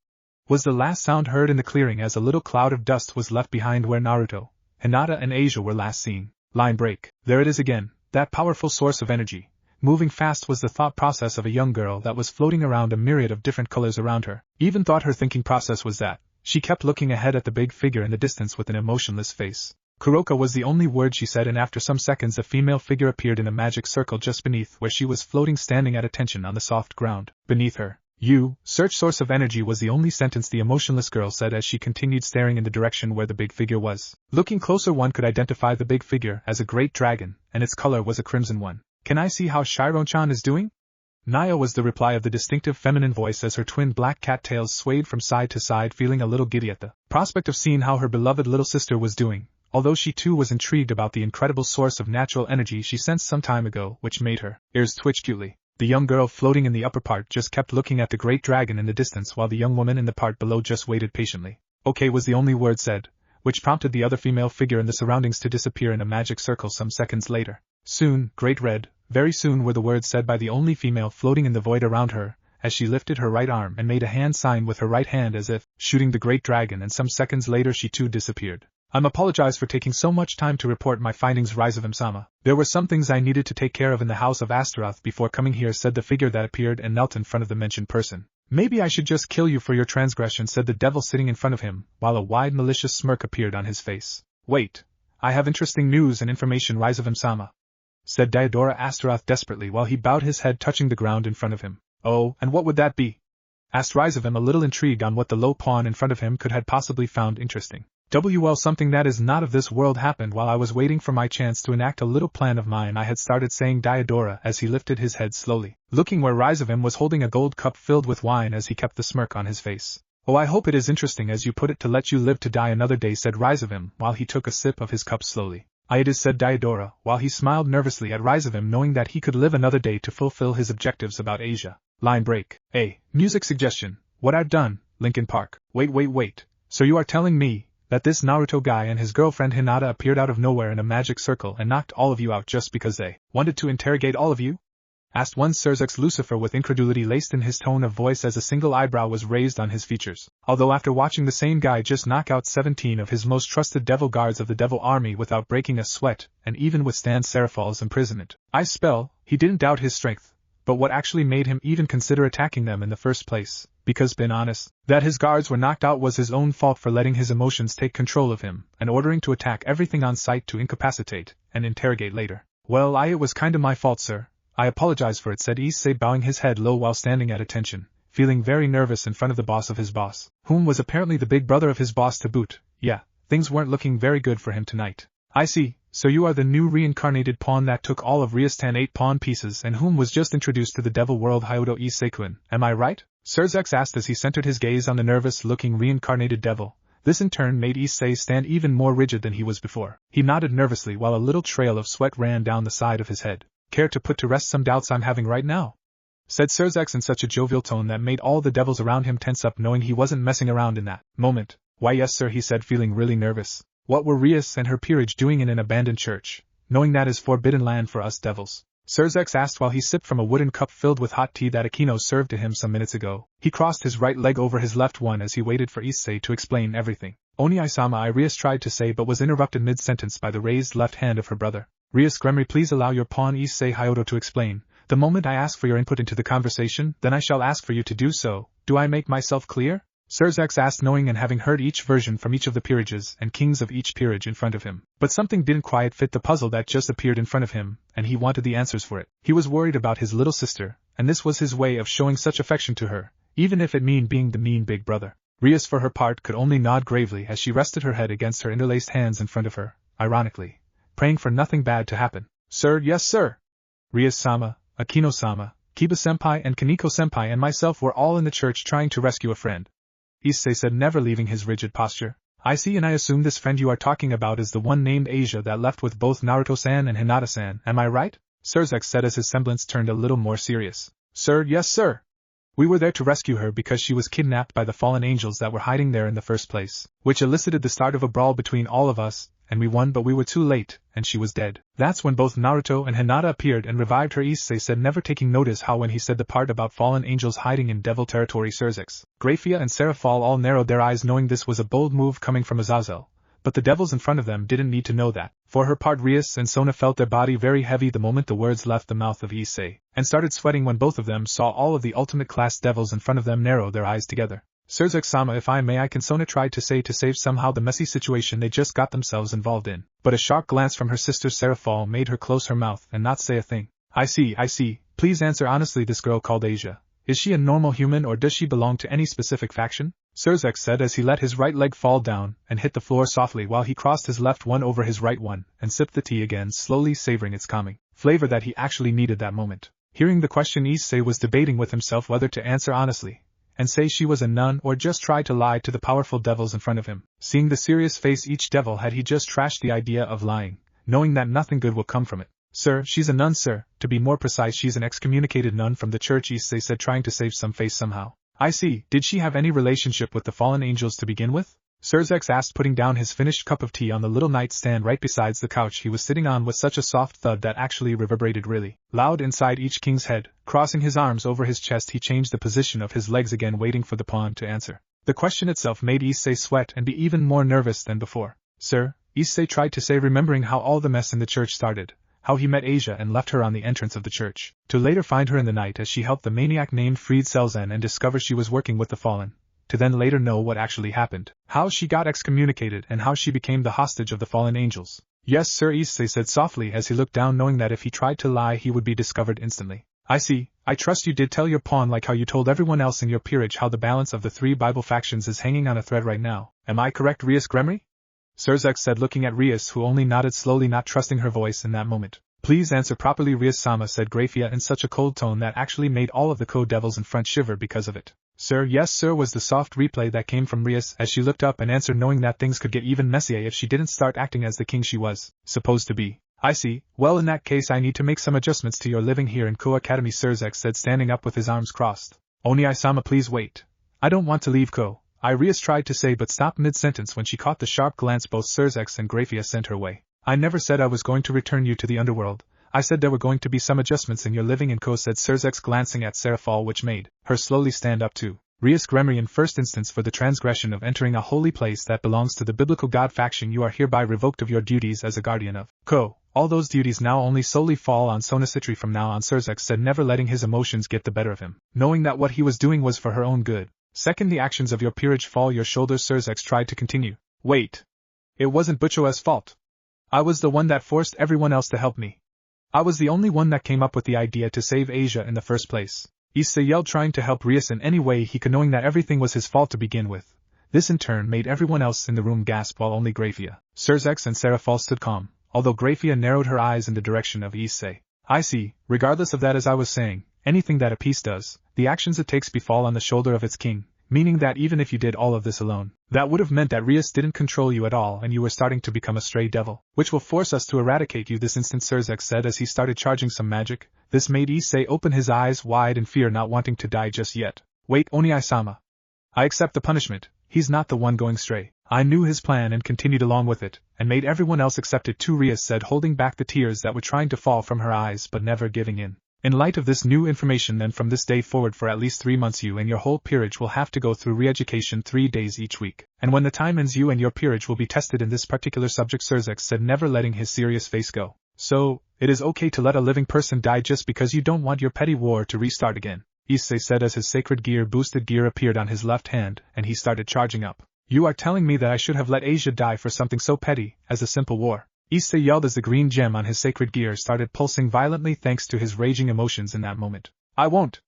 Was the last sound heard in the clearing as a little cloud of dust was left behind where Naruto, Hinata and Asia were last seen. Line break. There it is again. that powerful source of energy, moving fast was the thought process of a young girl that was floating around a myriad of different colors around her. Even thought her thinking process was that she kept looking ahead at the big figure in the distance with an emotionless face. Kuroka was the only word she said, and after some seconds a female figure appeared in a magic circle just beneath where she was floating, standing at attention on the soft ground. Beneath her, "You, search source of energy," was the only sentence the emotionless girl said as she continued staring in the direction where the big figure was. Looking closer, one could identify the big figure as a great dragon, and its color was a crimson one. "Can I see how Chiron-chan is doing?" Naya, was the reply of the distinctive feminine voice as her twin black cattails swayed from side to side, feeling a little giddy at the prospect of seeing how her beloved little sister was doing, although she too was intrigued about the incredible source of natural energy she sensed some time ago, which made her ears twitch cutely. The young girl floating in the upper part just kept looking at the great dragon in the distance, while the young woman in the part below just waited patiently. "Okay," was the only word said, which prompted the other female figure in the surroundings to disappear in a magic circle some seconds later. "Soon, great red, very soon," were the words said by the only female floating in the void around her, as she lifted her right arm and made a hand sign with her right hand as if shooting the great dragon, and some seconds later she too disappeared. Apologize for taking so much time to report my findings, Rizavim-sama. There were some things I needed to take care of in the house of Astaroth before coming here," said the figure that appeared and knelt in front of the mentioned person. "Maybe I should just kill you for your transgression," said the devil sitting in front of him, while a wide malicious smirk appeared on his face. "Wait, I have interesting news and information, Rizavim-sama," said Diodora Astaroth desperately while he bowed his head, touching the ground in front of him. "Oh, and what would that be?" asked Rizavim, a little intrigued on what the low pawn in front of him could have possibly found interesting. "Well, something that is not of this world happened while I was waiting for my chance to enact a little plan of mine," I had started saying Diodora as he lifted his head slowly, looking where Rizavim was holding a gold cup filled with wine as he kept the smirk on his face. "Oh, I hope it is interesting as you put it to let you live to die another day," said Rizavim while he took a sip of his cup slowly. "It is," said Diodora, while he smiled nervously at Rizavim, knowing that he could live another day to fulfill his objectives about Asia. Line break. Music suggestion. What I've done, Linkin Park. Wait. So you are telling me that this Naruto guy and his girlfriend Hinata appeared out of nowhere in a magic circle and knocked all of you out just because they wanted to interrogate all of you?" asked one Surzex Lucifer with incredulity laced in his tone of voice as a single eyebrow was raised on his features. Although after watching the same guy just knock out 17 of his most trusted devil guards of the devil army without breaking a sweat and even withstand Seraphal's imprisonment, he didn't doubt his strength. But what actually made him even consider attacking them in the first place, because been honest, that his guards were knocked out was his own fault for letting his emotions take control of him and ordering to attack everything on sight to incapacitate and interrogate later. "Well, it was kinda my fault, sir. I apologize for it," said Issei, bowing his head low while standing at attention, feeling very nervous in front of the boss of his boss, whom was apparently the big brother of his boss to boot. Yeah, things weren't looking very good for him tonight. "I see, so you are the new reincarnated pawn that took all of Riastan 8 pawn pieces and whom was just introduced to the devil world, Hyodo Issei-kun, am I right?" Surzex asked as he centered his gaze on the nervous-looking reincarnated devil. This in turn made Issei stand even more rigid than he was before. He nodded nervously while a little trail of sweat ran down the side of his head. "Care to put to rest some doubts I'm having right now?" said Surzex in such a jovial tone that made all the devils around him tense up, knowing he wasn't messing around in that moment. "Why yes sir," he said, feeling really nervous. What were Rias and her peerage doing in an abandoned church, knowing that is forbidden land for us devils? Surzex asked while he sipped from a wooden cup filled with hot tea that Akino served to him some minutes ago. He crossed his right leg over his left one as he waited for Issei to explain everything. "Oni-sama," Rias tried to say but was interrupted mid-sentence by the raised left hand of her brother. "Rias Gremry, please allow your pawn Issei Hyodo to explain. The moment I ask for your input into the conversation, then I shall ask for you to do so. Do I make myself clear?" Surzex asked, knowing and having heard each version from each of the peerages and kings of each peerage in front of him. But something didn't quite fit the puzzle that just appeared in front of him, and he wanted the answers for it. He was worried about his little sister, and this was his way of showing such affection to her, even if it meant being the mean big brother. Rias for her part could only nod gravely as she rested her head against her interlaced hands in front of her, ironically, praying for nothing bad to happen. "Sir, yes sir. Rias-sama, Akino-sama, Kiba-senpai and Kaneko-senpai and myself were all in the church trying to rescue a friend," Issei said, never leaving his rigid posture. "I see, and I assume this friend you are talking about is the one named Asia that left with both Naruto-san and Hinata-san, am I right?" Surzex said as his semblance turned a little more serious. "Sir, yes sir. We were there to rescue her because she was kidnapped by the fallen angels that were hiding there in the first place, which elicited the start of a brawl between all of us, and we won, but we were too late, and she was dead. That's when both Naruto and Hinata appeared and revived her," Issei said, never taking notice how when he said the part about fallen angels hiding in devil territory, Surzex, Graphia and Seraphal all narrowed their eyes, knowing this was a bold move coming from Azazel, But the devils in front of them didn't need to know that. For her part, Rias and Sona felt their body very heavy the moment the words left the mouth of Issei, and started sweating when both of them saw all of the ultimate class devils in front of them narrow their eyes together. Surzek-sama, if I may, Sona tried to say to save somehow the messy situation they just got themselves involved in. But a sharp glance from her sister Serafal made her close her mouth and not say a thing. I see. Please answer honestly, this girl called Asia. Is she a normal human or does she belong to any specific faction? Surzek said as he let his right leg fall down and hit the floor softly while he crossed his left one over his right one and sipped the tea again, slowly savoring its calming flavor that he actually needed that moment. Hearing the question, Issei was debating with himself whether to answer honestly and say she was a nun or just try to lie to the powerful devils in front of him. Seeing the serious face each devil had, he just trashed the idea of lying, knowing that nothing good will come from it. Sir, she's a nun, sir. To be more precise, she's an excommunicated nun from the church, Issei said, trying to save some face somehow. I see. Did she have any relationship with the fallen angels to begin with? Surzek asked, putting down his finished cup of tea on the little nightstand right beside the couch he was sitting on with such a soft thud that actually reverberated really loud inside each king's head. Crossing his arms over his chest, he changed the position of his legs again, waiting for the pawn to answer. The question itself made Issei sweat and be even more nervous than before. Sir, Issei tried to say, remembering how all the mess in the church started, how he met Asia and left her on the entrance of the church, to later find her in the night as she helped the maniac named Fried Selzen and discover she was working with the fallen, to then later know what actually happened, how she got excommunicated and how she became the hostage of the fallen angels. Yes, sir, Issei said softly as he looked down, knowing that if he tried to lie he would be discovered instantly. I see. I trust you did tell your pawn like how you told everyone else in your peerage how the balance of the three Bible factions is hanging on a thread right now. Am I correct, Rias Gremory? Surzek said, looking at Rias, who only nodded slowly, not trusting her voice in that moment. Please answer properly, Rias-sama, said Grafia in such a cold tone that actually made all of the co-devils in front shiver because of it. Sir, yes sir, was the soft replay that came from Rias as she looked up and answered, knowing that things could get even messier if she didn't start acting as the king she was supposed to be. I see. Well, in that case I need to make some adjustments to your living here in Ko Academy, Surzek said, standing up with his arms crossed. Oni-sama, please wait. I don't want to leave Ko. Rias tried to say but stopped mid-sentence when she caught the sharp glance both Surzek and Grafia sent her way. I never said I was going to return you to the underworld. I said there were going to be some adjustments in your living in Ko, said Surzek, glancing at Serafal, which made her slowly stand up too. Rias Gremory, in first instance for the transgression of entering a holy place that belongs to the biblical god faction, you are hereby revoked of your duties as a guardian of Ko. All those duties now only solely fall on Sona Citri from now on, Surzek said, never letting his emotions get the better of him, knowing that what he was doing was for her own good. Second, the actions of your peerage fall your shoulders, Surzek tried to continue. Wait. It wasn't Butcho's fault. I was the one that forced everyone else to help me. I was the only one that came up with the idea to save Asia in the first place. Issei yelled, trying to help Rias in any way he could, knowing that everything was his fault to begin with. This in turn made everyone else in the room gasp, while only Grafia, Surzek and Serafal stood calm, although Grafia narrowed her eyes in the direction of Issei. I see. Regardless of that, as I was saying, anything that a piece does, the actions it takes befall on the shoulder of its king. Meaning that even if you did all of this alone, that would have meant that Rias didn't control you at all and you were starting to become a stray devil, which will force us to eradicate you this instant, Surzek said as he started charging some magic. This made Issei open his eyes wide in fear, not wanting to die just yet. Wait, Oni-sama. I accept the punishment. He's not the one going stray. I knew his plan and continued along with it, and made everyone else accept it too, Rias said, holding back the tears that were trying to fall from her eyes but never giving in. In light of this new information, then from this day forward for at least 3 months you and your whole peerage will have to go through re-education 3 days each week. And when the time ends, you and your peerage will be tested in this particular subject, Surzek said, never letting his serious face go. So, it is okay to let a living person die just because you don't want your petty war to restart again, Issei said as his sacred gear boosted gear appeared on his left hand and he started charging up. You are telling me that I should have let Asia die for something so petty as a simple war? Issei yelled as the green gem on his sacred gear started pulsing violently thanks to his raging emotions in that moment. I won't,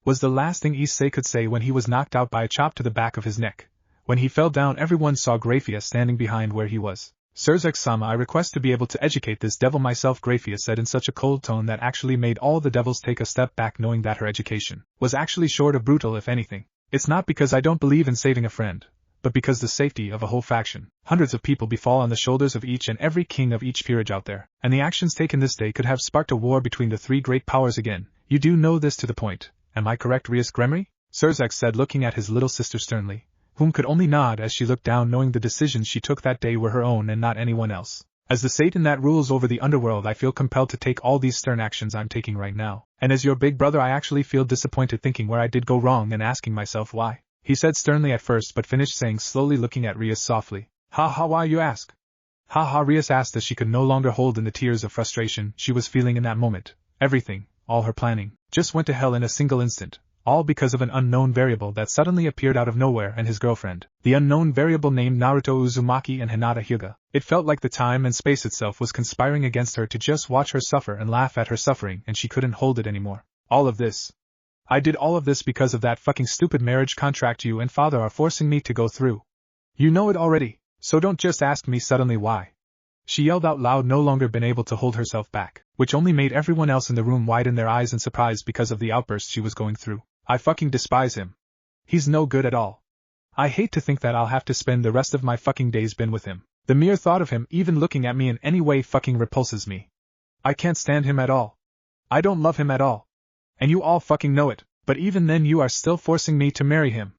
was the last thing Issei could say when he was knocked out by a chop to the back of his neck. When he fell down, everyone saw Grafia standing behind where he was. Surzek-sama, I request to be able to educate this devil myself, Grafia said in such a cold tone that actually made all the devils take a step back, knowing that her education was actually short of brutal, if anything. It's not because I don't believe in saving a friend, but because the safety of a whole faction, hundreds of people, befall on the shoulders of each and every king of each peerage out there, and the actions taken this day could have sparked a war between the 3 great powers again. You do know this to the point, am I correct, Rias Gremory? Surzek said, looking at his little sister sternly, whom could only nod as she looked down, knowing the decisions she took that day were her own and not anyone else. As the Satan that rules over the underworld, I feel compelled to take all these stern actions I'm taking right now, and as your big brother I actually feel disappointed thinking where I did go wrong and asking myself why. He said sternly at first but finished saying slowly, looking at Rias softly. Ha ha, why you ask? Ha ha, Rias asked as she could no longer hold in the tears of frustration she was feeling in that moment. Everything, all her planning, just went to hell in a single instant, all because of an unknown variable that suddenly appeared out of nowhere and his girlfriend. The unknown variable named Naruto Uzumaki and Hinata Hyuga. It felt like the time and space itself was conspiring against her to just watch her suffer and laugh at her suffering, and she couldn't hold it anymore. All of this. I did all of this because of that fucking stupid marriage contract you and father are forcing me to go through. You know it already, so don't just ask me suddenly why. She yelled out loud, no longer been able to hold herself back, which only made everyone else in the room widen their eyes in surprise because of the outburst she was going through. I fucking despise him. He's no good at all. I hate to think that I'll have to spend the rest of my fucking days been with him. The mere thought of him even looking at me in any way fucking repulses me. I can't stand him at all. I don't love him at all. And you all fucking know it, but even then you are still forcing me to marry him.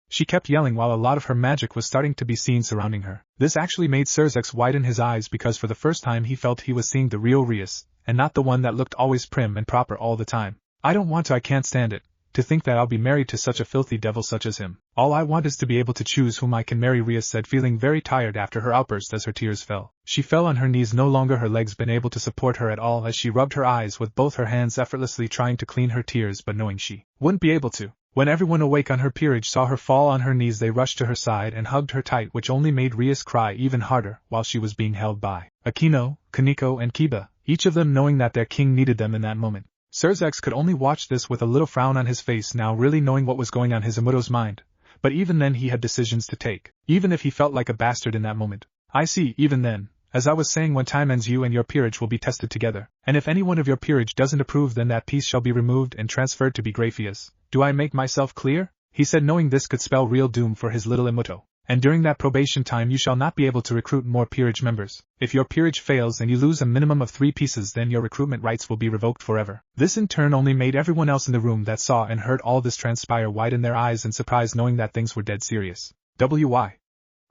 She kept yelling while a lot of her magic was starting to be seen surrounding her. This actually made Surzex widen his eyes because for the first time he felt he was seeing the real Rias, and not the one that looked always prim and proper all the time. I don't want to, I can't stand it. To think that I'll be married to such a filthy devil such as him. All I want is to be able to choose whom I can marry, Rias said, feeling very tired after her outburst as her tears fell. She fell on her knees, no longer her legs been able to support her at all as she rubbed her eyes with both her hands, effortlessly trying to clean her tears but knowing she wouldn't be able to. When everyone awake on her peerage saw her fall on her knees, they rushed to her side and hugged her tight, which only made Rias cry even harder while she was being held by Akino, Kaneko and Kiba, each of them knowing that their king needed them in that moment. Surzex could only watch this with a little frown on his face, now really knowing what was going on his Imuto's mind, but even then he had decisions to take, even if he felt like a bastard in that moment. I see, even then, as I was saying, when time ends you and your peerage will be tested together, and if any one of your peerage doesn't approve, then that piece shall be removed and transferred to be Graphia's. Do I make myself clear? He said, knowing this could spell real doom for his little Imuto. And during that probation time you shall not be able to recruit more peerage members. If your peerage fails and you lose a minimum of 3 pieces, then your recruitment rights will be revoked forever. This in turn only made everyone else in the room that saw and heard all this transpire widen their eyes in surprise, knowing that things were dead serious. Why?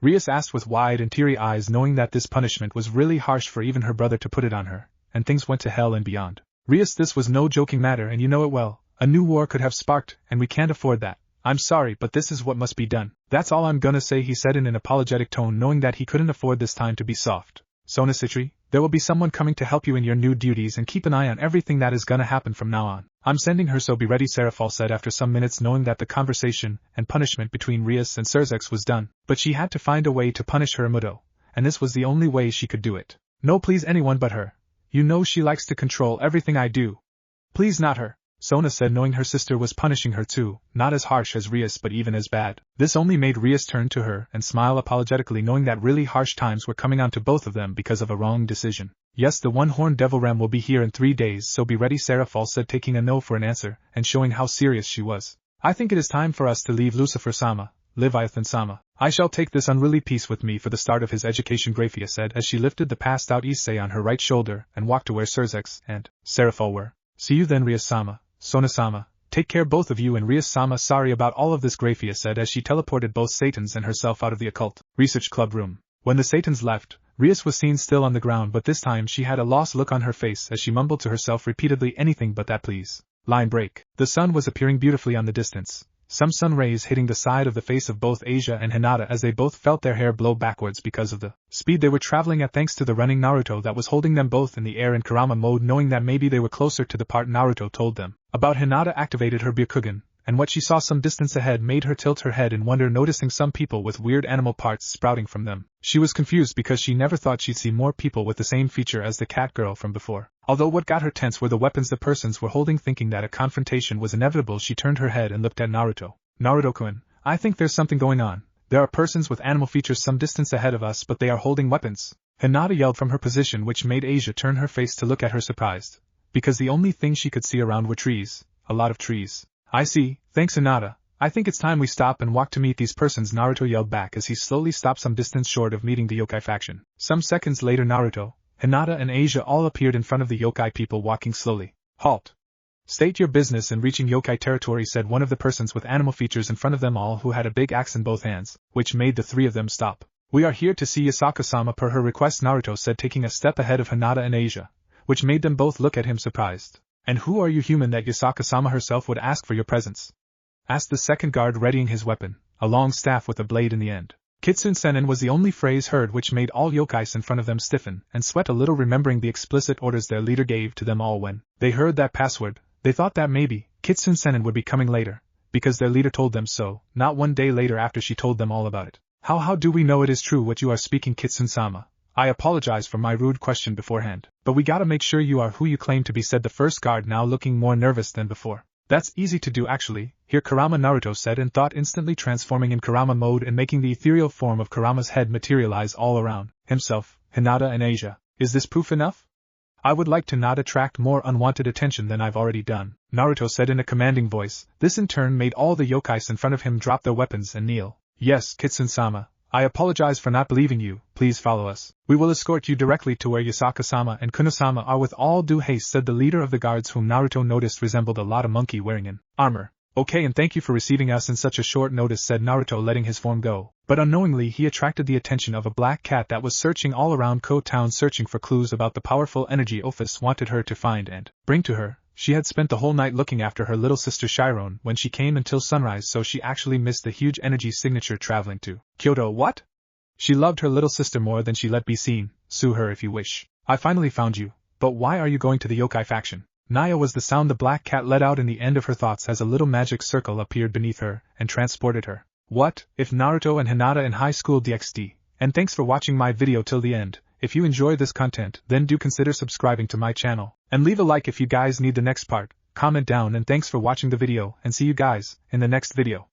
Rias asked with wide and teary eyes, knowing that this punishment was really harsh for even her brother to put it on her, and things went to hell and beyond. Rias, this was no joking matter and you know it well. A new war could have sparked, and we can't afford that. I'm sorry, but this is what must be done. That's all I'm gonna say, he said in an apologetic tone, knowing that he couldn't afford this time to be soft. Sona Citri, there will be someone coming to help you in your new duties, and keep an eye on everything that is gonna happen from now on. I'm sending her, so be ready, Seraphol said after some minutes, knowing that the conversation and punishment between Rias and Surzex was done, but she had to find a way to punish her Imuto, and this was the only way she could do it. No, please, anyone but her. You know she likes to control everything I do. Please, not her. Sona said, knowing her sister was punishing her too, not as harsh as Rias but even as bad. This only made Rias turn to her and smile apologetically, knowing that really harsh times were coming on to both of them because of a wrong decision. Yes, the one-horned devil ram will be here in 3 days, so be ready, Seraphol said, taking a no for an answer and showing how serious she was. I think it is time for us to leave Lucifer-sama, Leviathan-sama. I shall take this unruly piece with me for the start of his education, Graphia said as she lifted the passed-out Issei on her right shoulder and walked to where Surzex and Seraphol were. See you then, Rias-sama. Sona-sama, take care both of you, and Rias-sama, sorry about all of this, Graphia said as she teleported both Satans and herself out of the occult research club room. When the Satans left, Rias was seen still on the ground, but this time she had a lost look on her face as she mumbled to herself repeatedly, anything but that, please. Line break. The sun was appearing beautifully on the distance, some sun rays hitting the side of the face of both Asia and Hinata as they both felt their hair blow backwards because of the speed they were traveling at, thanks to the running Naruto that was holding them both in the air in Kurama mode, knowing that maybe they were closer to the part Naruto told them about. Hinata activated her Byakugan, and what she saw some distance ahead made her tilt her head in wonder, noticing some people with weird animal parts sprouting from them. She was confused because she never thought she'd see more people with the same feature as the cat girl from before. Although what got her tense were the weapons the persons were holding. Thinking that a confrontation was inevitable, she turned her head and looked at Naruto. Naruto-kun, I think there's something going on. There are persons with animal features some distance ahead of us, but they are holding weapons. Hinata yelled from her position, which made Asia turn her face to look at her surprised, because the only thing she could see around were trees, a lot of trees. I see, thanks Hinata. I think it's time we stop and walk to meet these persons, Naruto yelled back as he slowly stopped some distance short of meeting the yokai faction. Some seconds later, Naruto, Hinata and Asia all appeared in front of the yokai people walking slowly. Halt! State your business in reaching yokai territory, said one of the persons with animal features in front of them all, who had a big axe in both hands, which made the 3 of them stop. We are here to see Yasaka-sama per her request, Naruto said, taking a step ahead of Hinata and Asia, which made them both look at him surprised. And who are you, human, that Yasaka-sama herself would ask for your presence? Asked the second guard, readying his weapon, a long staff with a blade in the end. Kitsune-senin was the only phrase heard, which made all yokais in front of them stiffen and sweat a little, remembering the explicit orders their leader gave to them all when they heard that password. They thought that maybe Kitsune-senin would be coming later, because their leader told them so, not one day later after she told them all about it. How do we know it is true what you are speaking, Kitsune-sama? I apologize for my rude question beforehand, but we gotta make sure you are who you claim to be, said the first guard, now looking more nervous than before. That's easy to do actually, here Kurama, Naruto said in thought, instantly transforming in Kurama mode and making the ethereal form of Kurama's head materialize all around himself, Hinata and Asia. Is this proof enough? I would like to not attract more unwanted attention than I've already done, Naruto said in a commanding voice. This in turn made all the yokais in front of him drop their weapons and kneel. Yes, Kitsune-sama, I apologize for not believing you, please follow us. We will escort you directly to where Yasaka-sama and Kuno-sama are with all due haste, said the leader of the guards, whom Naruto noticed resembled a lot of monkey wearing an armor. Okay, and thank you for receiving us in such a short notice, said Naruto, letting his form go. But unknowingly he attracted the attention of a black cat that was searching all around Kyoto town, searching for clues about the powerful energy Office wanted her to find and bring to her. She had spent the whole night looking after her little sister Chiron when she came until sunrise, so she actually missed the huge energy signature traveling to Kyoto. What? She loved her little sister more than she let be seen. Sue her if you wish. I finally found you, but why are you going to the yokai faction? Naya, was the sound the black cat let out in the end of her thoughts as a little magic circle appeared beneath her and transported her. What if Naruto and Hinata in high school DxD? And thanks for watching my video till the end. If you enjoy this content, then do consider subscribing to my channel, and leave a like if you guys need the next part. Comment down, and thanks for watching the video, and see you guys in the next video.